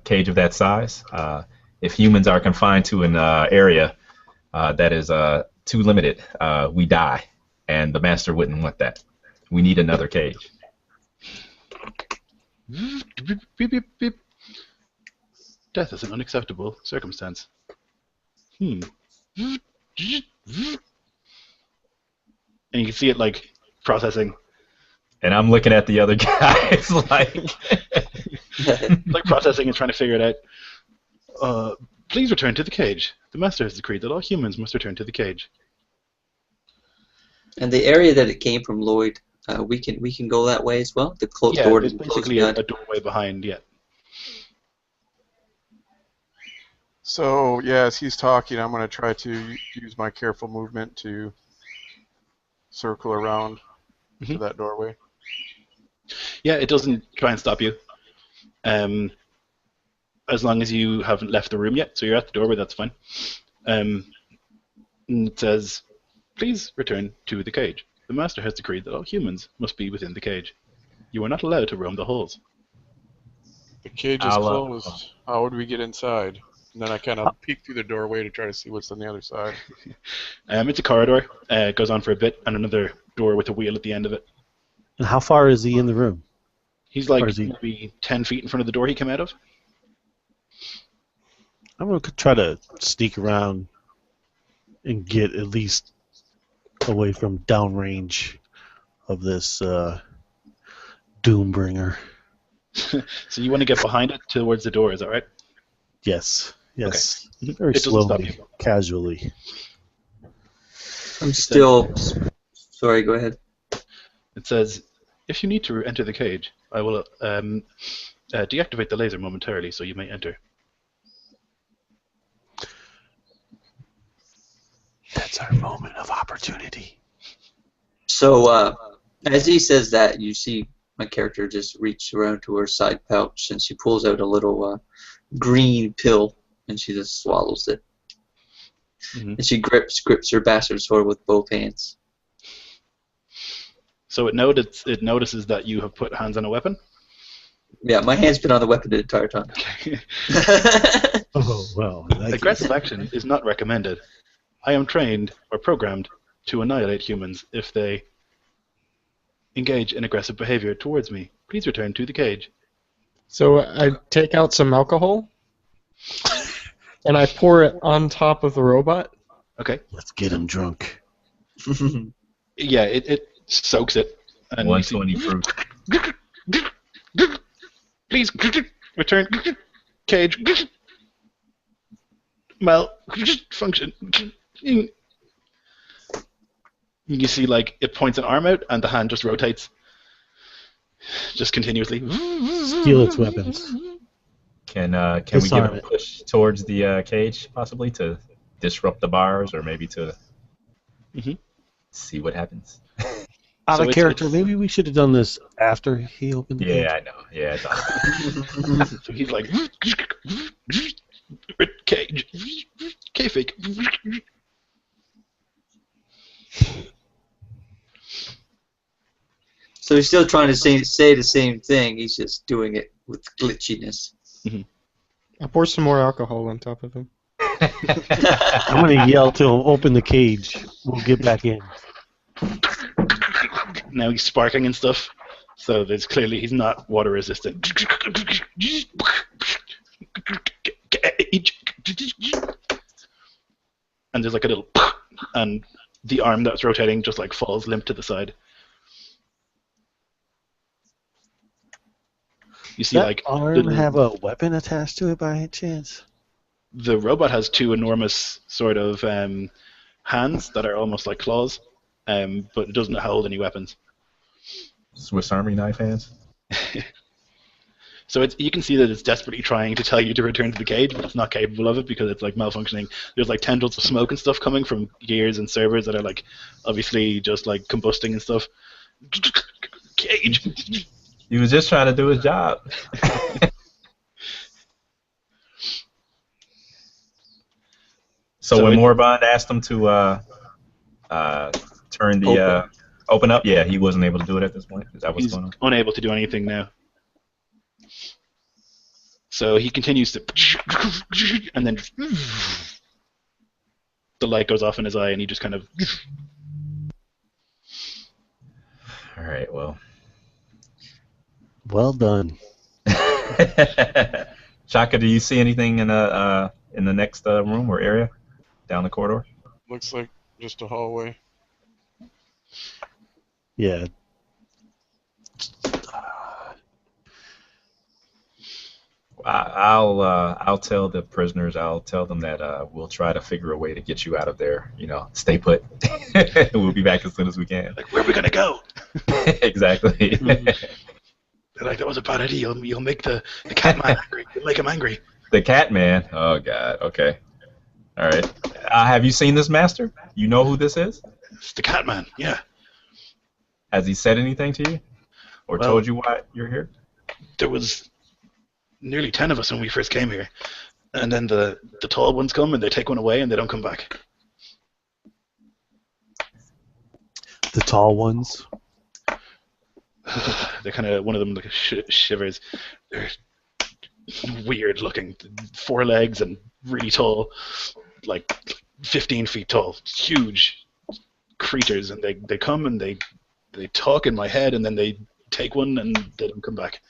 cage of that size. If humans are confined to an area that is too limited, we die, and the master wouldn't want that. We need another cage. Beep, beep, beep. Death is an unacceptable circumstance. And you can see it like processing. And I'm looking at the other guys like Processing and trying to figure it out. Please return to the cage. The master has decreed that all humans must return to the cage. And the area that it came from, Lloyd, we can go that way as well. The closed door. There's basically a doorway behind. Yeah. So, yeah, as he's talking, I'm going to try to use my careful movement to circle around to that doorway. Yeah, it doesn't try and stop you. As long as you haven't left the room yet, so you're at the doorway, that's fine. And it says, please return to the cage. The master has decreed that all humans must be within the cage. You are not allowed to roam the halls. The cage is closed. How would we get inside? And then I kind of peek through the doorway to try to see what's on the other side. It's a corridor. It goes on for a bit, and another door with a wheel at the end of it. And how far is he in the room? He's like maybe 10 feet in front of the door he came out of. I'm going to try to sneak around and get at least away from downrange of this Doombringer. So you want to get behind it towards the door, is that right? Yes. Yes. Okay. Very It doesn't stop slowly, you. casually. I'm still. Sorry, go ahead. It says, if you need to enter the cage, I will deactivate the laser momentarily so you may enter. That's our moment of opportunity. So, as he says that, you see my character just reach around to her side pouch and she pulls out a little green pill and she just swallows it. And she grips her bastard sword with both hands. So it notices that you have put hands on a weapon. Yeah, my hand's been on the weapon the entire time. Oh, well. Aggressive action is not recommended. I am trained or programmed to annihilate humans if they engage in aggressive behavior towards me. Please return to the cage. So I take out some alcohol and I pour it on top of the robot. Okay. Let's get him drunk. Yeah, it soaks it. And 120 proof. Please return cage. Malfunction. You see, like, it points an arm out and the hand just rotates. Just continuously. Steal its weapons. Can we give a push towards the cage, possibly, to disrupt the bars, or maybe to see what happens? Out of character, maybe we should have done this after he opened the cage. Yeah, I know. Yeah, So he's like, cage, K-fake. So he's still trying to say the same thing. He's just doing it with glitchiness. I pour some more alcohol on top of him. I'm gonna yell to him, "Open the cage. We'll get back in." Now he's sparking and stuff, so there's clearly he's not water resistant. And there's like a little, and the arm that's rotating just like falls limp to the side. You see, That like arm have a weapon attached to it by any chance? the robot has two enormous sort of hands that are almost like claws, but it doesn't hold any weapons. Swiss Army knife hands. So you can see that it's desperately trying to tell you to return to the cage, but it's not capable of it because it's like malfunctioning. There's like tendrils of smoke and stuff coming from gears and servers that are like obviously just like combusting and stuff. Cage. He was just trying to do his job. So when Moribund asked him to turn the open up, yeah, he wasn't able to do it at this point. Is that what's going on? He's unable to do anything now. So he continues to, and then the light goes off in his eye, and he just kind of. All right, well. Well done. Shaka, do you see anything in the next room or area down the corridor? Looks like just a hallway. Yeah. I'll tell the prisoners. I'll tell them that we'll try to figure a way to get you out of there. You know, stay put. We'll be back as soon as we can. Like, where are we gonna go? Exactly. They're like, that was a bad idea. You'll make the cat man angry. You'll make him angry. The cat man. Oh God. Okay. All right. Have you seen this master? You know who this is? It's the cat man. Yeah. Has he said anything to you, or told you why you're here? There was nearly 10 of us when we first came here, and then the tall ones come and they take one away and they don't come back. The tall ones. They're kind of, one of them like shivers. They're weird looking, 4 legs and really tall, like 15 feet tall, huge creatures, and they come and they talk in my head, and then they take one and they don't come back.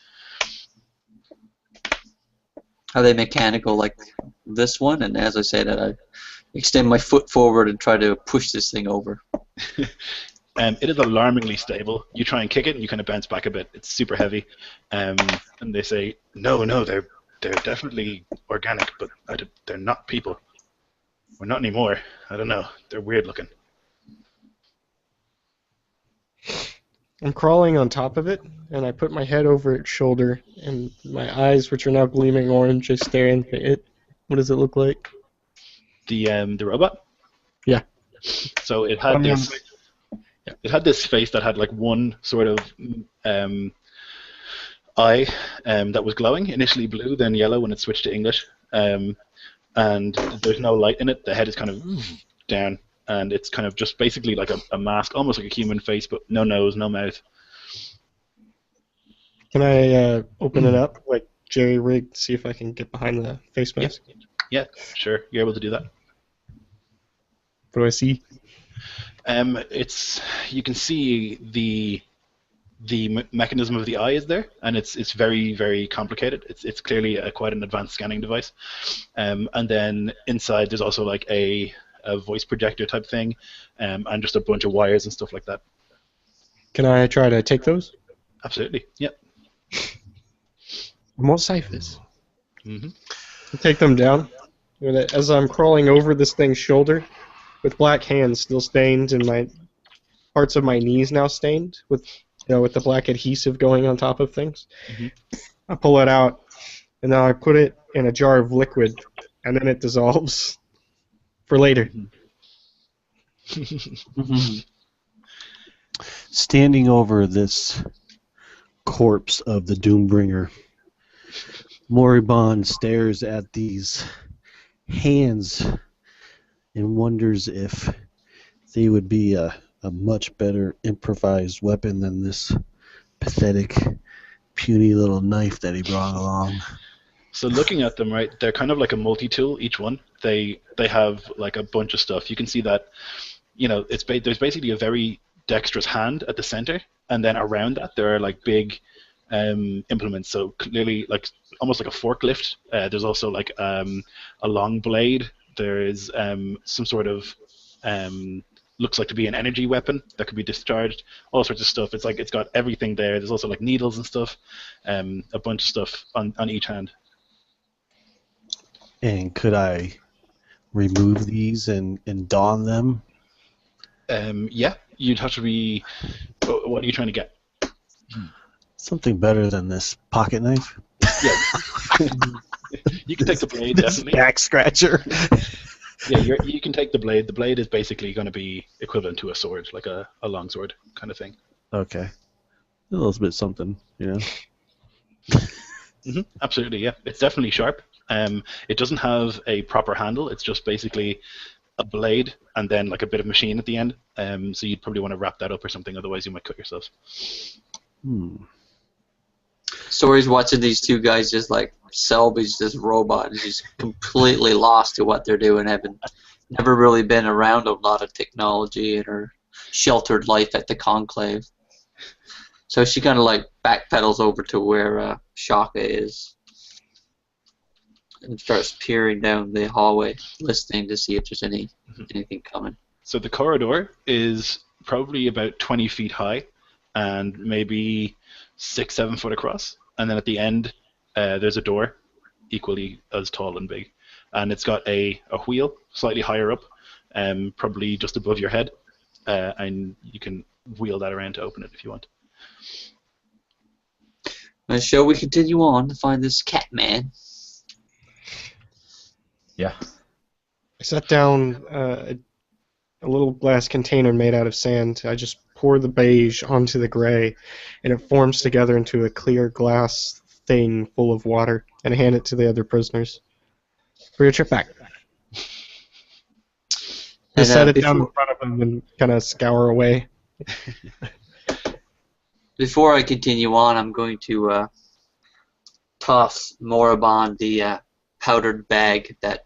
Are they mechanical like this one? And as I say that, I extend my foot forward and try to push this thing over. It is alarmingly stable. You try and kick it, and you kind of bounce back a bit. It's super heavy, and they say, "No, they're definitely organic, but they're not people. Or not anymore. I don't know. They're weird looking." I'm crawling on top of it, and I put my head over its shoulder, and my eyes, which are now gleaming orange, I stare into it. What does it look like? The robot? Yeah. So it had this. It had this face that had like one sort of eye that was glowing, initially blue, then yellow when it switched to English. And there's no light in it. The head is kind of down, and it's kind of just basically like a mask, almost like a human face, but no nose, no mouth. Can I open it up, like Jerry Rig, to see if I can get behind the face mask? Yeah, sure. You're able to do that. What do I see? You can see the mechanism of the eye is there, and it's very, very complicated. It's clearly quite an advanced scanning device. And then inside there's also like a voice projector type thing, and just a bunch of wires and stuff like that. Can I try to take those? Absolutely. Yep. More ciphers. Mm-hmm. Take them down. As I'm crawling over this thing's shoulder, with black hands still stained, and my parts of my knees now stained with the black adhesive going on top of things. Mm-hmm. I pull it out, and then I put it in a jar of liquid, and then it dissolves for later. Mm-hmm. Standing over this corpse of the Doombringer, Moribund stares at these hands and wonders if they would be a much better improvised weapon than this pathetic, puny little knife that he brought along. So looking at them, right, they're kind of like a multi-tool. Each one, they have like a bunch of stuff. You can see that, there's basically a very dexterous hand at the center, and then around that there are like big implements. So clearly, like almost like a forklift. There's also like a long blade. There is some sort of looks like to be an energy weapon that could be discharged. All sorts of stuff. It's like it's got everything there. There's also like needles and stuff. A bunch of stuff on each hand. And could I remove these and don them? Yeah, you'd have to be. What are you trying to get? Something better than this pocket knife. Yeah. You can take the blade, This definitely. back scratcher. Yeah, you can take the blade. The blade is basically going to be equivalent to a sword, like a long sword kind of thing. Okay. A little bit something, Absolutely, yeah. It's definitely sharp. It doesn't have a proper handle. It's just basically a blade and then like a bit of machine at the end. So you'd probably want to wrap that up or something, otherwise you might cut yourself. Story's watching these two guys just like salvage this robot and just completely lost to what they're doing. Having never really been around a lot of technology in her sheltered life at the Conclave. So she kind of like backpedals over to where Shaka is and starts peering down the hallway, listening to see if there's anything coming. So the corridor is probably about 20 feet high and maybe 6-7 foot across. And then at the end, there's a door equally as tall and big. And it's got a wheel slightly higher up, probably just above your head. And you can wheel that around to open it if you want. And shall we continue on to find this cat man? Yeah. I set down a little glass container made out of sand. I just pour the beige onto the gray, and it forms together into a clear glass thing full of water, and I hand it to the other prisoners. For your trip back. Just set it down in front of them and kind of scour away. Before I continue on, I'm going to toss Moribond the powdered bag that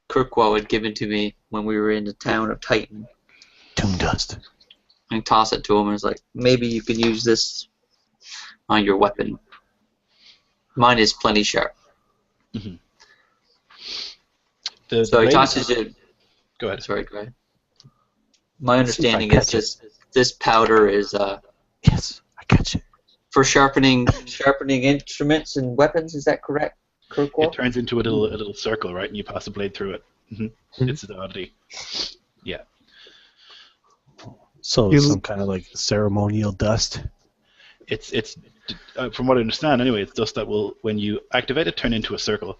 Kirkwall had given to me when we were in the town of Titan. Tomb dust. And toss it to him and it's like, maybe you can use this on your weapon. Mine is plenty sharp. Mm-hmm. So he tosses it. Go ahead. Sorry, go ahead. My understanding is this powder is Yes, I catch it. for sharpening instruments and weapons. Is that correct, Kirkwall? It turns into a little circle, right? And you pass the blade through it. It's the oddity. Yeah. So it's some kind of like ceremonial dust. It's from what I understand anyway, it's dust that will, when you activate it, turn into a circle,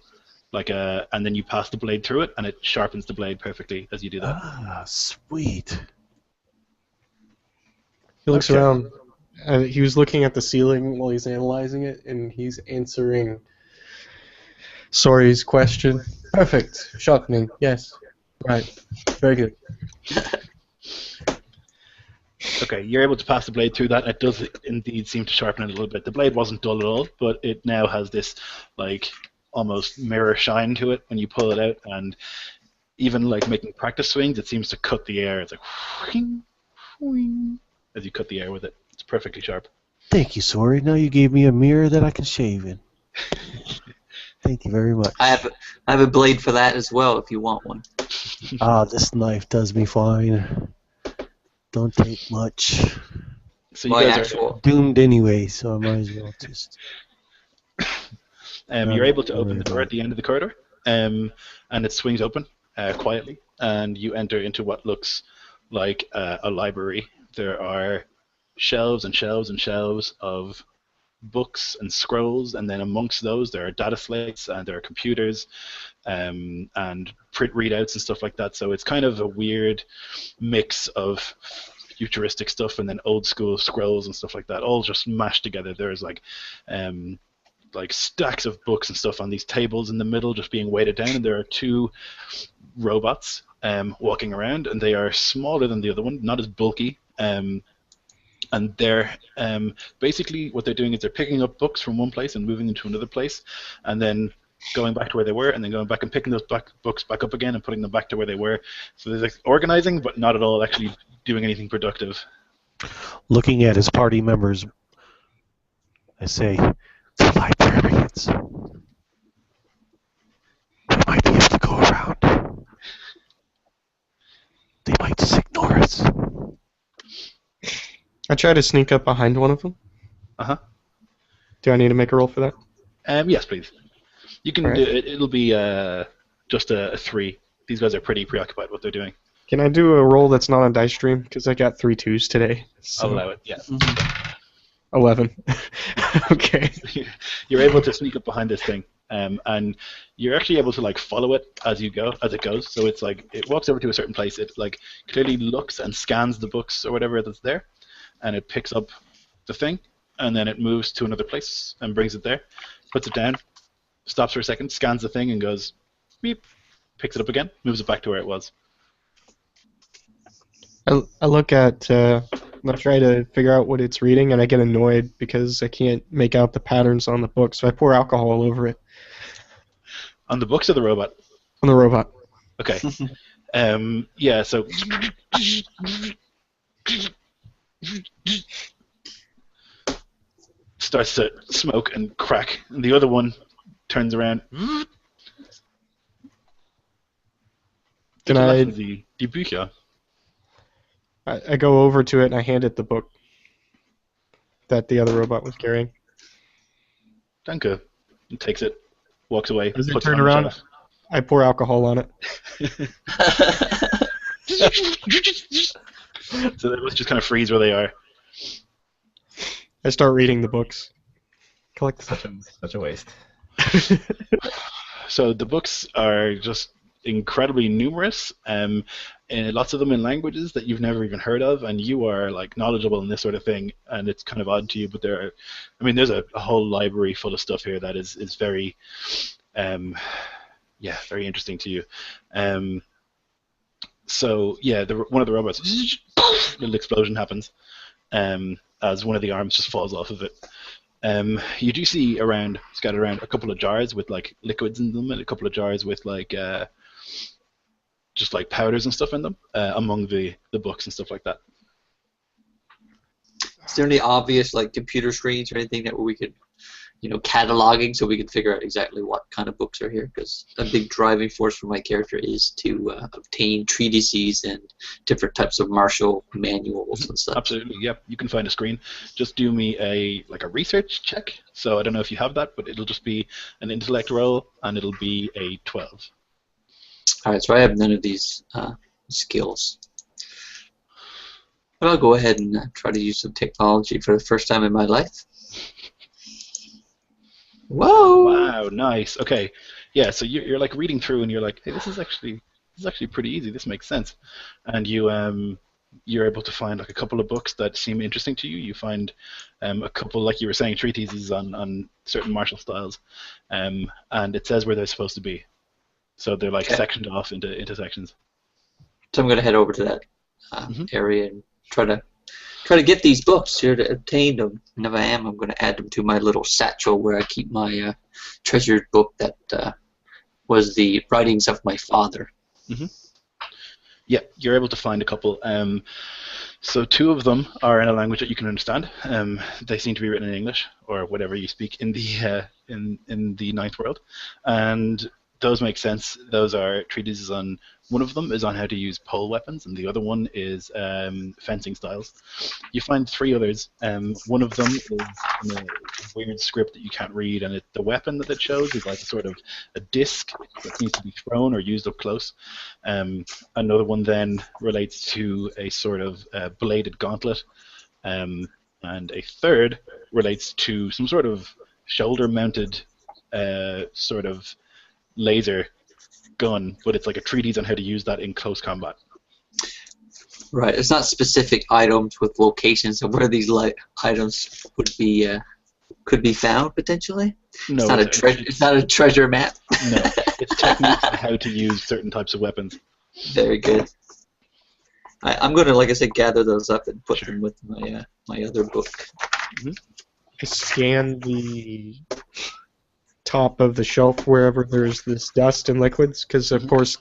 and then you pass the blade through it, and it sharpens the blade perfectly as you do that. Ah, sweet. He looks around. He was looking at the ceiling while he's analyzing it, and he's answering Sori's question. Perfect. Sharpening. Yes. Right. Very good. Okay, you're able to pass the blade through that. It does indeed seem to sharpen it a little bit. The blade wasn't dull at all, but it now has this like almost mirror shine to it when you pull it out, and even like making practice swings, it seems to cut the air. It's like whing, whing, as you cut the air with it. It's perfectly sharp. Thank you, Sori. Now you gave me a mirror that I can shave in. Thank you very much. I have a blade for that as well if you want one. Ah, this knife does me fine. Don't take much. So you guys doomed anyway, so I might as well just. You're able to open the door at the end of the corridor, and it swings open quietly, and you enter into what looks like a library. There are shelves and shelves and shelves of books and scrolls, and then amongst those there are data slates and there are computers and print readouts and stuff like that. So it's kind of a weird mix of futuristic stuff and then old school scrolls and stuff like that, all just mashed together. There's like stacks of books and stuff on these tables in the middle just being weighted down, and there are two robots walking around, and they are smaller than the other one, not as bulky, and they're basically what they're doing is they're picking up books from one place and moving them to another place, and then going back to where they were, and then going back and picking those books back up again and putting them back to where they were. So there's like organizing, but not at all actually doing anything productive. Looking at his party members, I say, "The librarians. We might be able to go around. They might just ignore us." I try to sneak up behind one of them. Uh-huh. Do I need to make a roll for that? Yes, please. You can All right. do it. It'll be just a 3. These guys are pretty preoccupied with what they're doing. Can I do a roll that's not on Dice Stream? Because I got 3 2s today. So I'll allow it. Yeah. 11. Okay. You're able to sneak up behind this thing, and you're actually able to like follow it as you go, as it goes. So it's like it walks over to a certain place. It like clearly looks and scans the books or whatever that's there, and it picks up the thing, and then it moves to another place and brings it there, puts it down, stops for a second, scans the thing, and goes beep, picks it up again, moves it back to where it was. I look at, I try to figure out what it's reading, and I get annoyed because I can't make out the patterns on the book, so I pour alcohol all over it. On the books or the robot? On the robot. Okay. Yeah, so starts to smoke and crack, and the other one turns around. Can I Die Bücher. I go over to it and I hand it the book that the other robot was carrying. Danke. He takes it, walks away. Does it puts turn on the around? shelf. I pour alcohol on it. So they must just kind of freeze where they are. I start reading the books. Collect Such a waste. So the books are just incredibly numerous, and lots of them in languages that you've never even heard of, and you are like knowledgeable in this sort of thing, and it's kind of odd to you. But there's a whole library full of stuff here that is very, very interesting to you. So yeah, one of the robots, little explosion happens, as one of the arms just falls off of it. You do see scattered around a couple of jars with like liquids in them, and a couple of jars with like just like powders and stuff in them, among the books and stuff like that. Is there any obvious like computer screens or anything that we could, cataloging so we could figure out exactly what kind of books are here? Because a big driving force for my character is to obtain treatises and different types of martial manuals and stuff. Absolutely, yep. You can find a screen. Just do me a research check. So I don't know if you have that, but it'll just be an intellect roll, and it'll be a 12. All right, so I have none of these skills. But I'll go ahead and try to use some technology for the first time in my life. Whoa! Wow, nice. Okay, yeah. So you're like reading through, and you're like, hey, this is actually pretty easy. This makes sense, and you're able to find like a couple of books that seem interesting to you. You find a couple, like you were saying, treatises on certain martial styles, and it says where they're supposed to be. So they're like sectioned off into sections. So I'm going to head over to that area and try to get these books here to obtain them. And if I am, I'm going to add them to my little satchel where I keep my treasured book that was the writings of my father. Mm-hmm. Yeah, you're able to find a couple. So 2 of them are in a language that you can understand. They seem to be written in English or whatever you speak in the in the Ninth World, and those make sense. Those are treatises on. One of them is on how to use pole weapons, and the other one is fencing styles. You find 3 others. One of them is in a weird script that you can't read, and the weapon that it shows is like a sort of a disc that needs to be thrown or used up close. Another one then relates to a sort of bladed gauntlet, and a third relates to some sort of shoulder-mounted sort of laser gun, but it's like a treatise on how to use that in close combat. Right. It's not specific items with locations of where these items would be could be found potentially. No, it's not a treasure map. No, it's techniques on how to use certain types of weapons. Very good. I'm gonna, like I said, gather those up and put them with my my other book. I scan the top of the shelf wherever there's this dust and liquids, because of course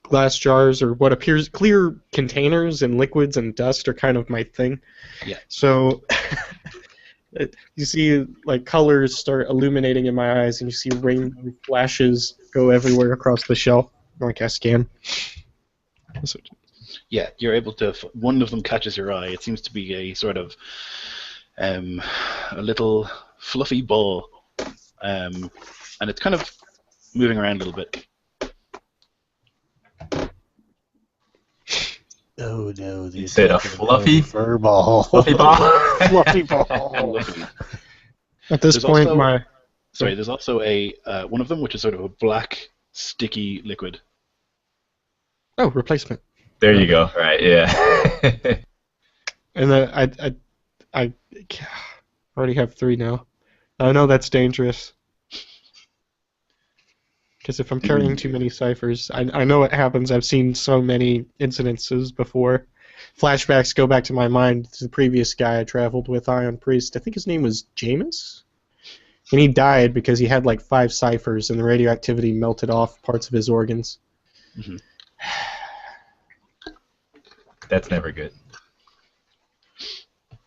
glass jars or what appears clear containers and liquids and dust are kind of my thing. Yeah. So you see like colors start illuminating in my eyes, and you see rainbow flashes go everywhere across the shelf. Like I scan. Yeah, you're able to. One of them catches your eye. It seems to be a sort of a little fluffy ball, and it's kind of moving around a little bit. Oh no! You said a fluffy fur ball. Fluffy ball. Fluffy ball. At this There's point, also- Sorry, there's also a one of them which is sort of a black, sticky liquid. Oh, replacement. There you go. Right. Yeah. And then I already have 3 now. I know that's dangerous. Because if I'm carrying too many ciphers, I know what happens. I've seen so many incidences before. Flashbacks go back to my mind to the previous guy I traveled with, Ion Priest. I think his name was Jameis? And he died because he had like 5 ciphers and the radioactivity melted off parts of his organs. Mm-hmm. That's never good.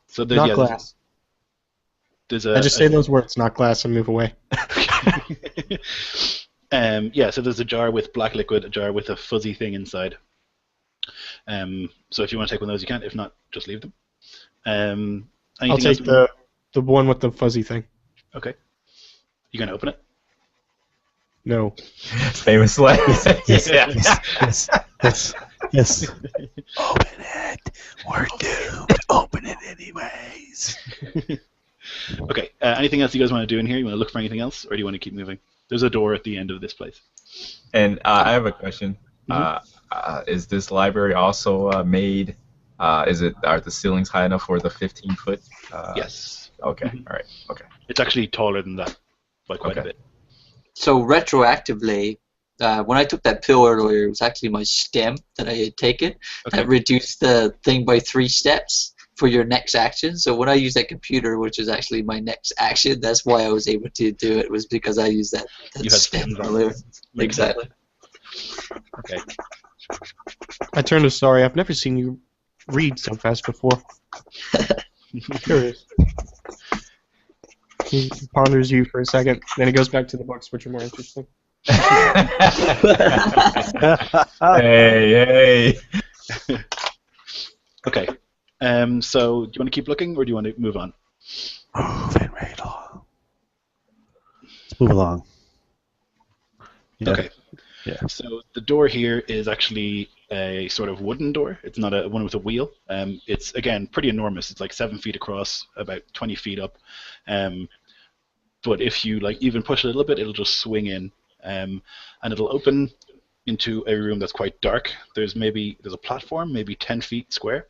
So Not glass. There's I just say those words, not glass, and move away. Yeah, so there's a jar with black liquid, a jar with a fuzzy thing inside. So if you want to take one of those, you can. If not, just leave them. I'll take the one with the fuzzy thing. Okay. You gonna open it? No. Famous line. Yes, Yeah. yes. Open it. We're doomed. Open it anyways. Okay. Anything else you guys want to do in here? You want to look for anything else, or do you want to keep moving? There's a door at the end of this place. And I have a question. Is this library also made? Are the ceilings high enough for the 15-foot? Yes. Okay. All right. Okay. It's actually taller than that by quite a bit. So retroactively, when I took that pill earlier, it was actually my stem that I had taken that reduced the thing by 3 steps for your next action. So when I used that computer, which is actually my next action, that's why I was able to do it, was because I used that stem earlier. Exactly. Okay. I turned to Sorry. I've never seen you read so fast before. Curious. He ponders you for a second, then he goes back to the books, which are more interesting. Hey. Okay. So, do you want to keep looking, or do you want to move on? Moving right along. Let's move along. Yeah. Okay. Yeah. So the door here is actually a sort of wooden door. It's not a one with a wheel. It's again pretty enormous. It's like 7 feet across, about 20 feet up. But if you like even push a little bit, it'll just swing in, and it'll open into a room that's quite dark. There's a platform, maybe 10 feet square,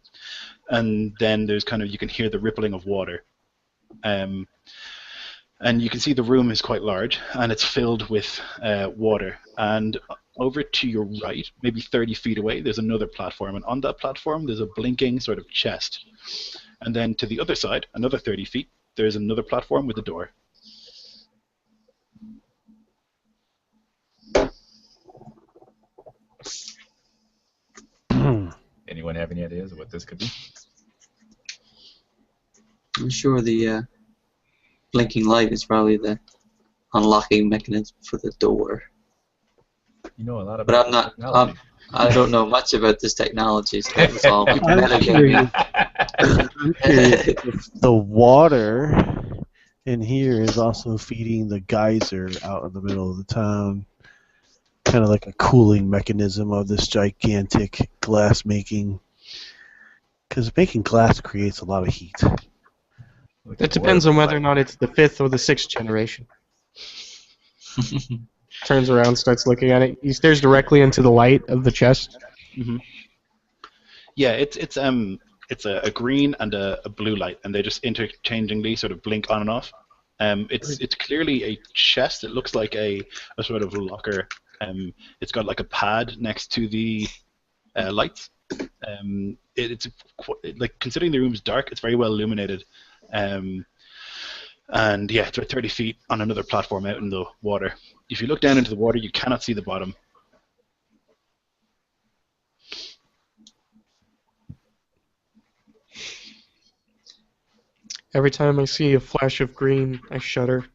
and then there's kind of, you can hear the rippling of water. And you can see the room is quite large, and it's filled with water. And over to your right, maybe 30 feet away, there's another platform, and on that platform there's a blinking sort of chest. And then to the other side, another 30 feet, there's another platform with a door. Anyone have any ideas of what this could be? I'm sure the blinking light is probably the unlocking mechanism for the door. You know a lot about But I'm not. technology. I don't know much about this technology, so that's all. I'm curious. I'm curious if the water in here is also feeding the geyser out in the middle of the town. Kind of like a cooling mechanism of this gigantic glass making. Because making glass creates a lot of heat. It depends on whether or not it's the 5th or the 6th generation. Turns around, starts looking at it. He stares directly into the light of the chest. Mm-hmm. Yeah, it's a green and a blue light, and they just interchangingly sort of blink on and off. It's clearly a chest. It looks like a sort of locker. It's got like a pad next to the lights, It's like, considering the room's dark, it's very well illuminated. And yeah, it's about 30 feet on another platform out in the water. If you look down into the water, you cannot see the bottom. Every time I see a flash of green, I shudder.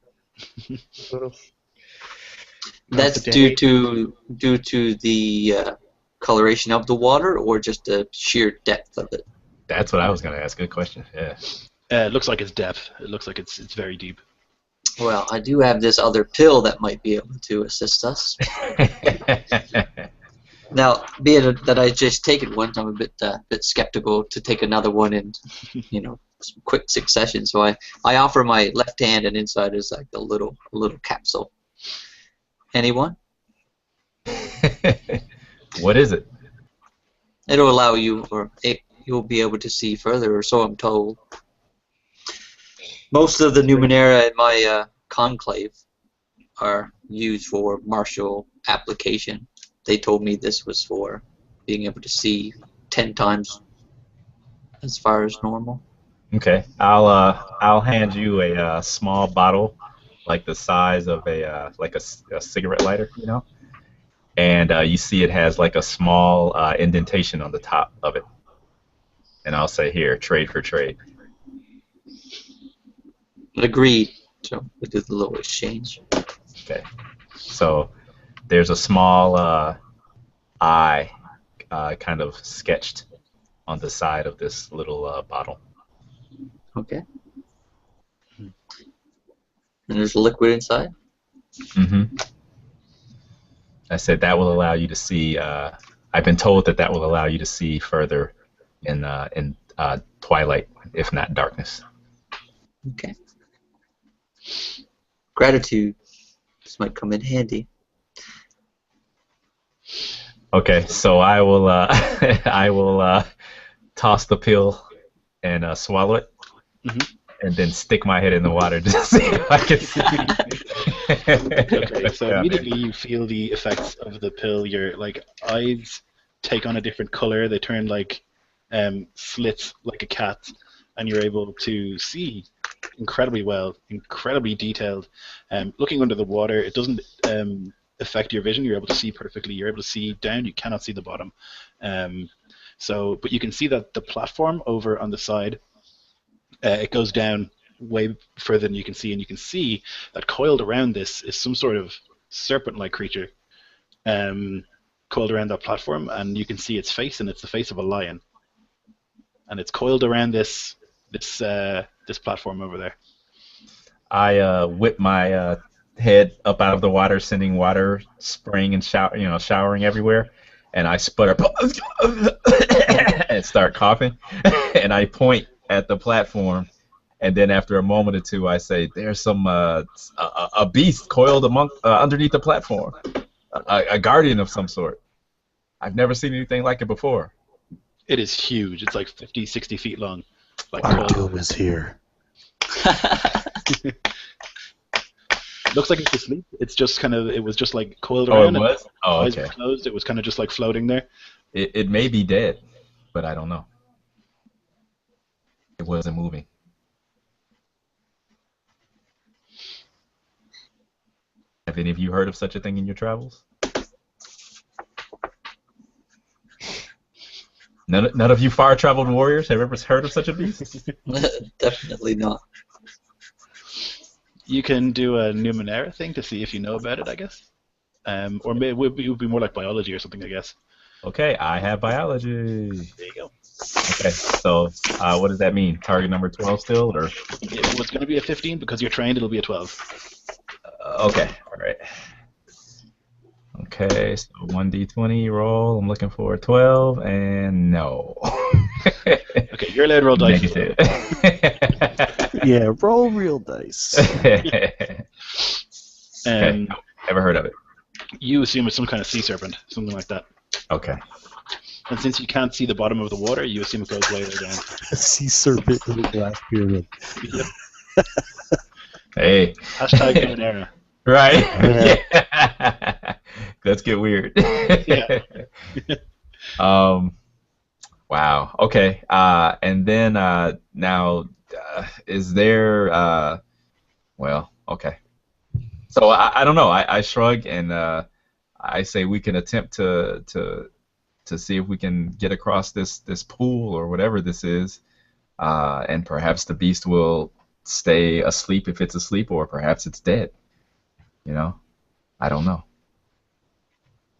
That's due to the coloration of the water, or just the sheer depth of it? That's what I was gonna ask. Good question. Yeah. It looks like it's depth. It looks like it's very deep. Well, I do have this other pill that might be able to assist us. Now, be it that I just take it once, I'm a bit skeptical to take another one in, some quick succession. So I offer my left hand, and inside is like a little capsule. Anyone? What is it? It'll allow you, or you'll be able to see further, or so I'm told. Most of the Numenera in my conclave are used for martial application. They told me this was for being able to see 10 times as far as normal. Okay, I'll hand you a small bottle, like the size of a cigarette lighter, and you see it has like a small indentation on the top of it, and I'll say, here, trade for trade. Agreed. So we do the little exchange. Okay, so there's a small eye kind of sketched on the side of this little bottle. Okay. And there's a liquid inside? Mm-hmm. I said that will allow you to see. I've been told that will allow you to see further in twilight, if not darkness. Okay. Gratitude. This might come in handy. Okay, so I will I will toss the pill and swallow it, and then stick my head in the water to see if I can see. Okay, so immediately you feel the effects of the pill. Your eyes take on a different color. They turn like slits like a cat's, and you're able to see incredibly well, incredibly detailed. Looking under the water, it doesn't affect your vision. You're able to see perfectly. You're able to see down. You cannot see the bottom. But you can see that the platform over on the side, it goes down way further than you can see, and you can see that coiled around this is some sort of serpent-like creature, coiled around that platform, and you can see its face, and it's the face of a lion, and it's coiled around this platform over there. I whip my head up out of the water, sending water spraying and showering everywhere, and I sputter and start coughing, and I point at the platform, and then after a moment or two, I say, "There's some a beast coiled underneath the platform, a guardian of some sort. I've never seen anything like it before." It is huge. It's like 50, 60 feet long. Our doom is here. Looks like it's asleep. It's just it was just like coiled around. Oh, it was? Oh, eyes okay. were closed. It was kind of just like floating there. It may be dead, but I don't know. It wasn't moving. Have any of you heard of such a thing in your travels? None of you far-traveled warriors have ever heard of such a beast? Definitely not. You can do a Numenera thing to see if you know about it, I guess. Or maybe it would be more like biology or something, I guess. Okay, I have biology. There you go. Okay, so what does that mean? Target number 12 still, or? It was going to be a 15 because you're trained. It'll be a 12. Okay, all right. Okay, so 1d20 roll. I'm looking for a 12, and no. Okay, you're allowed to roll dice. Negative. Yeah, roll real dice. Okay, never heard of it. You assume it's some kind of sea serpent, something like that. Okay. And since you can't see the bottom of the water, you assume it goes way down. A sea serpent in the glass pyramid. Yep. Hey. Hashtag Numenera. Right? Yeah. Let's get weird. Yeah. Wow. Okay. And then now, is there? Well, okay. So I don't know. I shrug and I say we can attempt to see if we can get across this pool or whatever this is, and perhaps the beast will stay asleep if it's asleep, or perhaps it's dead. You know, I don't know.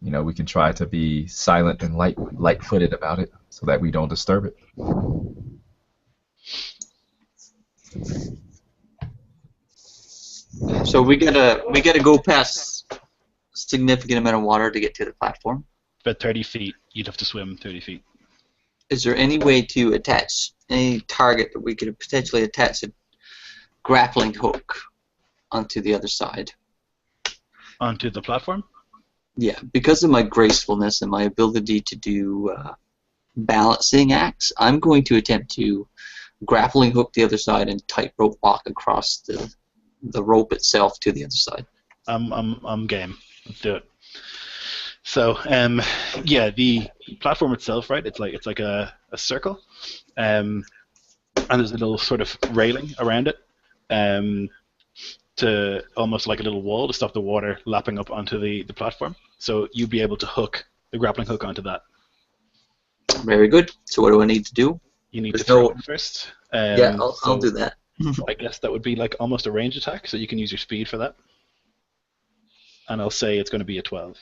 You know, we can try to be silent and light-footed about it so that we don't disturb it. So we gotta go past a significant amount of water to get to the platform. About 30 feet. You'd have to swim 30 feet. Is there any way to attach any target that we could potentially attach a grappling hook onto the other side? Onto the platform? Yeah, because of my gracefulness and my ability to do balancing acts, I'm going to attempt to grappling hook the other side and tightrope walk across the rope itself to the other side. I'm game. Let's do it. So, yeah, the platform itself, right? It's like a circle, and there's a little sort of railing around it, to almost like a little wall to stop the water lapping up onto the platform. So you'd be able to hook the grappling hook onto that. Very good. So what do I need to do? You need to There's throw no- it first. Yeah, I'll so do that. I guess that would be like almost a range attack, so you can use your speed for that. And I'll say it's going to be a 12.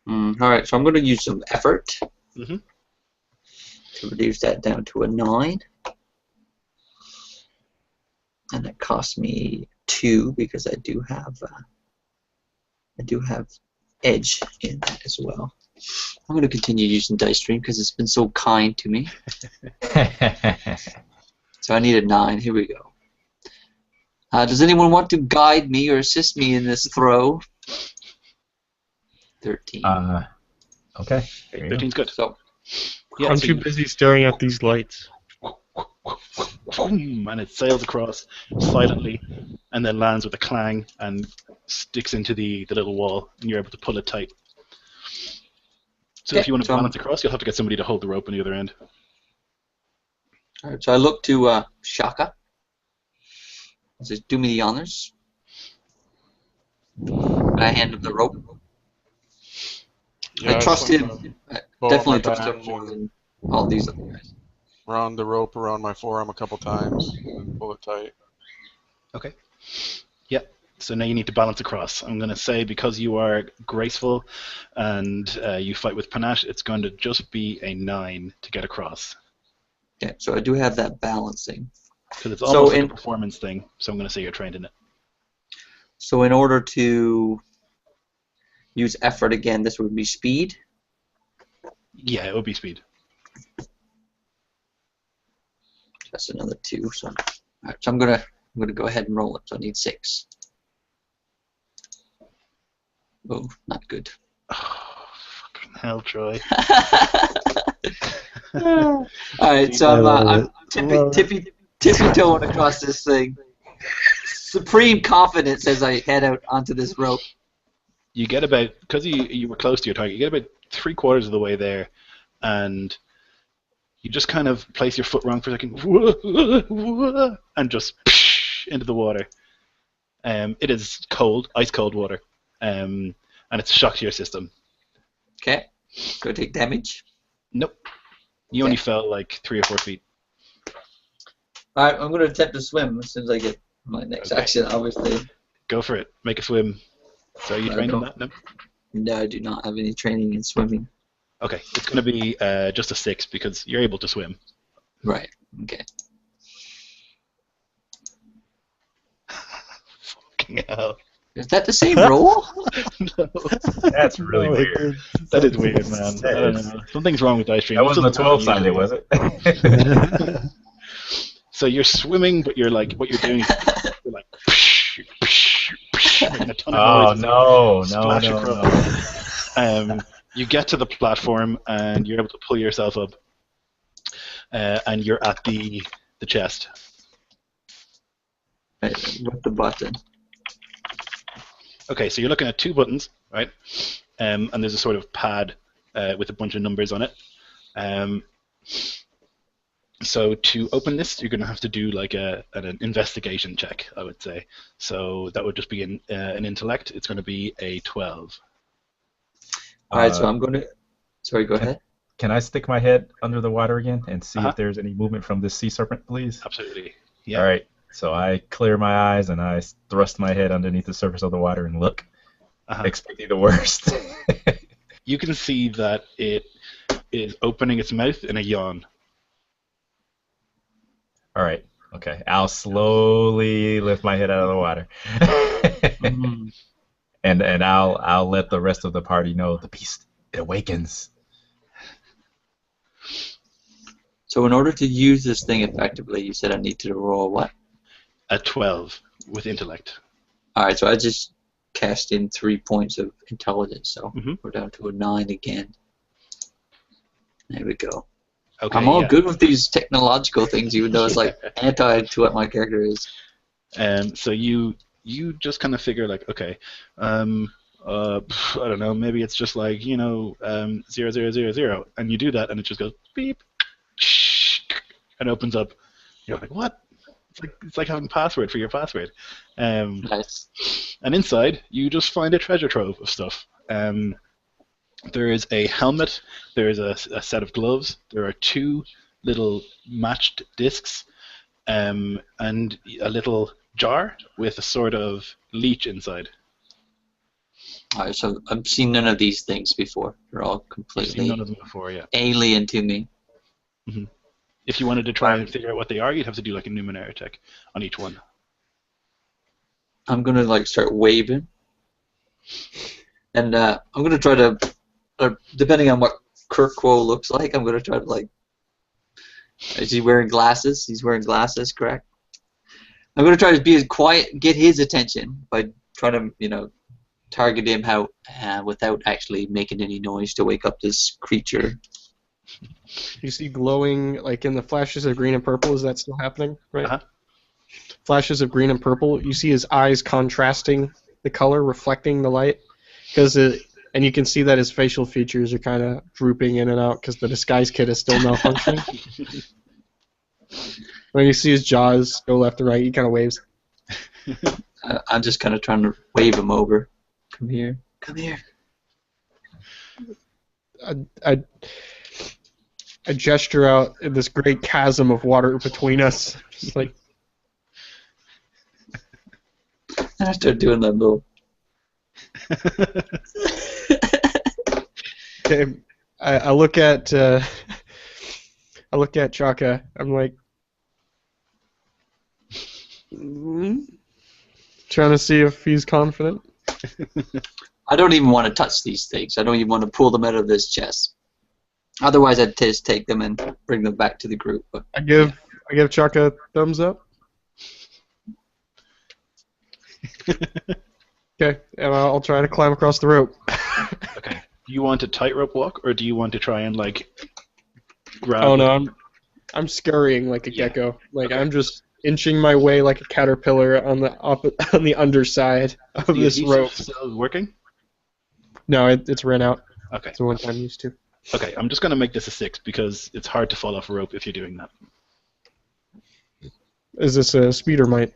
Alright, so I'm going to use some effort Mhm. to reduce that down to a 9. And it cost me 2 because I do have edge in that as well. I'm going to continue using Dice Stream because it's been so kind to me. So I need a 9. Here we go. Does anyone want to guide me or assist me in this throw? 13. Okay. There you go. 13's good. So Yeah, I'm so too you- busy staring at these lights. Boom, and it sails across silently and then lands with a clang and sticks into the little wall, and you're able to pull it tight. So if Okay, you want to so- balance across, you'll have to get somebody to hold the rope on the other end. Alright, so I look to Shaka. He says, do me the honors. And I hand him the rope. Yeah, I trust swing him. I bow definitely up my trust him back more and than all these other guys. round the rope around my forearm a couple times and pull it tight. Okay. Yep. So now you need to balance across. I'm going to say because you are graceful and you fight with panache, it's going to just be a 9 to get across. Okay, so I do have that balancing. Because it's So almost like in- a performance thing, so I'm going to say you're trained in it. So in order to use effort again, this would be speed. Yeah, it would be speed. That's another 2. So, alright, so I'm gonna go ahead and roll it. So I need 6. Oh, not good. Fucking hell, Troy. Alright, so I'm tippy-toeing across this thing. Supreme confidence as I head out onto this rope. You get about, because you were close to your target, you get about 3/4 of the way there, and you just kind of place your foot wrong for a second, and just into the water. It is cold, ice cold water, and it's a shock to your system. Okay, go take damage. Nope. You only fell like 3 or 4 feet. Alright, I'm gonna attempt to swim as soon as I get my next Okay. action, obviously. Go for it. Make a swim. So are you I trained in don't. that? No? No, I do not have any training in swimming. Okay, it's going to be just a 6 because you're able to swim. Right, okay. Fucking hell. Is that the same roll? No, That's really No, it weird. that is weird, man. That I don't is- know. Something's wrong with Dice Stream. That wasn't a This doesn't 12 happen sided, usually. was it? So you're swimming, but you're like, what you're doing is you're like, making a ton of Oh noises. no, no, Splash no, across. no. You get to the platform and you're able to pull yourself up, and you're at the chest. Right, with the button. Okay, so you're looking at 2 buttons, right? And there's a sort of pad with a bunch of numbers on it. Um, so to open this, you're going to have to do like an investigation check, I would say. So that would just be an intellect. It's going to be a 12. All right, so I'm going to. Sorry, go ahead. Can I stick my head under the water again and see Uh-huh. if there's any movement from this sea serpent, please? Absolutely. Yeah. All right. So I clear my eyes and I thrust my head underneath the surface of the water and look, expecting the worst. You can see that it is opening its mouth in a yawn. All right. Okay. I'll slowly lift my head out of the water, and I'll let the rest of the party know the beast it awakens. So in order to use this thing effectively, you said I need to roll what? A 12 with intellect. All right, so I just cast in 3 points of intelligence, so Mhm. we're down to a 9 again. There we go. Okay. I'm all yeah. good with these technological things, even though it's like anti to what my character is. So you just kind of figure like, okay, I don't know, maybe it's just like 0000, and you do that, and it just goes beep, and opens up. You're like, what? It's like having a password for your password. Nice. And inside, you just find a treasure trove of stuff. There is a helmet. There is a set of gloves. There are 2 little matched discs, and a little jar with a sort of leech inside. All right, so I've seen none of these things before. They're all I've completely seen none of them before, yeah. alien to me. If you wanted to try and figure out what they are, you'd have to do like a Numenera check on each one. I'm gonna like start waving, and I'm gonna try to, depending on what Kirkwoe looks like, I'm gonna try to like. Is he wearing glasses? He's wearing glasses, correct? I'm gonna try to be as quiet, get his attention by trying to, target him out without actually making any noise to wake up this creature. You see glowing, like in the flashes of green and purple. Is that still happening? Right. Uh-huh. Flashes of green and purple. You see his eyes contrasting the color, reflecting the light, and you can see that his facial features are kind of drooping in and out because the disguise kit is still malfunctioning. When you see his jaws go left and right, he kind of waves. I'm just kind of trying to wave him over. Come here. Come here. I gesture out in this great chasm of water between us. Just like, And I start doing that little. okay, I look at Chaka. I'm like, trying to see if he's confident. I don't even want to touch these things. I don't even want to pull them out of this chest. Otherwise, I'd just take them and bring them back to the group. But I give Chuck a thumbs up. Okay, and I'll try to climb across the rope. Okay. Do you want a tightrope walk, or do you want to try and like grab? Oh no, I'm scurrying like a gecko. Like I'm just inching my way like a caterpillar on the underside of this rope. Still working? No, it's ran out. Okay. It's a one-time use too. Okay, I'm just gonna make this a 6 because it's hard to fall off a rope if you're doing that. Is this a speed or might?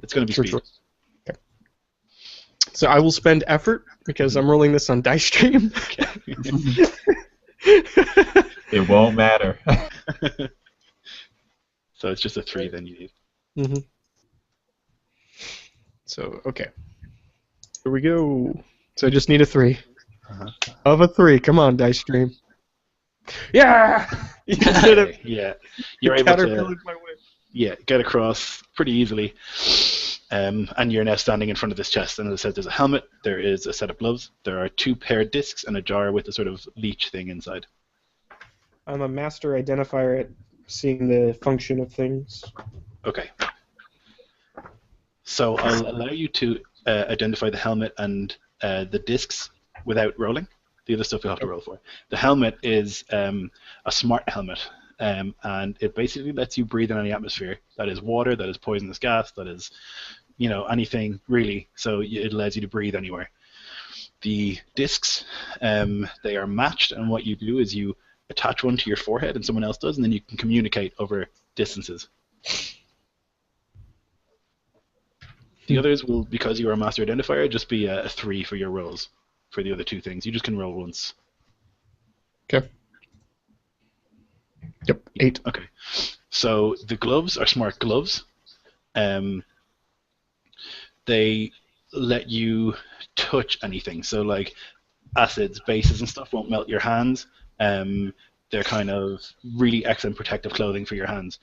It's gonna be Sure, speed. sure. Okay. So I will spend effort because I'm rolling this on Dice Stream. It won't matter. So it's just a 3 then you need. Mm-hmm. So, okay. Here we go. So I just need a 3. Of a 3. Come on, Dice Stream. Yeah! You did it. Yeah, you're able to Caterpillared my way. get across pretty easily, and you're now standing in front of this chest. And as I said, there's a helmet, there is a set of gloves, there are 2 paired discs, and a jar with a sort of leech thing inside. I'm a master identifier at seeing the function of things. Okay. So I'll allow you to identify the helmet and the discs without rolling. The other stuff you'll have to roll for. The helmet is a smart helmet, and it basically lets you breathe in any atmosphere. That is water, that is poisonous gas, that is, anything really. So it allows you to breathe anywhere. The discs, they are matched, and what you do is you attach one to your forehead and someone else does, and then you can communicate over distances. The others will, because you are a master identifier, just be a 3 for your rolls for the other two things. You just can roll once. Okay. Yep, 8. Okay. So the gloves are smart gloves. They let you touch anything. So like acids, bases, and stuff won't melt your hands. They're kind of really excellent protective clothing for your hands.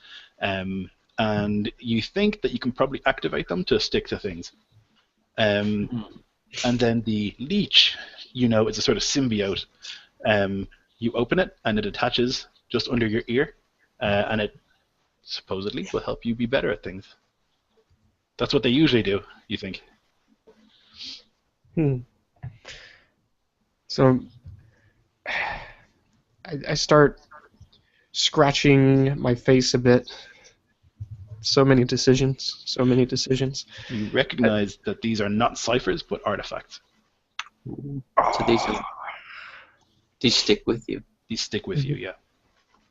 And you think that you can probably activate them to stick to things. And then the leech, you know, is a sort of symbiote. You open it and it attaches just under your ear, and it supposedly will help you be better at things. That's what they usually do, you think. So I start scratching my face a bit. So many decisions. You recognize that these are not ciphers, but artifacts. So these stick with you. These stick with you, yeah.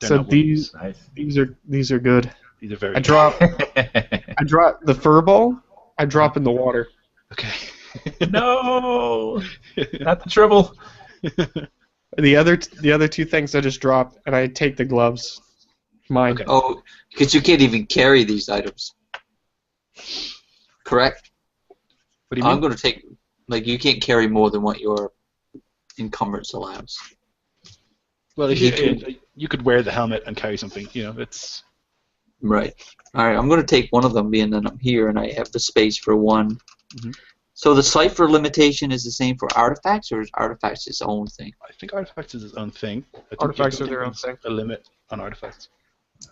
They're So not wounds. Nice. these are good. These are very I drop the fur ball. I drop in the water. Okay. No, not the trouble. The other two things I just drop, and I take the gloves. Mine. Okay. Oh, because you can't even carry these items. Correct? What do you mean? I'm going to take, like, you can't carry more than what your encumbrance allows. Well, if You you could wear the helmet and carry something, you know, it's... Right. All right, I'm going to take one of them, being that I'm here and I have the space for one. Mhm. So the cipher limitation is the same for artifacts, or is artifacts its own thing? I think artifacts is its own thing. I think Artifacts you are their own can thing. A limit on artifacts.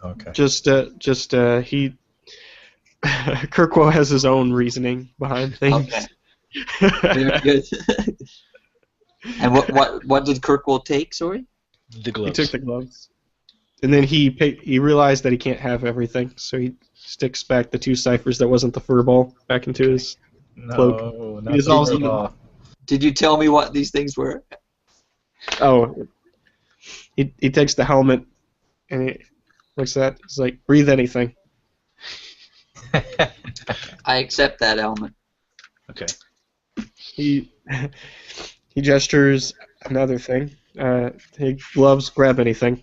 Okay. He Kirkwall has his own reasoning behind things. Okay. Very good. And what did Kirkwall take? Sorry. The He gloves. took the gloves, and then he realized that he can't have everything, so he sticks back the 2 ciphers that wasn't the fur ball back into his. No, not He dissolves the them. law. Did you tell me what these things were? Oh, he takes the helmet, and he looks at it. He's like, breathe anything. I accept that element. Okay. He gestures another thing. Take gloves, grab anything.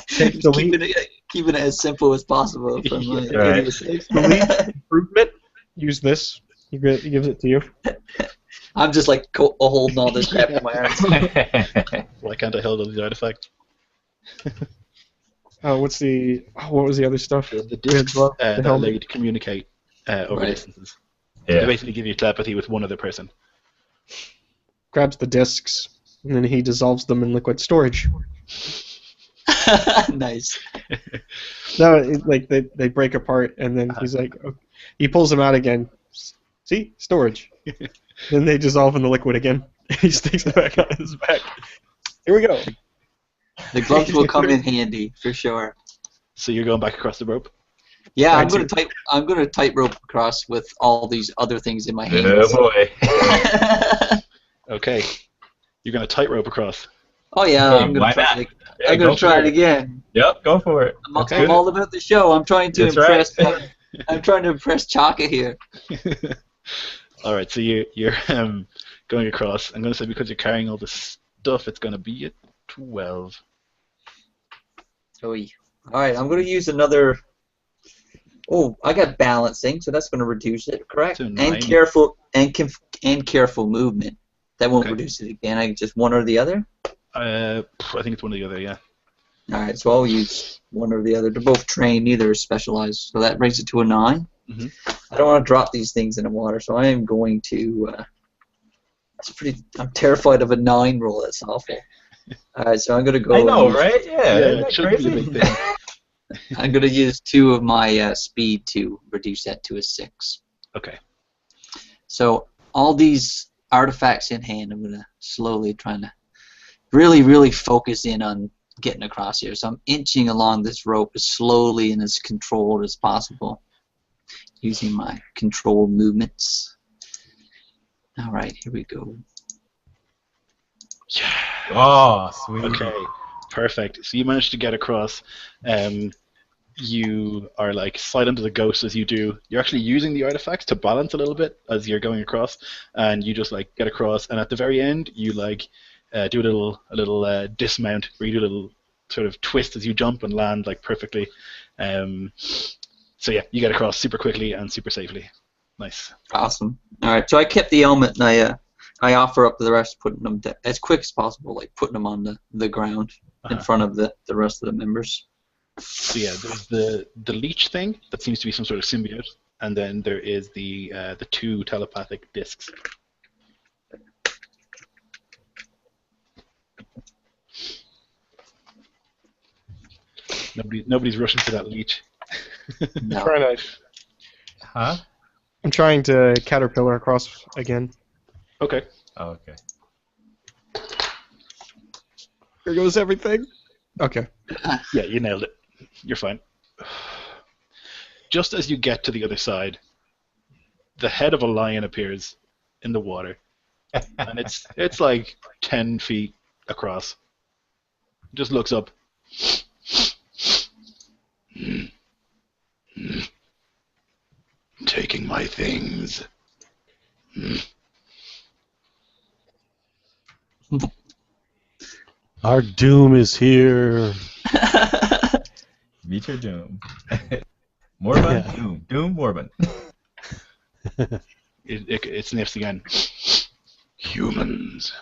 Take the keeping it as simple as possible. From my Right. idiocy. Improvement. Use this. He gives it to you. I'm just like holding all this crap in my arms. Why can't I hold all these artifacts? What was the other stuff? The We had discs glove, the that allow helmet. you to communicate over Right. distances. They Yeah. basically give you telepathy with one other person. Grabs the discs, and then he dissolves them in liquid storage. Nice. No, they break apart, and then he's like, he pulls them out again. See, storage. Then they dissolve in the liquid again. He sticks it back on his back. Here we go. The gloves will come in handy for sure. So you're going back across the rope? Yeah, Try I'm gonna tightrope across with all these other things in my hands. Oh boy. Okay. You're going to tightrope across. Oh yeah, Hey, I'm gonna why try. not? It, Yeah, I'm go gonna for try it it. again. Yep, go for it. I'm all about the show. I'm trying to That's impress. right. I'm trying to impress Chaka here. All right, so you're going across. I'm going to say because you're carrying all this stuff, it's going to be a 12. Oy. All right, I'm gonna use another. Oh, I got balancing, so that's gonna reduce it, correct? So And 9. careful and careful movement. That won't Okay. reduce it again. I just one or the other. I think it's one or the other, yeah. All right, so I'll use one or the other. They're both trained, neither is specialized, so that brings it to a 9. Mhm. I don't want to drop these things in the water, so I am going to. I'm terrified of a 9 roll. That's awful. All right, so I'm gonna go. I know, use- right? Yeah, isn't it that should crazy? be a big thing. I'm gonna use 2 of my speed to reduce that to a 6. Okay. So all these artifacts in hand, I'm gonna slowly trying to really, really focus in on getting across here. So I'm inching along this rope as slowly and as controlled as possible, using my controlled movements. All right, here we go. Yeah. Oh, sweet. Okay, perfect. So you managed to get across. You are like silent as a ghost as you do. You're actually using the artifacts to balance a little bit as you're going across, and you just like get across. And at the very end, you like do a little dismount where you do a little sort of twist as you jump and land like perfectly. So yeah, you get across super quickly and super safely. Nice. Awesome. All right, so I kept the helmet, and I offer up to the rest, putting them as quick as possible, like putting them on the ground in front of the rest of the members. So yeah, there's the leech thing that seems to be some sort of symbiote, and then there is the two telepathic discs. Nobody's rushing for that leech. No. Huh? I'm trying to caterpillar across again. Okay. Oh, okay. Here goes everything. Okay. Yeah, you nailed it. You're fine. Just as you get to the other side, the head of a lion appears in the water, and it's like 10 feet across. Just looks up. Taking my things. Our doom is here. Meet your doom. Morban, Yeah. doom. Doom, Morban. It sniffs again. Humans.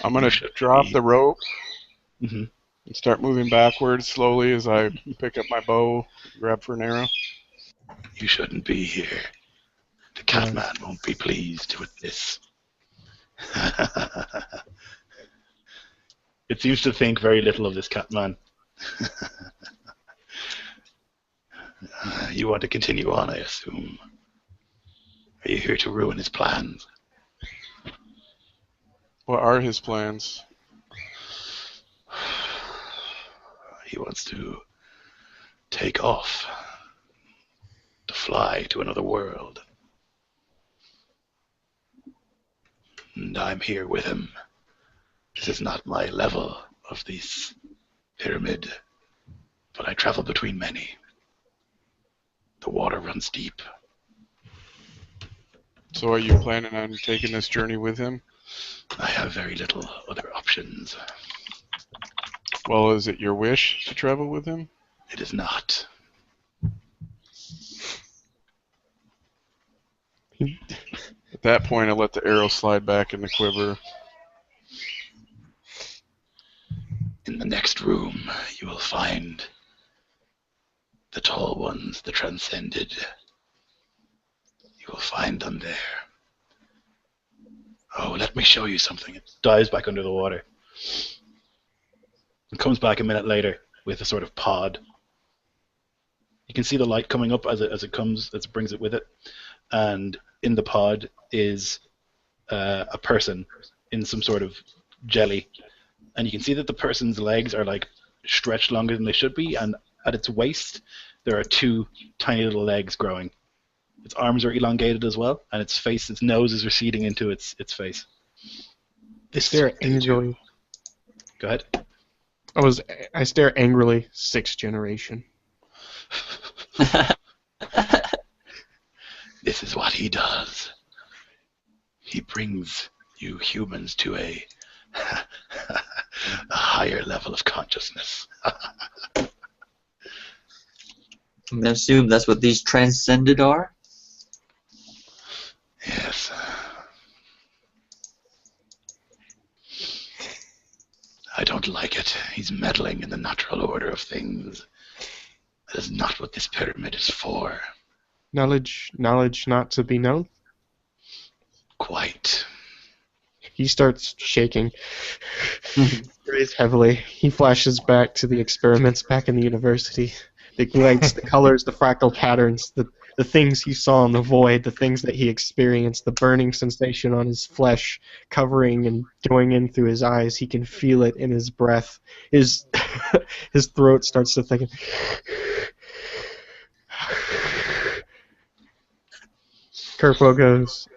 I'm gonna drop the rope Mhm. and start moving backwards slowly as I pick up my bow, grab for an arrow. You shouldn't be here. The Catman won't be pleased with this. It seems to think very little of this Catman. You want to continue on, I assume. Are you here to ruin his plans? What are his plans? He wants to take off, to fly to another world. And I'm here with him. This is not my level of this pyramid, but I travel between many. The water runs deep. So are you planning on taking this journey with him? I have very little other options. Well, is it your wish to travel with him? It is not. At that point, I let the arrow slide back in the quiver. In the next room, you will find the tall ones, the transcended. You will find them there. Oh, let me show you something. It dives back under the water. It comes back a minute later with a sort of pod. You can see the light coming up as it brings it with it. And in the pod is a person in some sort of jelly. And you can see that the person's legs are like stretched longer than they should be, and at its waist there are two tiny little legs growing. Its arms are elongated as well, and its nose is receding into its face. This Stare angrily. Go ahead. I stare angrily. 6th generation. This is what he does. He brings you humans to a higher level of consciousness. I'm gonna assume that's what these transcended are. Yes. I don't like it. He's meddling in the natural order of things. That is not what this pyramid is for. Knowledge not to be known. Quite. He starts shaking. Breathes heavily. He flashes back to the experiments back in the university. The lights, the colors, the fractal patterns, the things he saw in the void, the things that he experienced, the burning sensation on his flesh, covering and going in through his eyes. He can feel it in his breath. His throat starts to thicken. Kerpo goes,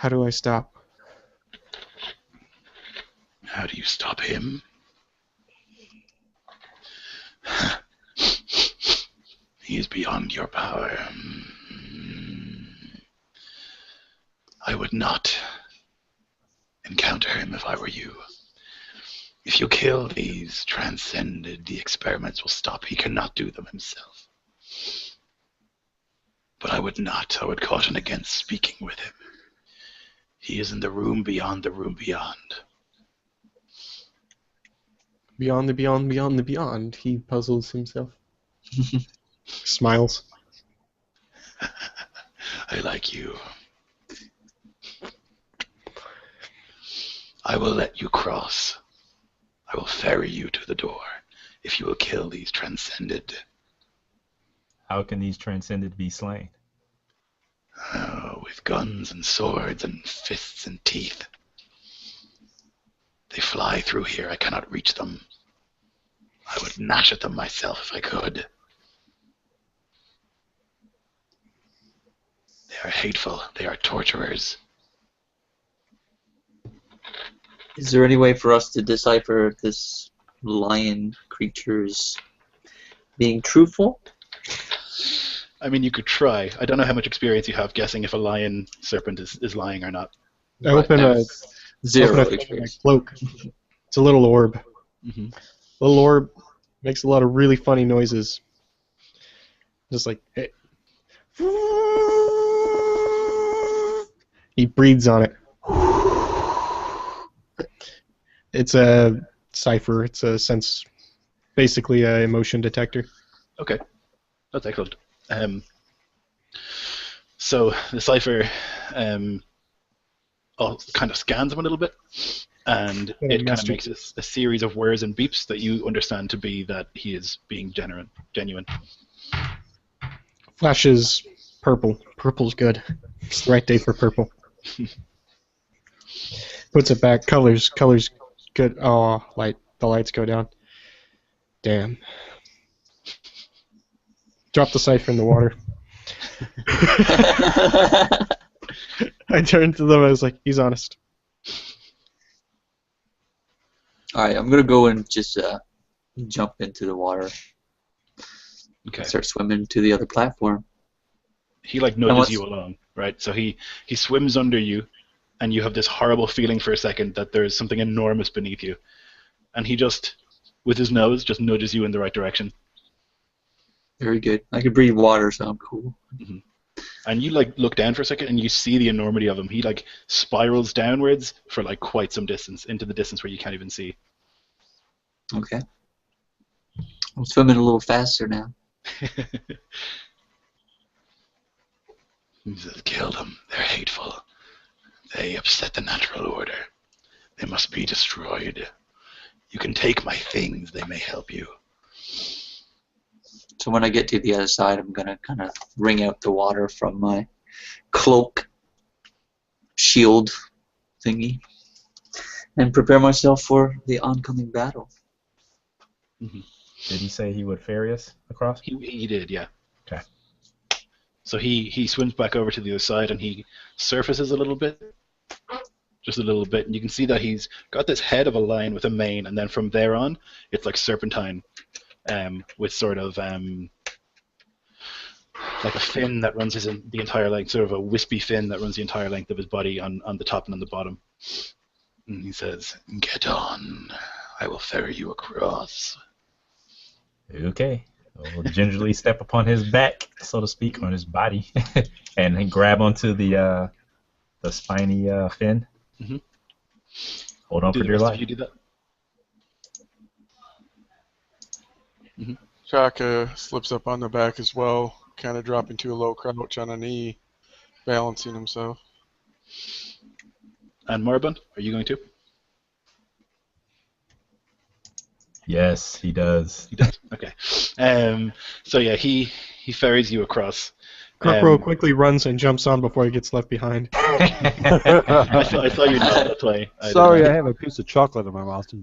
How do I stop? How do you stop him? He is beyond your power. I would not encounter him if I were you. If you kill these transcended, the experiments will stop. He cannot do them himself. But I would not. I would caution against speaking with him. He is in the room beyond the room beyond. Beyond the beyond, beyond the beyond. He puzzles himself. Smiles. I like you. I will let you cross. I will ferry you to the door if you will kill these transcended. How can these transcended be slain? Oh, with guns and swords and fists and teeth. They fly through here. I cannot reach them. I would gnash at them myself if I could. They are hateful. They are torturers. Is there any way for us to decipher if this lion creature is being truthful? I mean, you could try. I don't know how much experience you have guessing if a lion serpent is lying or not. I open a Zero open a experience. cloak. It's a little orb. Mm-hmm. Little orb makes a lot of really funny noises. Just like, hey. He breathes on it. It's a cipher. It's a sense, basically a emotion detector. Okay, that's excellent. So the cipher kind of scans him a little bit, and it kind of master. makes a series of whirs and beeps that you understand to be that he is being genuine. Flashes purple. Purple's good. It's the right day for purple. Puts it back. Colors good. Oh, the lights go down. Damn. Drop the cipher in the water. I turned to them. I was like, he's honest. Alright, I'm gonna go and just jump into the water. Okay. Start swimming to the other platform. He like nudges you along, right? So he swims under you, and you have this horrible feeling for a second that there is something enormous beneath you, and he just, with his nose, just nudges you in the right direction. Very good. I can breathe water, so I'm cool. Mm-hmm. And you like look down for a second, and you see the enormity of him. He like spirals downwards for like quite some distance, into the distance where you can't even see. Okay. I'm swimming a little faster now. He says, kill them. They're hateful. They upset the natural order. They must be destroyed. You can take my things. They may help you. So when I get to the other side, I'm gonna kind of wring out the water from my cloak shield thingy and prepare myself for the oncoming battle. Mm-hmm. Did he say he would ferry us across? He did, yeah. Okay. So he swims back over to the other side, and he surfaces a little bit. Just a little bit. And you can see that he's got this head of a lion with a mane, and then from there on, it's like serpentine. With sort of like a fin that runs the entire length, sort of a wispy fin that runs the entire length of his body on the top and on the bottom. And he says, get on. I will ferry you across. Okay. We'll gingerly step upon his back, so to speak, on his body, and then grab onto the spiny fin. Mm-hmm. Hold on for dear life. You do that. Mm-hmm. Shaka slips up on the back as well, kind of dropping to a low crouch on a knee, balancing himself. And Moribund, are you going to? Yes, he does. He does. Okay. So yeah, he ferries you across. Crocro quickly runs and jumps on before he gets left behind. I saw you nod, that's why. Sorry, I have a piece of chocolate in my mouth. It's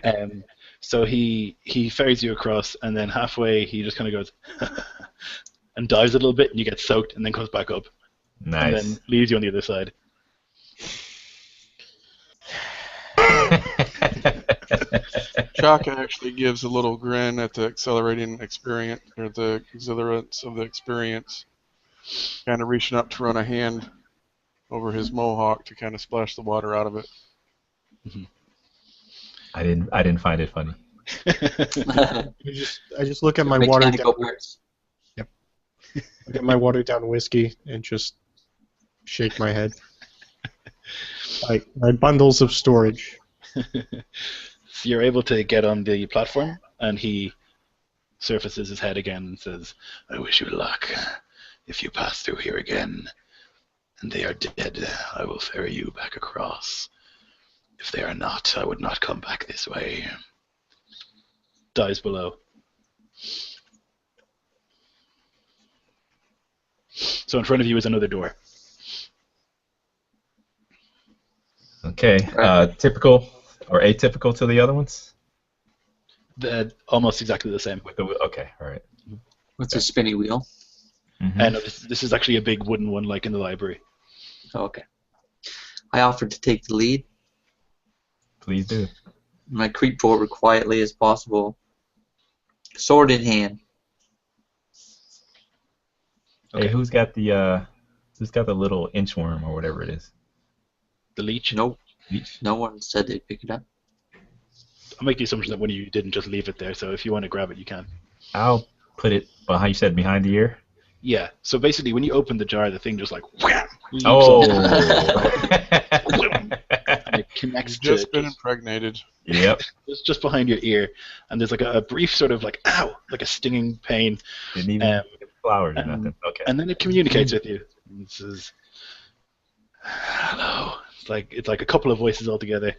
bad. So he ferries you across, and then halfway he just kind of goes and dives a little bit, and you get soaked, and then comes back up. and Nice. then leaves you on the other side. Chaka actually gives a little grin at the accelerating experience, or the exhilarance of the experience, kind of reaching up to run a hand over his mohawk to kind of splash the water out of it. I didn't find it funny. I just look at my watered Mechanical down, parts. look at my watered down whiskey and just shake my head. Like my bundles of storage. So you're able to get on the platform, and he surfaces his head again and says, "I wish you luck. If you pass through here again, and they are dead, I will ferry you back across. If they are not, I would not come back this way." Dies below. So in front of you is another door. Okay. Typical or atypical to the other ones? Almost exactly the same. Okay. All right. What's a spinny wheel? Mhm. And this is actually a big wooden one, like in the library. Oh, okay. I offered to take the lead. Please do. And I creep forward quietly as possible, sword in hand. Hey, who's got the little inchworm or whatever it is? The leech. Nope. Leech? No one said they'd pick it up. I'll make the assumption that one of you didn't just leave it there, so if you want to grab it, you can. I'll put it behind. You said behind the ear. Yeah. So basically, when you open the jar, the thing just like wham, leaps Oh. and it connects You've to just been impregnated. Yep. just behind your ear, and there's like a brief sort of like ow, like a stinging pain, Didn't even get flowers or um, nothing. Okay. and then it communicates with you. It says, "Hello." It's like a couple of voices all together.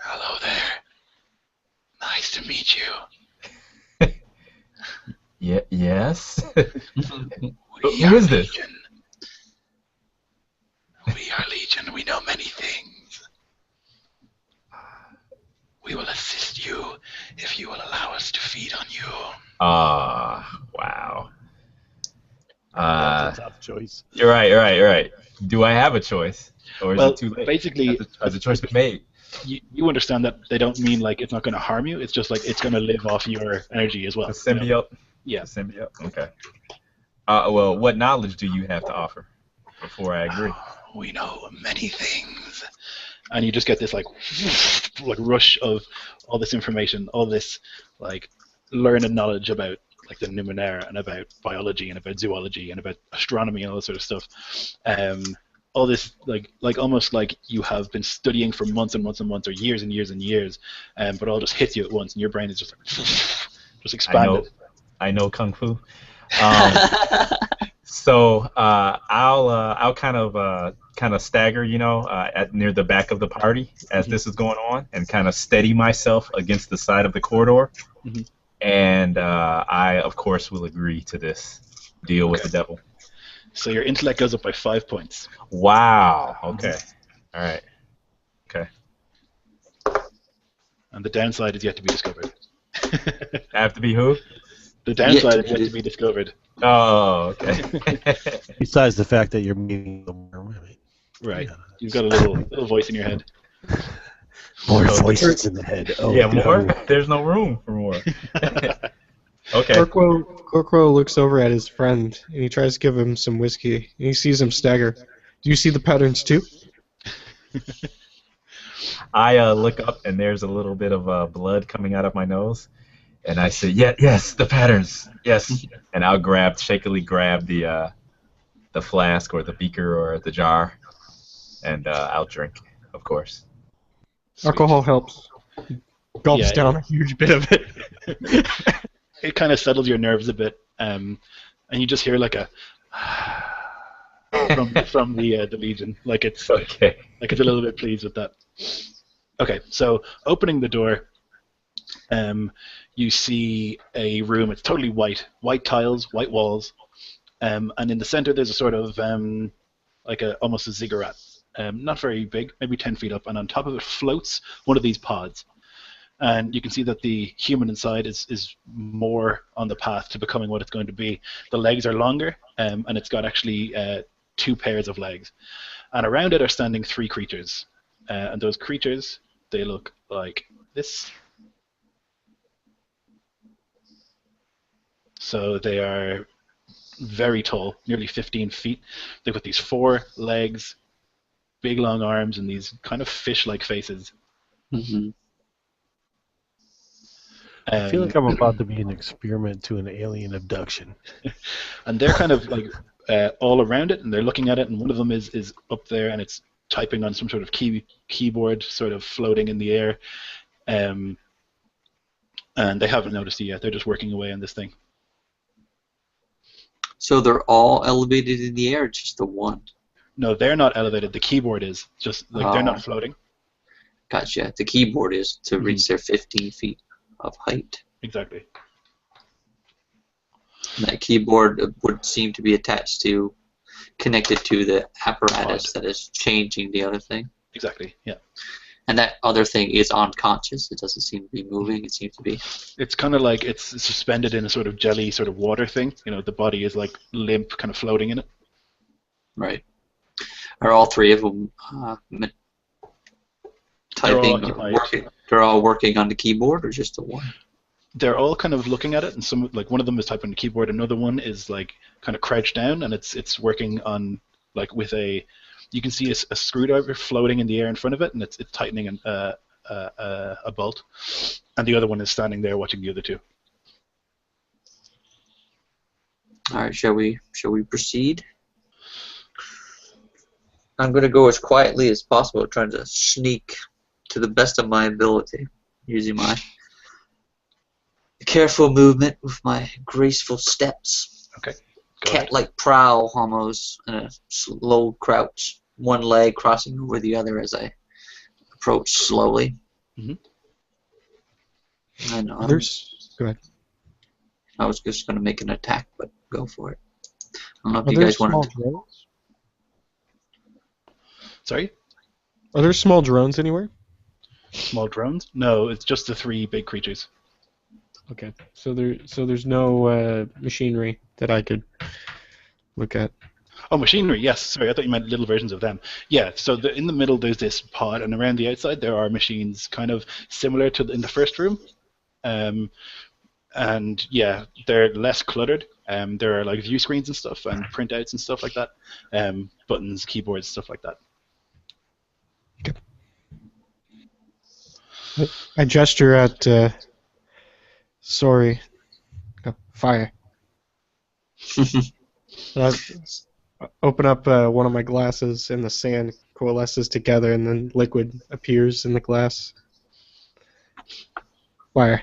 "Hello there. Nice to meet you. Yeah. Yes. We Who are is this? Legion. We are Legion. We know many things. We will assist you if you will allow us to feed on you." Wow. That's a tough choice. You're right. Do I have a choice, or is Well, it too late? basically, Has the choice been made? you understand that they don't mean like it's not going to harm you. It's just like it's going to live off your energy as well. The symbiote. Yeah. The symbiote. Okay. Well, what knowledge do you have to offer before I agree? We know many things. And you just get this like rush of all this information, all this like learned knowledge about like the Numenera and about biology and about zoology and about astronomy and all that sort of stuff. All this like almost like you have been studying for months and months and months or years and years and years, but all just hits you at once and your brain is just like just expanded. I know kung fu. So I'll kind of stagger, at near the back of the party as this is going on, and kind of steady myself against the side of the corridor. Mhm. And I, of course, will agree to this deal with the devil. So your intellect goes up by 5 points. Wow. Okay. All right. Okay. And the downside is yet to be discovered. I have to be who? The downside is yet to be discovered. Oh, okay. Besides the fact that you're meeting the worm. I mean, Right. yeah. You've got a little voice in your head. More So- voices in the head. Oh, yeah, no. more? There's no room for more. Okay. Gorkro looks over at his friend and he tries to give him some whiskey. And he sees him stagger. Do you see the patterns too? I look up and there's a little bit of blood coming out of my nose, and I say, yes, the patterns, yes. And I'll shakily grab the flask or the beaker or the jar, and I'll drink, of course. Sweet. Alcohol helps. Gulps Yeah. down a huge bit of it. It kind of settles your nerves a bit, and you just hear like a from the Legion, like it's Okay. a little bit pleased with that. Okay, so opening the door, you see a room. It's totally white tiles, white walls, and in the center there's a sort of almost a ziggurat, not very big, maybe 10 feet up, and on top of it floats one of these pods. And you can see that the human inside is more on the path to becoming what it's going to be. The legs are longer, and it's got actually 2 pairs of legs. And around it are standing 3 creatures. And those creatures, they look like this. So they are very tall, nearly 15 feet. They've got these 4 legs, big long arms, and these kind of fish-like faces. Mm-hmm. I feel like I'm about to be an experiment to an alien abduction. And they're kind of like all around it, and they're looking at it, and one of them is up there, and it's typing on some sort of keyboard, sort of floating in the air. And they haven't noticed it yet. They're just working away on this thing. So they're all elevated in the air, just the one? No, they're not elevated. The keyboard is. Just like they're not floating. Gotcha. The keyboard is to reach their 15 feet of height. Exactly. And that keyboard would seem to be connected to the apparatus that is changing the other thing. Exactly, yeah. And that other thing is unconscious. It doesn't seem to be moving. It seems to be. It's kind of like it's suspended in a sort of jelly, sort of water thing. You know, the body is like limp, kind of floating in it. Right. Are all 3 of them typing or working? They're all working on the keyboard, or just the one? They're all kind of looking at it, and some like one of them is typing on the keyboard. Another one is like kind of crouched down, and it's working on like with a. You can see a screwdriver floating in the air in front of it, and it's tightening a bolt. And the other one is standing there watching the other 2. All right, shall we proceed? I'm going to go as quietly as possible, trying to sneak to the best of my ability, using my careful movement with my graceful steps. Okay. Cat-like prowl, almost, and a slow crouch. One leg crossing over the other as I approach slowly. Mm-hmm. And Go ahead. I was just going to make an attack, but go for it. I don't know if Are you there guys small want to. drones? Sorry? Are there small drones anywhere? Small drones? No, it's just the 3 big creatures. Okay, so there's no machinery that I could look at. Oh, machinery, yes. Sorry, I thought you meant little versions of them. Yeah, so in the middle there's this pod, and around the outside there are machines kind of similar to in the first room. And yeah, they're less cluttered. There are like view screens and stuff, and printouts and stuff like that. Buttons, keyboards, stuff like that. Okay. I gesture at Sorry. No, fire. I open up one of my glasses, and the sand coalesces together, and then liquid appears in the glass. Fire.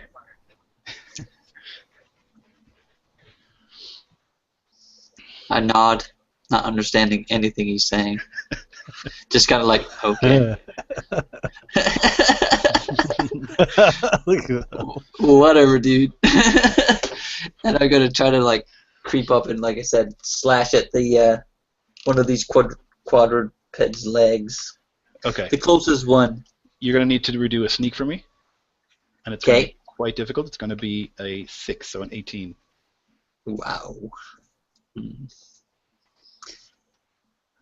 I nod, not understanding anything he's saying. Just kind of like, okay. Whatever, dude. And I'm gonna try to like creep up and, like I said, slash at the one of these quadruped's legs. Okay. The closest one. You're gonna need to redo a sneak for me, and it's gonna be quite difficult. It's gonna be a 6, so an 18. Wow.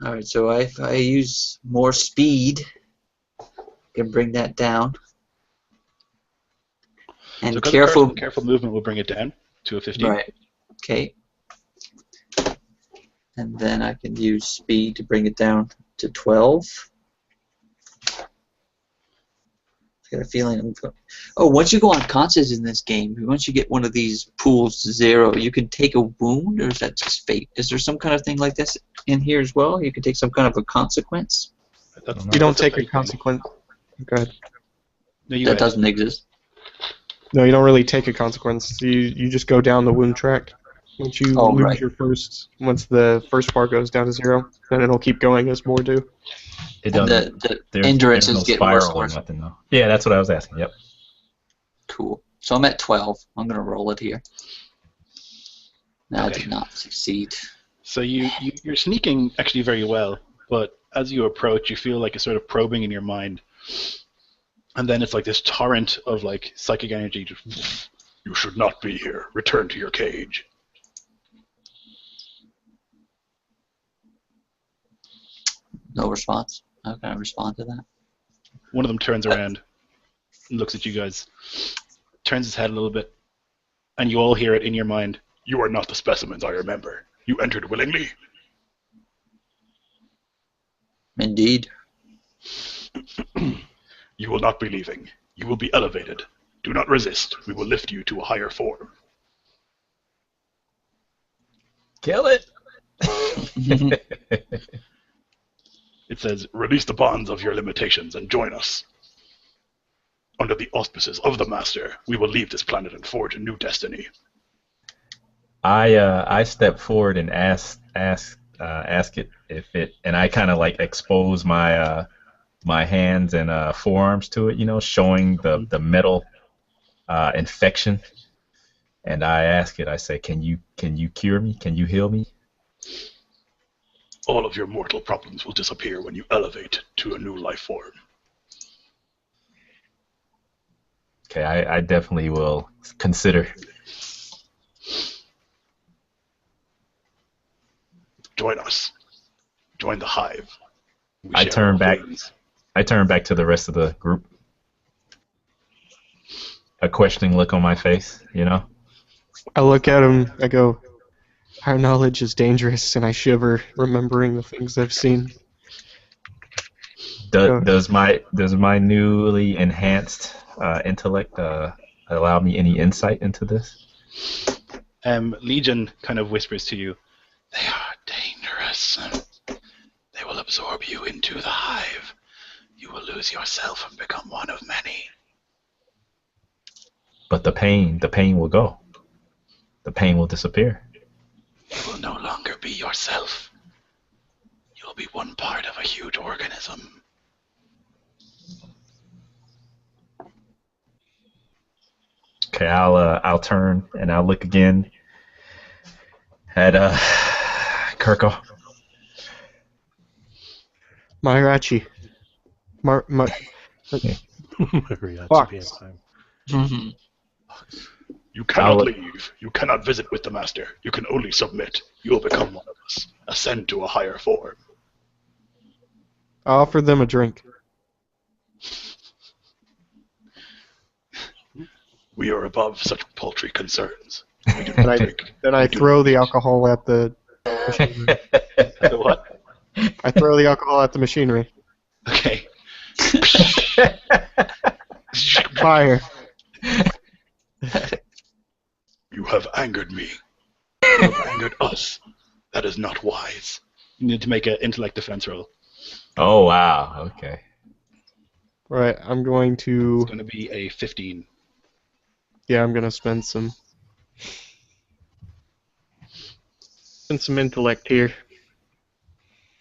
Alright, so if I use more speed, I can bring that down. And so careful movement will bring it down to a 15. Right. Okay. And then I can use speed to bring it down to 12. I got a feeling I'm going. Oh, once you go unconscious in this game, once you get one of these pools to 0, you can take a wound, or is that just fate? Is there some kind of thing like this in here as well? You can take some kind of a consequence? You don't take a consequence. Go ahead. No, that doesn't exist. No, you don't really take a consequence. You just go down the wound track. Once you lose your once the first bar goes down to 0, then it'll keep going as more do. It doesn't. The endurance is getting worse. Or nothing, though. Yeah, that's what I was asking. Yep. Cool. So I'm at 12. I'm gonna roll it here. No, I did not succeed. So you're sneaking actually very well, but as you approach, you feel like a sort of probing in your mind, and then it's like this torrent of like psychic energy. Just, you should not be here. Return to your cage. No response. How can I respond to that? One of them turns around and looks at you guys, turns his head a little bit, and you all hear it in your mind. You are not the specimens I remember. You entered willingly. Indeed. You will not be leaving. You will be elevated. Do not resist. We will lift you to a higher form. Kill it. It says, release the bonds of your limitations and join us. Under the auspices of the Master, we will leave this planet and forge a new destiny. I step forward and ask it if it, and I kind of like expose my my hands and forearms to it, you know, showing the metal infection. And I ask it. I say, can you cure me? Can you heal me? All of your mortal problems will disappear when you elevate to a new life form. Okay, I definitely will consider. Join us. Join the hive. We I share turn our back. feelings. I turn back to the rest of the group. A questioning look on my face, you know. I look at him, I go, our knowledge is dangerous, and I shiver, remembering the things I've seen. Does my newly enhanced intellect allow me any insight into this? Legion kind of whispers to you, they are dangerous. They will absorb you into the hive. You will lose yourself and become one of many. But the pain will go. The pain will disappear. You will no longer be yourself. You will be one part of a huge organism. Okay, I'll turn and I'll look again at Kirko. Mariachi. Mariachi Fox. vampire. You cannot leave. You cannot visit with the Master. You can only submit. You will become one of us. Ascend to a higher form. I offer them a drink. We are above such paltry concerns. We do And not drink. then I throw the alcohol at the machinery. The what? I throw the alcohol at the machinery. Okay. Fire. You have angered me. You have angered us. That is not wise. You need to make an intellect defense roll. Oh wow. Okay. Right, I'm going to... It's going to be a 15. Yeah, I'm going to spend some intellect here.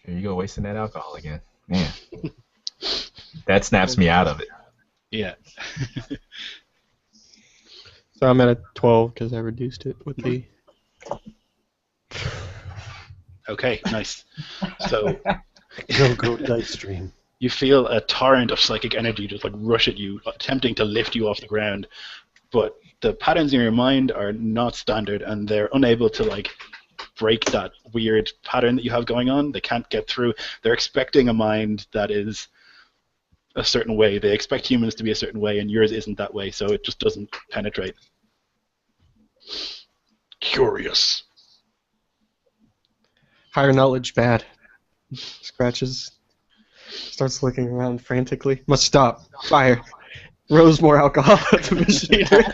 Here you go, wasting that alcohol again. Man. That snaps me out of it. Yeah. So I'm at a 12 because I reduced it with the... Okay, nice. So Go dice stream. you feel a torrent of psychic energy just like rush at you, attempting to lift you off the ground. But the patterns in your mind are not standard, and they're unable to like break that weird pattern that you have going on. They can't get through. They're expecting a mind that is a certain way. They expect humans to be a certain way, and yours isn't that way, so it just doesn't penetrate. Curious. Higher knowledge, bad. Scratches. Starts looking around frantically. Must stop. Fire. Rose more alcohol at the machinery.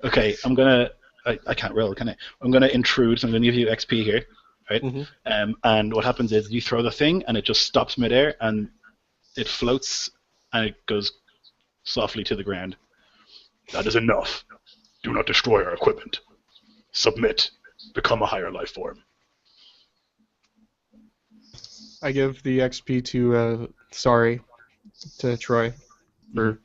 Okay, I'm gonna. I can't roll, can I? I'm gonna intrude. So I'm gonna give you XP here, right? Mhm. And what happens is you throw the thing, and it just stops midair, and it floats, and it goes softly to the ground. That is enough. Do not destroy our equipment. Submit. Become a higher life form. I give the XP to Troy for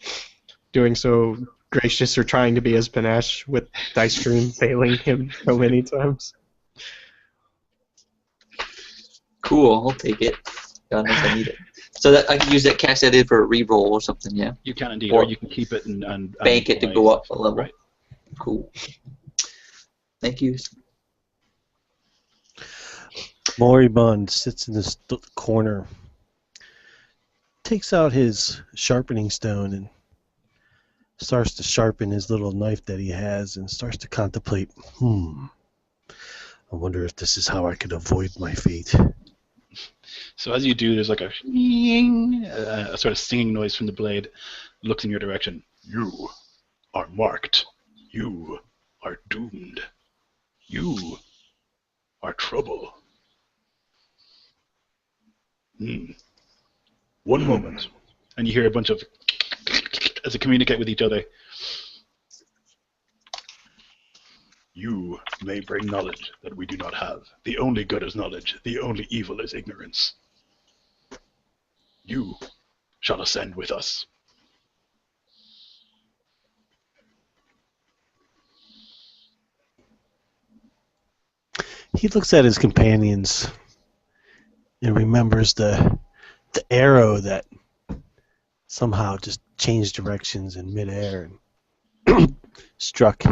doing so gracious or trying to be as panache with Dice Stream failing him so many times. Cool, I'll take it. God knows I need it. So that I can use that cash that in for a reroll or something, yeah? You can indeed, Or or you can keep it and Bank it to go up a level. Right. Cool. Thank you. Moribund sits in the corner, takes out his sharpening stone and starts to sharpen his little knife that he has and starts to contemplate, I wonder if this is how I could avoid my fate. So as you do, there's like a sort of singing noise from the blade. Looks in your direction. You are marked. You are doomed. You are trouble. One moment. And you hear a bunch of as they communicate with each other. You may bring knowledge that we do not have. The only good is knowledge. The only evil is ignorance. You shall ascend with us. He looks at his companions and remembers the arrow that somehow just changed directions in midair and struck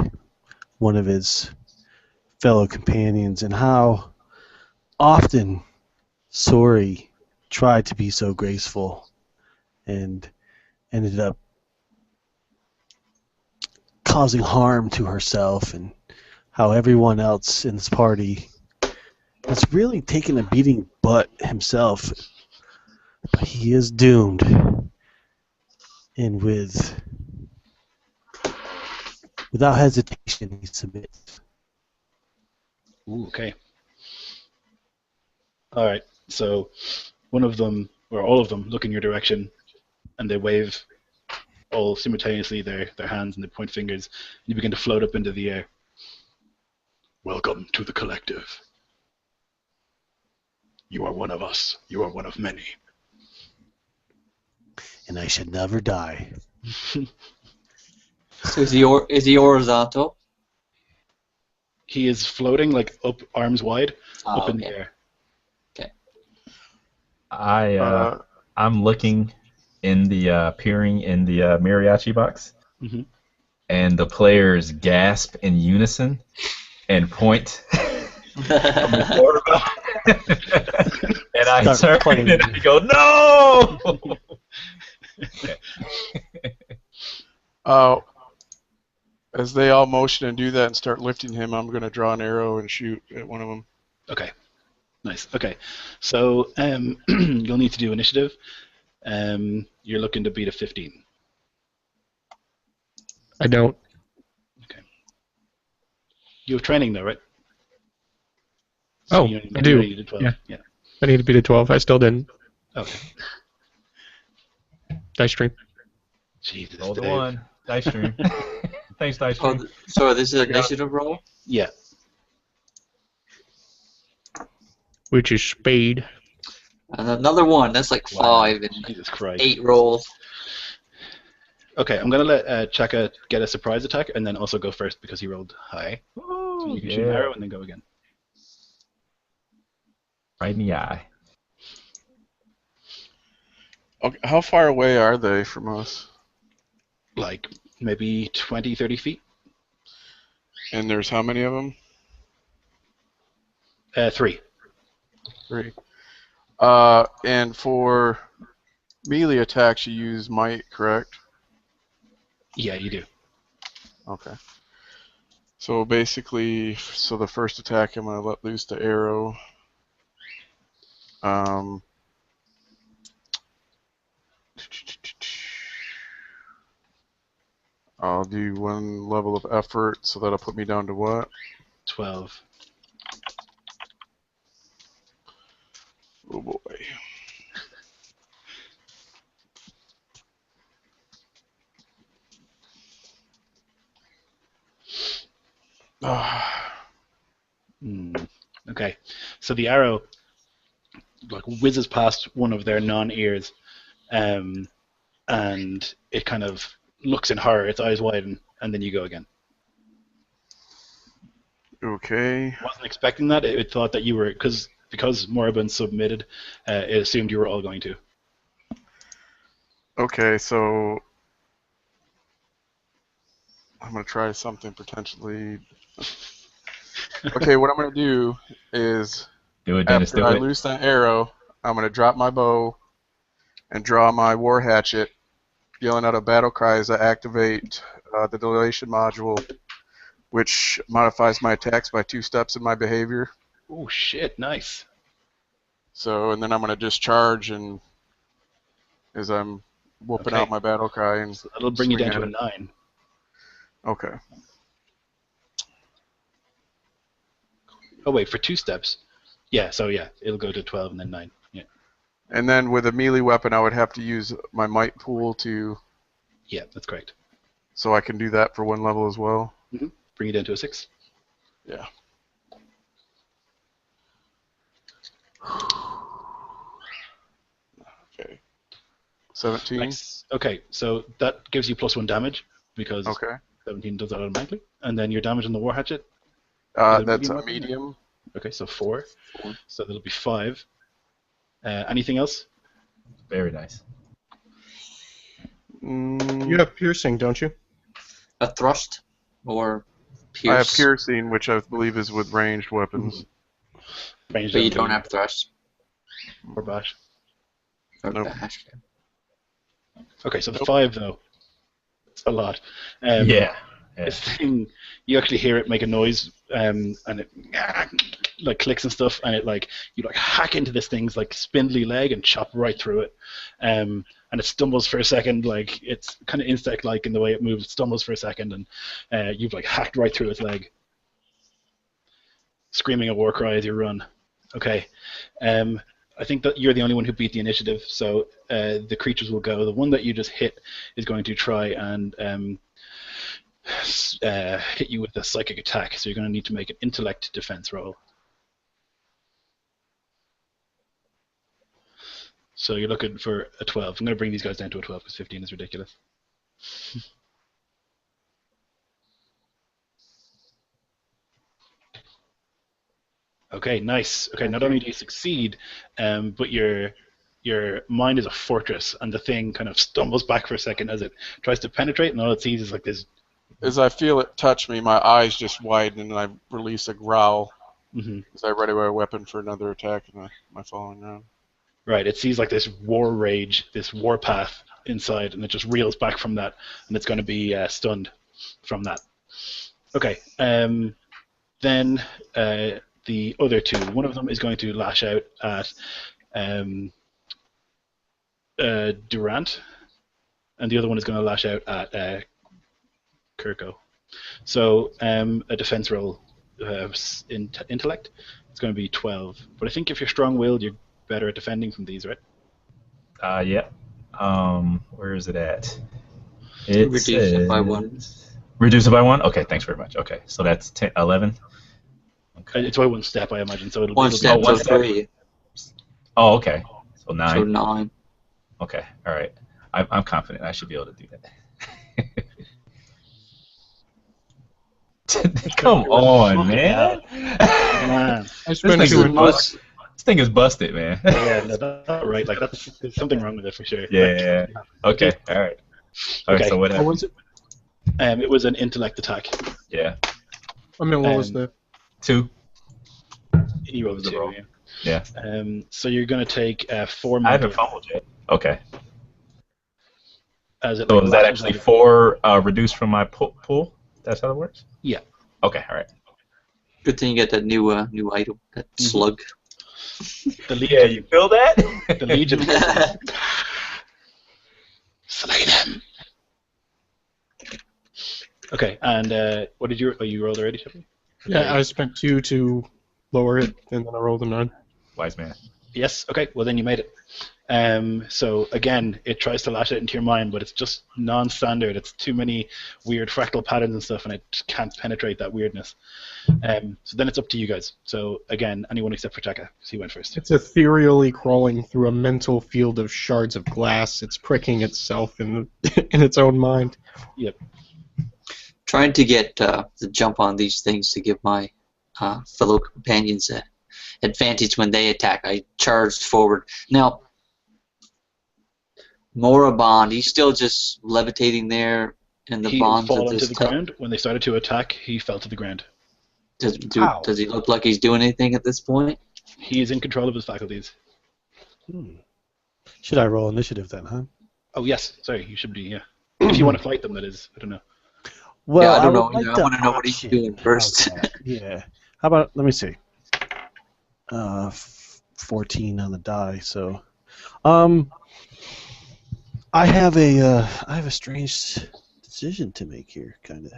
one of his fellow companions, and how often Sori tried to be so graceful and ended up causing harm to herself, and how everyone else in this party has really taken a beating butt himself. But he is doomed. And without hesitation, he submits. Ooh, okay. All right. So one of them, or all of them, look in your direction, and they wave all simultaneously their hands and they point fingers, and you begin to float up into the air. Welcome to the collective. You are one of us. You are one of many. And I should never die. So is he horizontal? He is floating like up, arms wide, up in the Okay. air. I'm looking in the peering in the mariachi box, and the players gasp in unison and point. And I Start turn playing. and I go, no! As they all motion and do that and start lifting him, I'm going to draw an arrow and shoot at one of them. Okay. Nice. Okay. So you'll need to do initiative. You're looking to beat a 15. I don't. Okay. You have training though, right? Oh, you I do. You did 12. Yeah. I need to beat a 12. I still didn't. Okay. Dice stream. Jesus. Roll the Dave. one. Dice stream. Thanks, Dice stream. So this is an initiative roll? Yeah. Which is spade. And another one. That's like Wow. 5 and Jesus Christ. 8 rolls. Okay, I'm gonna let Chaka get a surprise attack and then also go first because he rolled high. So you can shoot an arrow and then go again. Right in the eye. Okay, how far away are they from us? Like maybe 20, 30 feet. And there's how many of them? 3. 3. And for melee attacks, you use might, correct? Yeah, you do. Okay. So basically, the first attack, I'm going to let loose the arrow. I'll do 1 level of effort, so that'll put me down to what? 12. Oh boy. Okay, so the arrow like whizzes past one of their non-ears, and it kind of looks in horror. Its eyes widen, and then you go again. Okay. Wasn't expecting that. It thought that you were because Moribund submitted. It assumed you were all going to. Okay, so I'm going to try something potentially. Okay, what I'm going to do is Do it, Dennis. After Do I it. loose that arrow, I'm going to drop my bow and draw my war hatchet, yelling out a battle cry as I activate the dilation module, which modifies my attacks by 2 steps in my behavior. Oh shit! Nice. So, and then I'm going to discharge, and as I'm whooping Okay. out my battle cry, and So that'll bring you swing down to at a it. 9. Okay. Oh wait, for 2 steps. Yeah. So yeah, it'll go to 12 and then 9. Yeah. And then with a melee weapon, I would have to use my might pool Yeah, that's correct. so I can do that for 1 level as well. Bring you down to a 6. Yeah. Okay. 17. Nice. Okay, so that gives you +1 damage because Okay. 17 does that automatically, and then your damage on the war hatchet. Is it a That's medium a weapon? medium. Okay, so 4. 4. So that'll be 5. Anything else? Very nice. You have piercing, don't you? A thrust or I have pierce, piercing, which I believe is with ranged weapons. Range but you down don't to have thrust or bash. or Nope. bash. Okay, so the Nope. 5 though. It's a lot. Yeah. This thing, you actually hear it make a noise, and it like clicks and stuff, and it like you like hack into this thing's like spindly leg and chop right through it, and it stumbles for a second, like it's kind of insect-like in the way it moves. It stumbles for a second, and you've like hacked right through its leg, screaming a war cry as you run. Okay, I think that you're the only one who beat the initiative, so the creatures will go. The one that you just hit is going to try and hit you with a psychic attack, so you're going to need to make an intellect defense roll. So you're looking for a 12. I'm going to bring these guys down to a 12 because 15 is ridiculous. Okay, nice. Okay, not only do you succeed, but your mind is a fortress, and the thing kind of stumbles back for a second as it tries to penetrate, and all it sees is like this. As I feel it touch me, my eyes just widen, and I release a growl Mhm. as I ready my weapon for another attack in my following round. Right, it sees like this war rage, this war path inside, and it just reels back from that, and it's going to be stunned from that. Okay, then the other two, one of them is going to lash out at Durant, and the other one is going to lash out at Kirko. So a defense roll, intellect, it's going to be 12. But I think if you're strong-willed, you're better at defending from these, right? Yeah. Where is it at? It Reduce it by 1. Reduce it by 1? Okay, thanks very much. Okay, so that's 10, 11. Okay. It's by 1 step, I imagine. So it'll One be step, one so step. 3, Oh, okay. So 9. so 9. Okay, all right. I'm confident I should be able to do that. Come on, man. Man. I spent thing's two a and bust. This thing is busted, man. Yeah, no, that's not right. Like there's something wrong with it for sure. Yeah. Okay. All right. All right. Okay. So what What happened? was it? It was an intellect attack. Yeah. I mean, what was Um, the? 2. He rolled The 2. roll. Yeah. Yeah. So you're going to take 4 I haven't mental fumbled yet. Okay. as it So like, is that lashes actually out. 4 reduced from my pool? That's how it works? Yeah. Okay. All right. Good thing you get that new item, that slug. The Legion. Yeah. You feel that? The Legion. Slay them. Okay, and what did you? Oh, you rolled already, Shipley? Yeah, I spent 2 to lower it, and then I rolled a 9. Wise man. Yes. Okay. Well, then you made it. So again, it tries to lash it into your mind, but it's just non-standard. It's too many weird fractal patterns and stuff, and it just can't penetrate that weirdness. So then it's up to you guys. So again, anyone except for Chaka, because he went first. It's ethereally crawling through a mental field of shards of glass. It's pricking itself in in its own mind. Trying to get the jump on these things to give my fellow companions an advantage when they attack. I charged forward. Now, Moribond, he's still just levitating there in the He bonds of fell into this the tub. ground. When they started to attack, he fell to the ground. Does Ow. he look like he's doing anything at this point? He is in control of his faculties. Should I roll initiative then, huh? Oh yes, sorry, you should be. Yeah, if you want to fight them, that is. I don't know. Well, Yeah, I don't know would like either. I wanna know what he's option. doing first. How's that? Yeah. How about, let me see. 14 on the die, so. I have a strange decision to make here, kind of.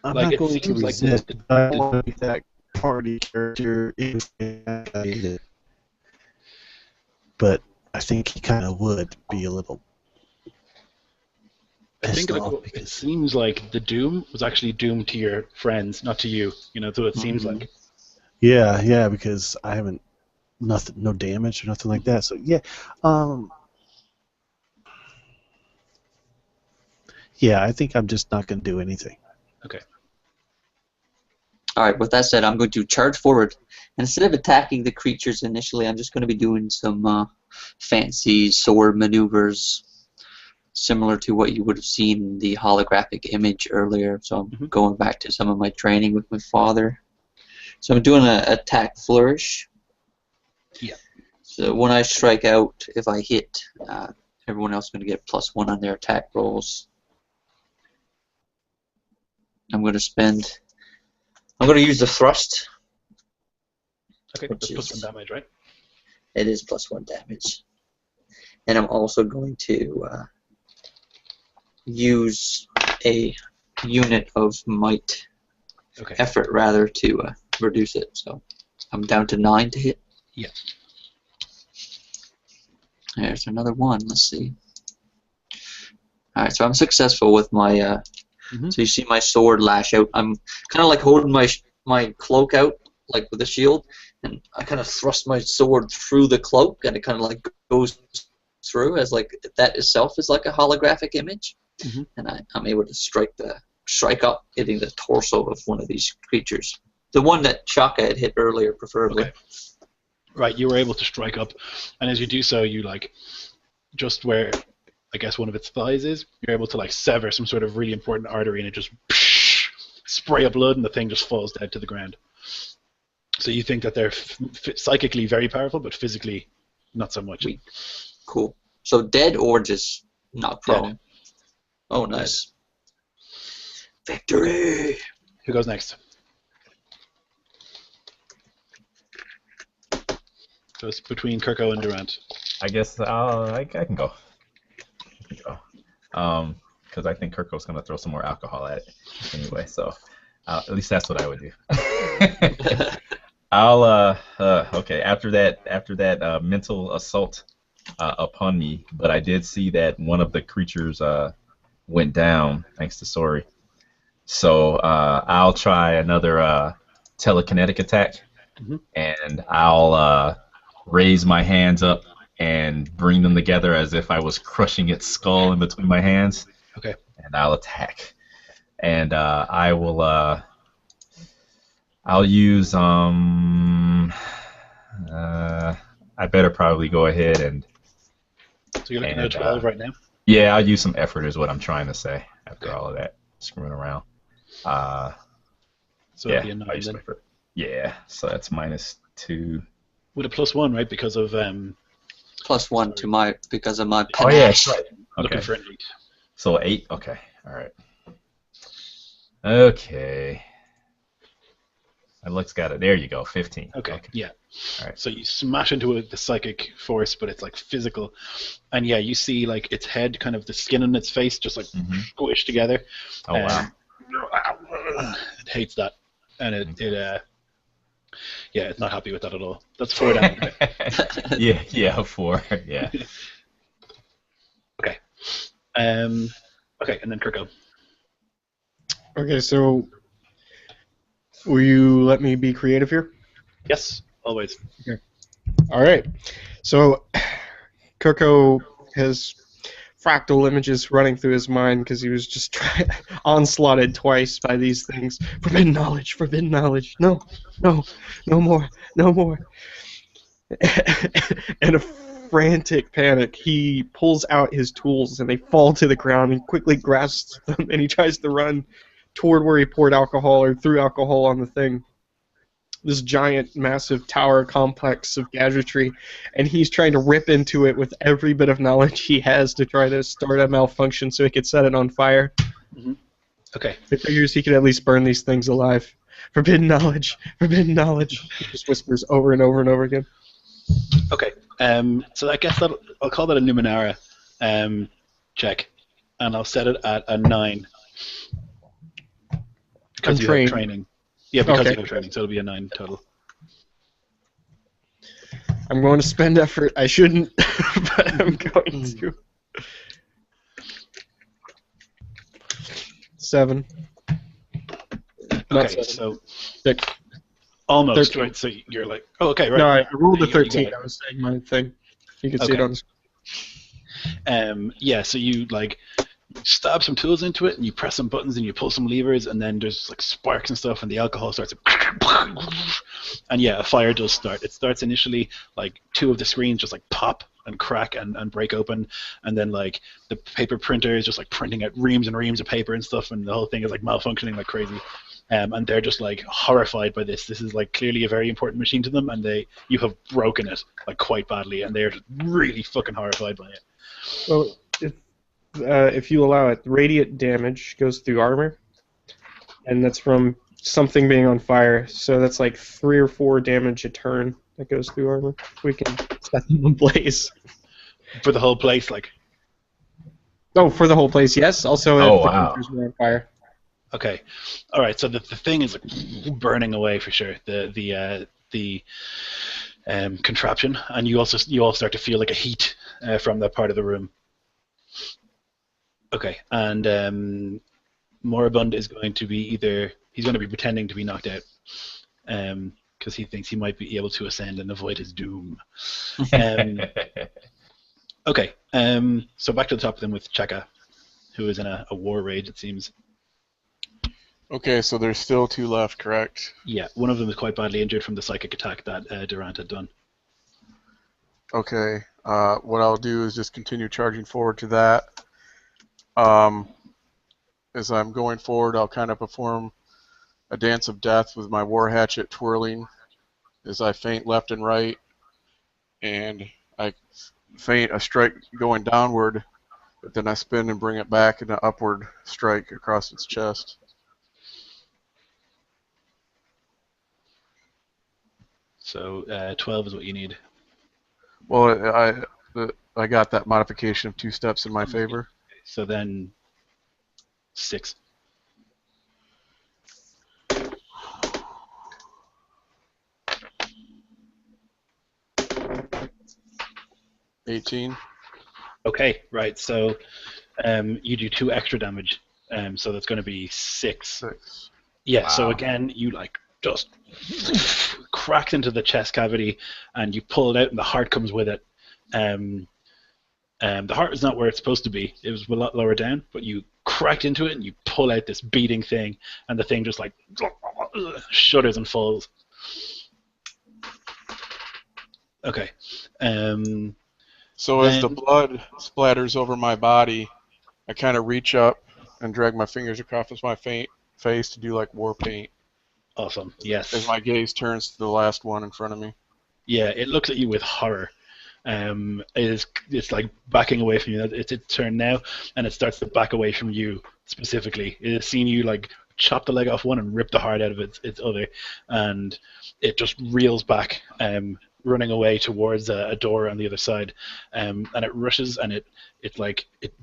I'm Like, not it going to seems like resist. I don't want to be that party character if I did it. But I think he kind of would be a little I think pissed off it because seems like the doom was actually doomed to your friends, not to you. You know, so it seems like. yeah, because I haven't no damage or nothing like that. So yeah, yeah, I think I'm just not going to do anything. Okay. All right. With that said, I'm going to charge forward, and instead of attacking the creatures initially, I'm just going to be doing some fancy sword maneuvers, similar to what you would have seen in the holographic image earlier. So I'm going back to some of my training with my father. So I'm doing an attack flourish. Yeah. So when I strike out, if I hit, everyone else is going to get +1 on their attack rolls. I'm going to use the thrust. Okay, Which that's is- +1 damage, right? It is +1 damage. And I'm also going to use a unit of might, Okay. effort rather, to reduce it. So I'm down to 9 to hit. Yeah. There's another 1. Let's see. Alright, so I'm successful with my... So you see my sword lash out. I'm kind of like holding my cloak out, like with a shield, and I kind of thrust my sword through the cloak, and it kind of like goes through as like that itself is like a holographic image, and I'm able to strike up, hitting the torso of one of these creatures. The one that Chaka had hit earlier, preferably. Okay. Right, you were able to strike up, and as you do so, you like just where I guess one of its thighs is, you're able to like sever some sort of really important artery, and it just spray of blood, and the thing just falls dead to the ground. So you think that they're psychically very powerful, but physically not so much. Weak. Cool. So dead or just not prone? Dead. Oh, nice. Victory! Who goes next? So it's between Kirko and Durant. I guess I can go. Because I think Kirko's gonna throw some more alcohol at it anyway. So at least that's what I would do. I'll okay. After that mental assault upon me, but I did see that one of the creatures went down thanks to Sori. So I'll try another telekinetic attack, and I'll raise my hands up and bring them together as if I was crushing its skull in between my hands. Okay. And I'll attack. And I will. I'll use. I better probably go ahead and. So you're looking at a 12 right now? Yeah, I'll use some effort, is what I'm trying to say. After all of that screwing around. So yeah, it'd be a 9 I'll use then. some effort. Yeah, so that's -2. With a +1, right? Because of +1 to my because of my Oh yeah, that's right. looking Okay. for an 8. So 8. Okay. All right. Okay. My luck's got it. There you go. 15. Okay. Yeah. All right. So you smash into the psychic force, but it's like physical, and yeah, you see like its head, kind of the skin on its face, just like squished together. Oh wow. It hates that, and yeah, it's not happy with that at all. That's 4 damage. yeah, 4. Yeah. Okay. Okay, and then Kirko. Okay, so will you let me be creative here? Yes, always. All right. So Kirko has fractal images running through his mind because he was just onslaughted twice by these things. Forbidden knowledge, forbidden knowledge. No, no, no more, no more. In a frantic panic, he pulls out his tools and they fall to the ground and quickly grasps them, and he tries to run toward where he poured alcohol or threw alcohol on the thing. this giant, massive tower complex of gadgetry, and he's trying to rip into it with every bit of knowledge he has to try to start a malfunction so he could set it on fire. Okay. He figures he could at least burn these things alive. Forbidden knowledge, forbidden knowledge. He just whispers over and over and over again. Okay. So I guess I'll call that a Numenera check, and I'll set it at a 9. Because you have training. Yeah, because you have training, so it'll be a 9 total. I'm going to spend effort. I shouldn't, but I'm going to. 7. Okay, so 6. almost 13. right. So you're like, oh, okay, right. No, I rolled a You 13. got it. I was saying my thing. You can see it Okay. on the Yeah, so you like stab some tools into it, and you press some buttons, and you pull some levers, and then there's like sparks and stuff, and the alcohol starts and yeah, a fire does start. It starts initially like 2 of the screens just like pop and crack and break open, and then like the paper printer is just like printing out reams and reams of paper and stuff, and the whole thing is like malfunctioning like crazy. And they're just like horrified by this. This is like clearly a very important machine to them, and you have broken it like quite badly, and they're just really fucking horrified by it. Well, if you allow it, radiant damage goes through armor, and that's from something being on fire. So that's like 3 or 4 damage a turn that goes through armor. We can set them ablaze. For the whole place, like. Oh, for the whole place, yes. Also, Oh, if the wow. creatures were on fire. Okay, all right. So the thing is like burning away for sure. The contraption, and you all start to feel like a heat from that part of the room. Okay, and Moribund is going to be he's going to be pretending to be knocked out, because he thinks he might be able to ascend and avoid his doom. Okay, so back to the top then with Chaka, who is in a war rage, it seems. Okay, so there's still 2 left, correct? Yeah, one of them is quite badly injured from the psychic attack that Durant had done. Okay, what I'll do is just continue charging forward to that. As I'm going forward, I'll kind of perform a dance of death with my war hatchet twirling as I feint left and right, and I feint a strike going downward, but then I spin and bring it back in an upward strike across its chest. So 12 is what you need. Well, I got that modification of 2 steps in my favor. So then 6. $18. Okay, right. So you do 2 extra damage. So that's going to be 6. 6. Yeah. Wow. So again, you like just cracked into the chest cavity, and you pull it out, and the heart comes with it. The heart is not where it's supposed to be. It was a lot lower down, but you cracked into it, and you pull out this beating thing, and the thing just like shudders and falls. Okay. So as the Then- blood splatters over my body, I kind of reach up and drag my fingers across my face to do like war paint Awesome. Yes. as my gaze turns to the last one in front of me. Yeah, it looks at you with horror. It's like backing away from you. It's its turn now, and it starts to back away from you specifically. It has seen you like chop the leg off one and rip the heart out of its other, and it just reels back, running away towards a door on the other side, and it rushes, and it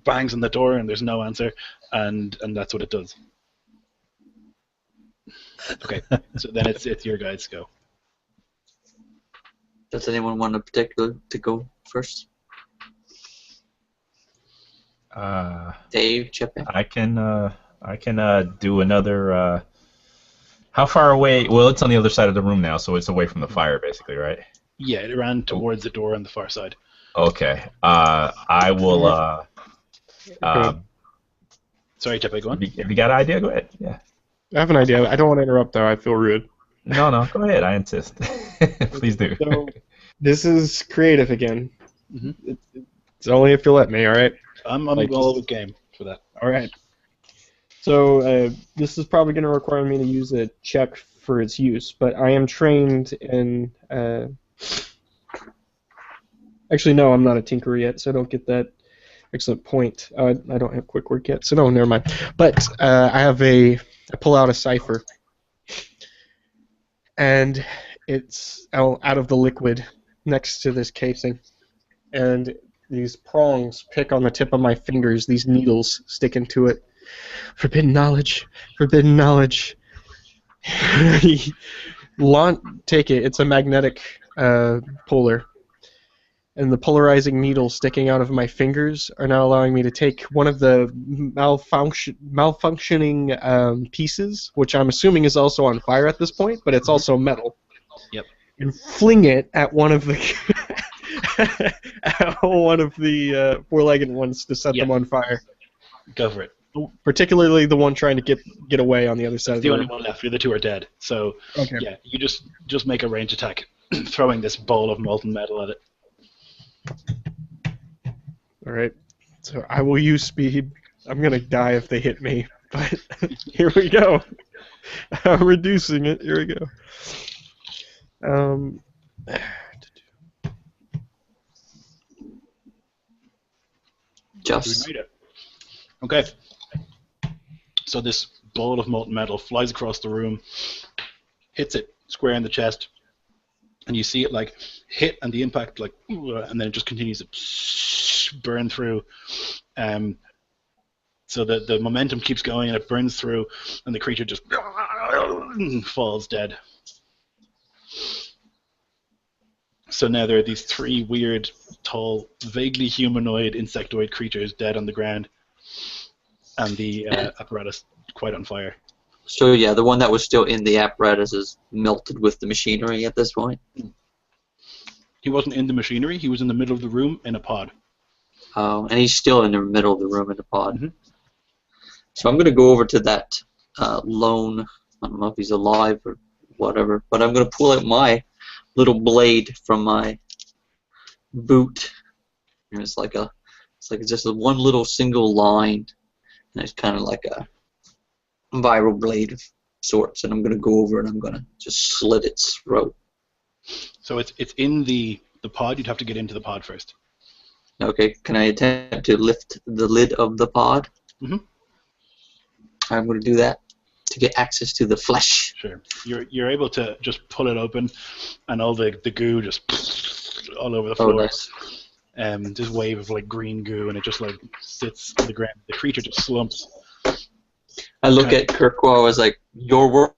bangs on the door, and there's no answer, and that's what it does. Okay, so then it's your guys' go. Does anyone want to go first? Dave, chip in. I can do another. How far away? Well, it's on the other side of the room now, so it's away from the fire, basically, right? Yeah, it ran towards the door on the far side. Okay. I will. Sorry, Tepe, go on. If you got an idea, go ahead. Yeah. I have an idea. I don't want to interrupt, though. I feel rude. No, go ahead. I insist. Please do. So, this is creative again. Mhm. It's only if you'll let me, all right? I'm Like all just- with game for that. All right. So this is probably going to require me to use a check for its use, but I am trained in. Actually, no, I'm not a tinkerer yet, so I don't get that. Excellent point. I don't have quick work yet, so no, never mind. But I pull out a cipher, and it's out of the liquid next to this casing, and these prongs pick on the tip of my fingers. These needles stick into it. Forbidden knowledge. Forbidden knowledge. Take it. It's a magnetic polar. And the polarizing needles sticking out of my fingers are now allowing me to take one of the malfunctioning pieces, which I'm assuming is also on fire at this point, but it's also metal. Yep. And fling it at one of the four-legged ones to set them on fire. Go for it. Particularly the one trying to get away on the other side of The the only room. one left. The other two are dead. So Okay. yeah, you just make a range attack, throwing this ball of molten metal at it. Alright. So I will use speed. I'm gonna die if they hit me, but here we go. I'm reducing it. Here we go. Just. We made it. Okay. So this ball of molten metal flies across the room, hits it square in the chest, and you see it like hit and the impact like, and then it just continues to burn through. So the momentum keeps going and it burns through, and the creature just falls dead. So now there are these three weird, tall, vaguely humanoid insectoid creatures dead on the ground, and the apparatus quite on fire. So yeah, the one that was still in the apparatus is melted with the machinery at this point. He wasn't in the machinery, he was in the middle of the room in a pod. And he's still in the middle of the room in the pod. Mhm. So I'm going to go over to that lone, I don't know if he's alive or whatever, but I'm going to pull out my little blade from my boot. And it's like just a one little single line, and it's kind of like a viral blade of sorts, and I'm going to go over and I'm going to just slit its throat. So it's in the pod, you'd have to get into the pod first. Okay, can I attempt to lift the lid of the pod? Mhm. I'm going to do that to get access to the flesh. Sure. You're able to just pull it open, and all the goo just all over the Oh, floor. nice. This wave of like green goo, and it just like sits on the ground. The creature just slumps. I look at Kirkwall, I was like, your work?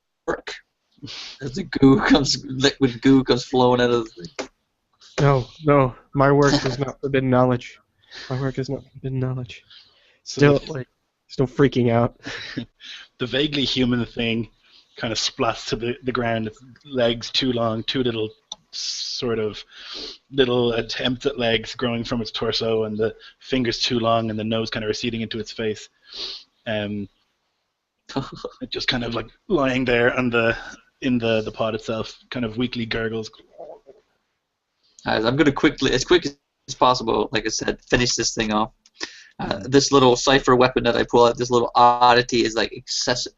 As the goo comes, liquid goo comes flowing out of the thing. No, my work is not forbidden knowledge. My work is not forbidden knowledge. So Still freaking out. the vaguely human thing kind of splats to the ground. Its legs too long, too little, sort of little attempts at legs growing from its torso, and the fingers too long, and the nose kind of receding into its face. It just kind of like lying there in the pod itself, kind of weakly gurgles. I'm going to quickly, as quick as possible, like I said, finish this thing off. This little cipher weapon that I pull out, this little oddity, is like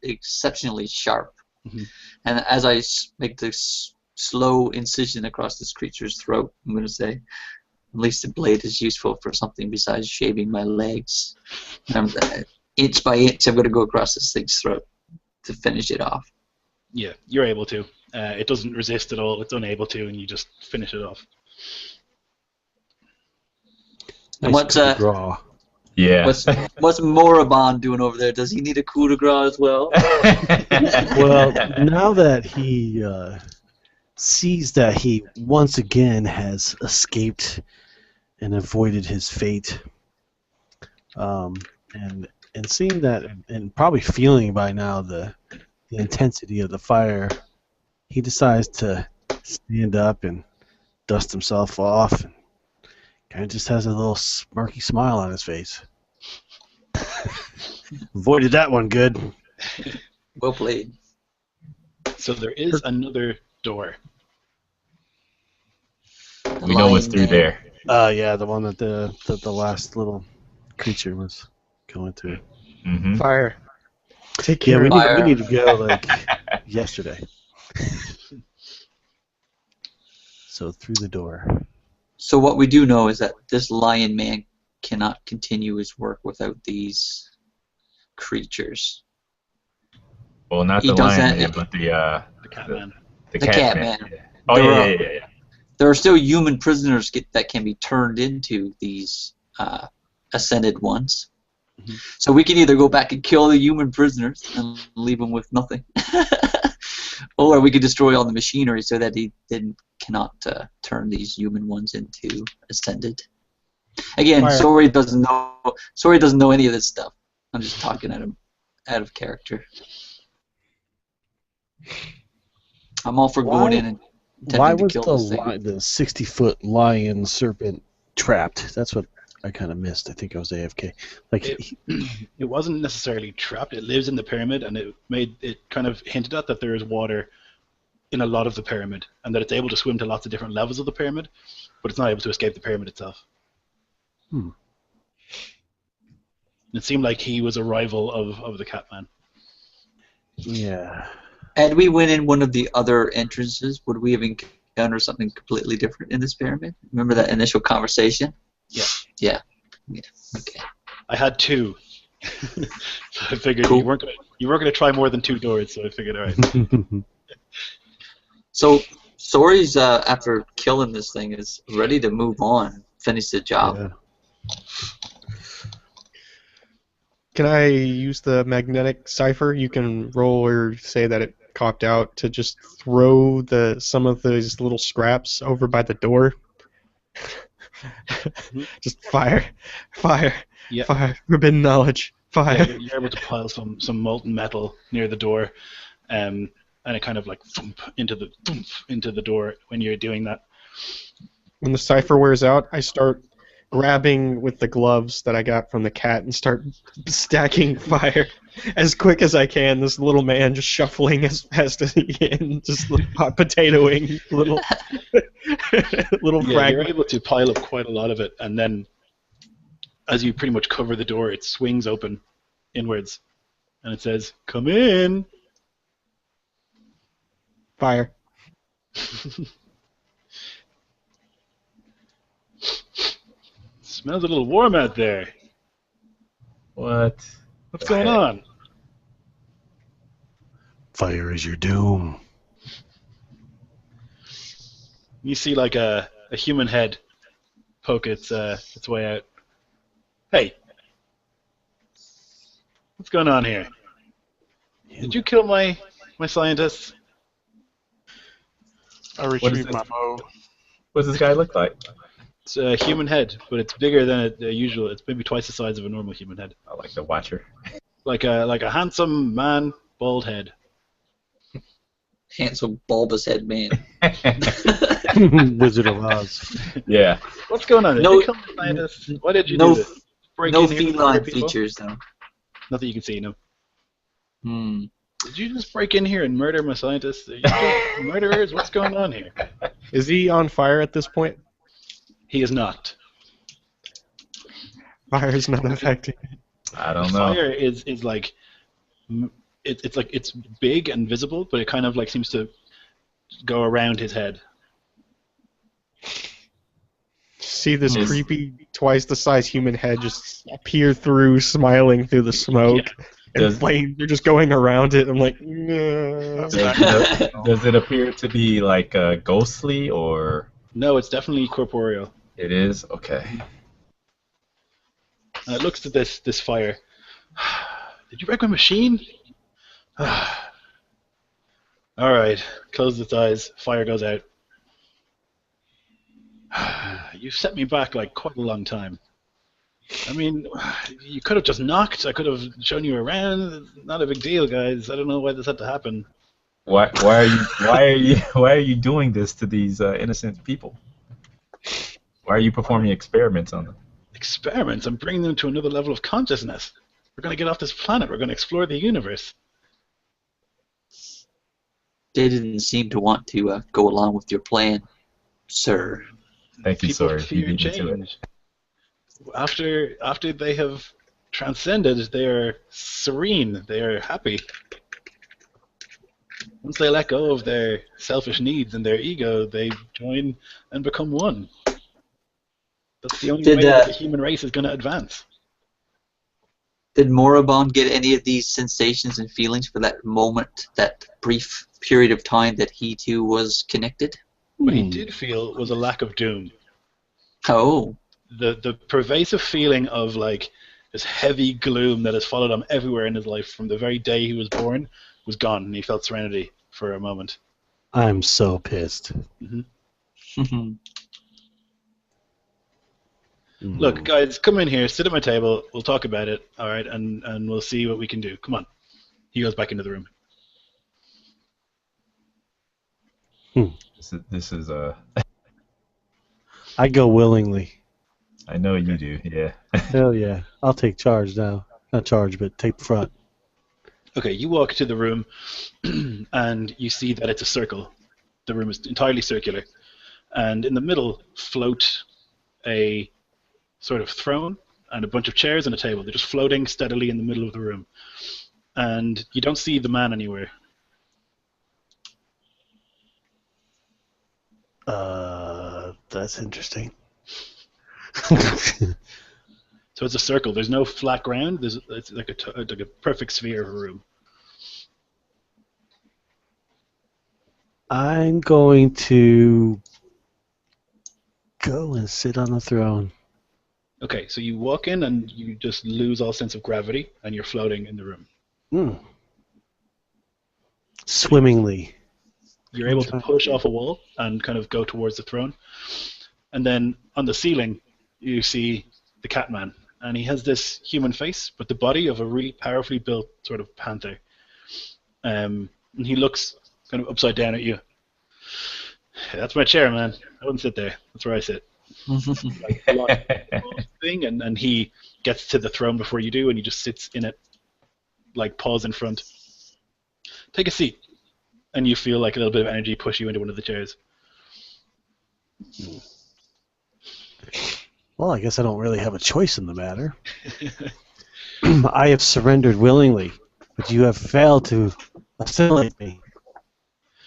exceptionally sharp. Mhm. And as I make this slow incision across this creature's throat, I'm going to say, at least the blade is useful for something besides shaving my legs. And inch by inch, I'm going to go across this thing's throat to finish it off. Yeah, you're able to. It doesn't resist at all. It's unable to, and you just finish it off. And what's coup de grace. Yeah. what's Moribond doing over there? Does he need a coup de grace as well? Well, now that he sees that he once again has escaped and avoided his fate, and seeing that, and probably feeling by now the intensity of the fire, he decides to stand up and dust himself off, and kind of just has a little smirky smile on his face. Avoided that one good. Well played. So there is another door. We know what's through there. Yeah, the one that the last little creature was going through. Mm-hmm. Fire. Take Yeah, care. we of need to go like yesterday. So through the door. So what we do know is that this lion man cannot continue his work without these creatures. Well, not He the does lion that- man, but The Catman. the The cat cat man. man. Yeah. Oh There yeah, are- yeah, yeah. There are still human prisoners that can be turned into these ascended ones. Mhm. So we can either go back and kill the human prisoners and leave them with nothing, or we could destroy all the machinery so that he cannot turn these human ones into ascended. Again, Fire. Sori doesn't know any of this stuff. I'm just talking at him out of character. I'm all for going in and Why attempting was to kill this thing. the 60-foot lion serpent trapped? That's what I kind of missed. I think I was AFK. Like, It wasn't necessarily trapped. It lives in the pyramid, and it kind of hinted at that there is water in a lot of the pyramid, and that it's able to swim to lots of different levels of the pyramid, but it's not able to escape the pyramid itself. Hmm. It seemed like he was a rival of the Catman. yeah. Had we went in one of the other entrances, would we have encountered something completely different in this pyramid? Remember that initial conversation? Yeah. Yeah. Okay. I had two, so I figured Cool. you weren't gonna try more than two doors. So I figured, all right. So Sori's after killing this thing is ready to move on, finish the job. Yeah. Can I use the magnetic cipher? You can roll or say that it copped out to just throw some of those little scraps over by the door. Just fire, Yeah. fire, forbidden knowledge, fire. Yeah, you're able to pile some molten metal near the door, and it kind of like thump into the door when you're doing that. When the cipher wears out, I start grabbing with the gloves that I got from the cat and start stacking fire as quick as I can. This little man just shuffling as fast as he can, just hot potatoing little little Yeah, you're fragments. able to pile up quite a lot of it, and then as you pretty much cover the door, it swings open inwards, and it says, "Come in." Fire. Smells a little warm out there. What? What's going on? Fire is your doom. You see like a human head poke its way out. Hey, what's going on here? Did you kill my scientists? I What is retrieve this? my bow. What does this guy look like? It's a human head, but it's bigger than the usual. It's maybe twice the size of a normal human head. I like the Watcher. Like a handsome man, bald head. Handsome, bulbous head man. Wizard of Oz. Yeah. What's going on? Did No- you kill my scientists? Why did you no, do this? Break no in here and murder feline people? features though. Not that you can see, no. Hmm. Did you just break in here and murder my scientists? Are you just murderers? What's going on here? Is he on fire at this point? He is not. Fire is not affecting. I don't know. Fire is like it's like it's big and visible, but it kind of like seems to go around his head. See this Is- creepy, twice the size human head just peer through, smiling through the smoke, and Does- flames are just going around it. I'm like, no. Does it appear to be like ghostly, or No, it's definitely corporeal. it is? Okay. And it looks at this fire. Did you wreck my machine? All right. Close its eyes. Fire goes out. You set me back like quite a long time. I mean, you could have just knocked. I could have shown you around. Not a big deal, guys. I don't know why this had to happen. Why are you doing this to these innocent people? Why are you performing experiments on them? Experiments. I'm bringing them to another level of consciousness. We're going to get off this planet. We're going to explore the universe. They didn't seem to want to go along with your plan, sir. Thank you, People sorry. fear You beat me to it. change. After they have transcended, they are serene. They are happy. once they let go of their selfish needs and their ego, they join and become one. That's the only way that the human race is going to advance. Did Moribond get any of these sensations and feelings for that moment, that brief period of time that he too was connected? What he did feel was a lack of doom. Oh. The pervasive feeling of like this heavy gloom that has followed him everywhere in his life from the very day he was born was gone, and he felt serenity for a moment. I'm so pissed. Mm-hmm. Look, guys, come in here, sit at my table, we'll talk about it, alright, and we'll see what we can do. Come on. He goes back into the room. This is I go willingly. I know you do, yeah. Hell yeah. I'll take charge now. Not charge, but take the front. Okay, you walk to the room, and you see that it's a circle. The room is entirely circular. And in the middle float a sort of throne and a bunch of chairs and a table. They're just floating steadily in the middle of the room. And you don't see the man anywhere. That's interesting. So it's a circle. There's no flat ground. It's like a perfect sphere of a room. I'm going to go and sit on the throne. Okay, so you walk in and you just lose all sense of gravity, and you're floating in the room. Swimmingly. You're able to push off a wall and kind of go towards the throne. And then on the ceiling, you see the Catman. And he has this human face, but the body of a really powerfully built sort of panther. And he looks kind of upside down at you. That's my chair, man. I wouldn't sit there. That's where I sit. Like a long thing, and he gets to the throne before you do, and he just sits in it, like paws in front. Take a seat. And you feel like a little bit of energy push you into one of the chairs. Well, I guess I don't really have a choice in the matter. I have surrendered willingly, but you have failed to assimilate me.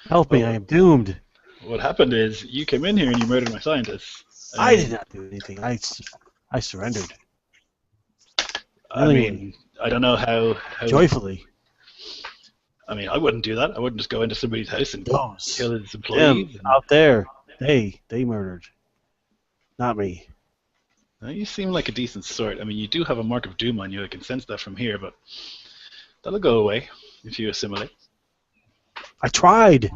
Help me, I am doomed. What happened is you came in here and you murdered my scientists. I did not do anything. I surrendered. I mean, I don't know how joyfully. I mean, I wouldn't do that. I wouldn't just go into somebody's house and kill his employees. Out there, they murdered, not me. Now, you seem like a decent sort. I mean, you do have a mark of doom on you. I can sense that from here, but that'll go away if you assimilate. I tried.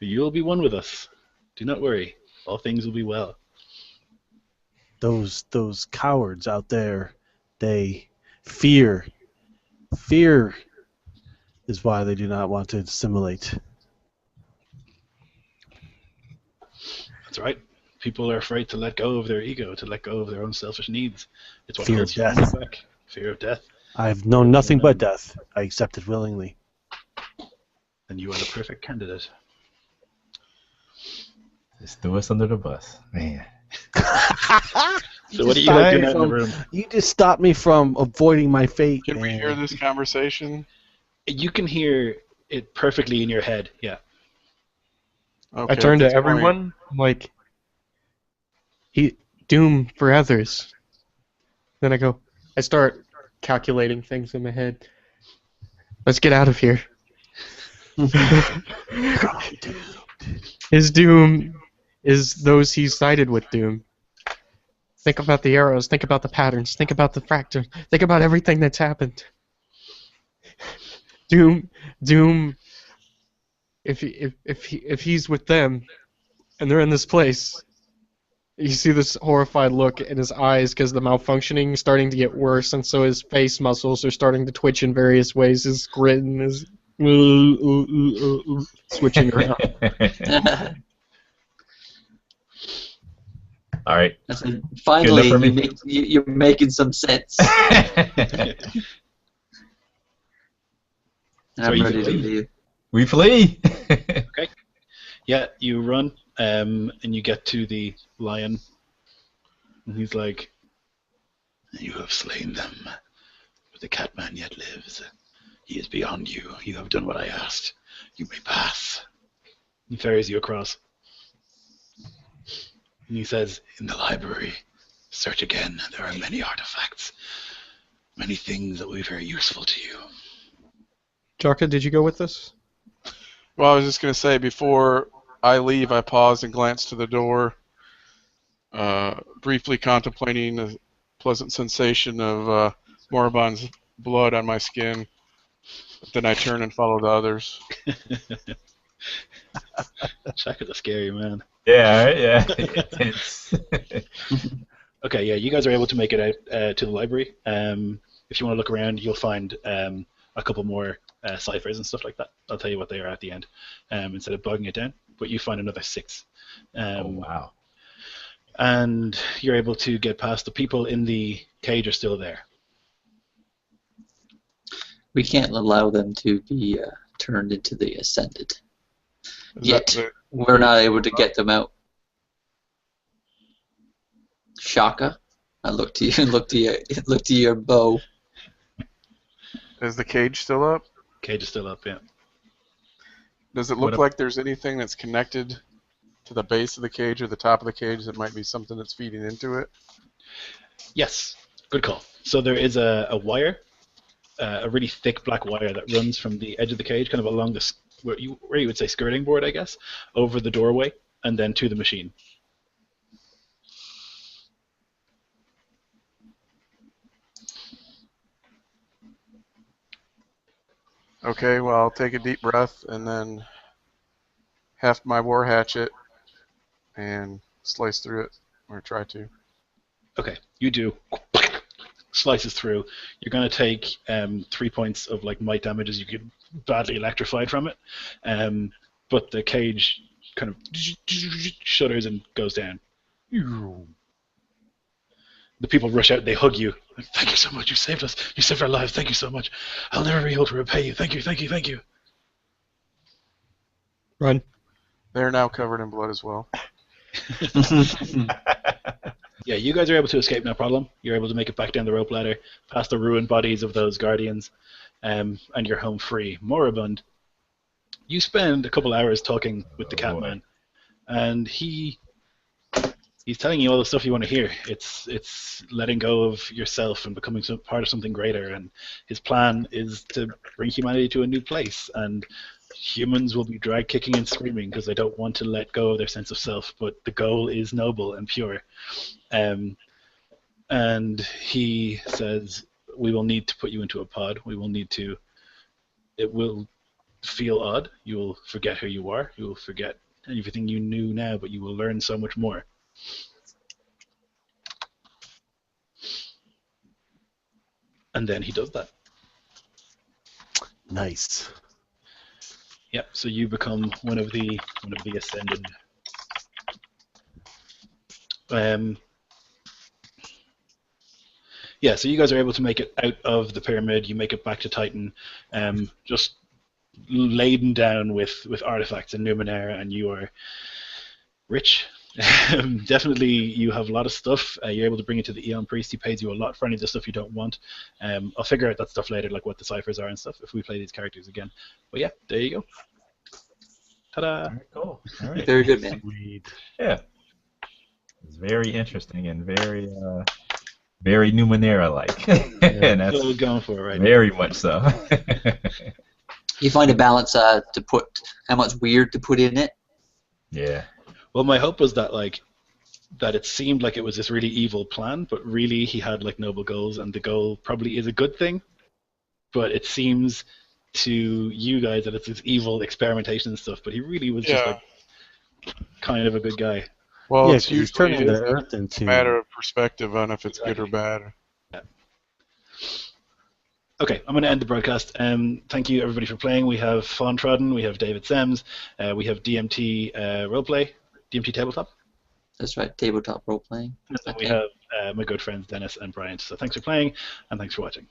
You'll be one with us. Do not worry. All things will be well. Those cowards out there, they fear. Fear is why they do not want to assimilate. That's right. People are afraid to let go of their ego, to let go of their own selfish needs. It's what Fear holds of death. humanity back. Fear of death. I have known nothing but death. I accept it willingly. And you are the perfect candidate. Just threw us under the bus, man. So what are you guys doing out in the room? You just stopped me from avoiding my fate. Can we hear this conversation? You can hear it perfectly in your head, yeah. Okay, I turn to at this point- everyone, like, doom for others. Then I start calculating things in my head. Let's get out of here. His doom is those he sided with doom. Think about the arrows, think about the patterns, think about the fracture, think about everything that's happened. Doom, if he's with them, and they're in this place, you see this horrified look in his eyes because the malfunctioning is starting to get worse, and so his face muscles are starting to twitch in various ways. His grin is switching around. All right. Finally, you're making some sense. I'm ready to leave. We flee. Okay. Yeah, you run, and you get to the lion, and he's like, "You have slain them, but the Catman yet lives. He is beyond you. You have done what I asked. You may pass. He ferries you across. And he says, in the library, search again. There are many artifacts. Many things that will be very useful to you. Jaka, did you go with us? Well, I was just going to say, before I leave, I pause and glance to the door, briefly contemplating the pleasant sensation of Moribund's blood on my skin. But then I turn and follow the others. Jack is a scary man. Yeah, right, yeah. It's Okay, yeah, you guys are able to make it out to the library. If you want to look around, you'll find a couple more ciphers and stuff like that. I'll tell you what they are at the end, instead of bogging it down. But you find another 6. oh wow. And you're able to get past the people in the cage are still there. We can't allow them to be turned into the Ascended. Yet, we're not able to get them out. Shaka, I look to you. Look to your bow. Is the cage still up? Cage is still up, yeah. Does it look like there's anything that's connected to the base of the cage or the top of the cage that might be something that's feeding into it? Yes, good call. So there is a wire, a really thick black wire that runs from the edge of the cage, kind of along the where you would say skirting board, I guess, over the doorway, and then to the machine. Okay, well, I'll take a deep breath and then heft my war hatchet and slice through it, or try to. Okay, you do. Slices through. You're going to take 3 points of like might damage as you get badly electrified from it. But the cage kind of shudders and goes down. The people rush out, they hug you. Like, thank you so much, you saved us. You saved our lives, thank you so much. I'll never be able to repay you. Thank you, thank you, thank you. Run. They're now covered in blood as well. Yeah, you guys are able to escape no problem. You're able to make it back down the rope ladder, past the ruined bodies of those guardians, and you're home free. Moribund, you spend a couple hours talking with the Catman, and he's telling you all the stuff you want to hear. It's letting go of yourself and becoming part of something greater, and his plan is to bring humanity to a new place, and humans will be dragged kicking and screaming because they don't want to let go of their sense of self, but the goal is noble and pure. And he says, we will need to put you into a pod. It will feel odd. You will forget who you are. You will forget everything you knew now, but you will learn so much more. And then he does that. Nice. Yep. So you become one of the Ascended. Yeah. So you guys are able to make it out of the pyramid. You make it back to Titan, just laden down with artifacts and Numenera, and you are rich. Definitely, you have a lot of stuff. You're able to bring it to the Eon Priest. He pays you a lot for any of the stuff you don't want. I'll figure out that stuff later, like what the ciphers are and stuff, if we play these characters again. But yeah, there you go. Ta-da! All right, cool. All right. Very good, man. Yeah. It's very interesting and very Numenera-like. And That's what I was going for, right? very much so. You find a balance to put how much weird to put in it. Yeah. Well, my hope was that that it seemed like it was this really evil plan, but really he had like noble goals, and the goal probably is a good thing. But it seems to you guys that it's this evil experimentation and stuff. But he really was just like kind of a good guy. Well, Yeah, it's 'cause he's usually turning the a Earth into. matter of perspective on if it's good or bad. Okay, I'm going to end the broadcast. Thank you everybody for playing. We have Fawn Trodden, we have David Sems, we have DMT Roleplay, DMT Tabletop. That's right, tabletop role playing. And then we have my good friends Dennis and Bryant. So thanks for playing, and thanks for watching.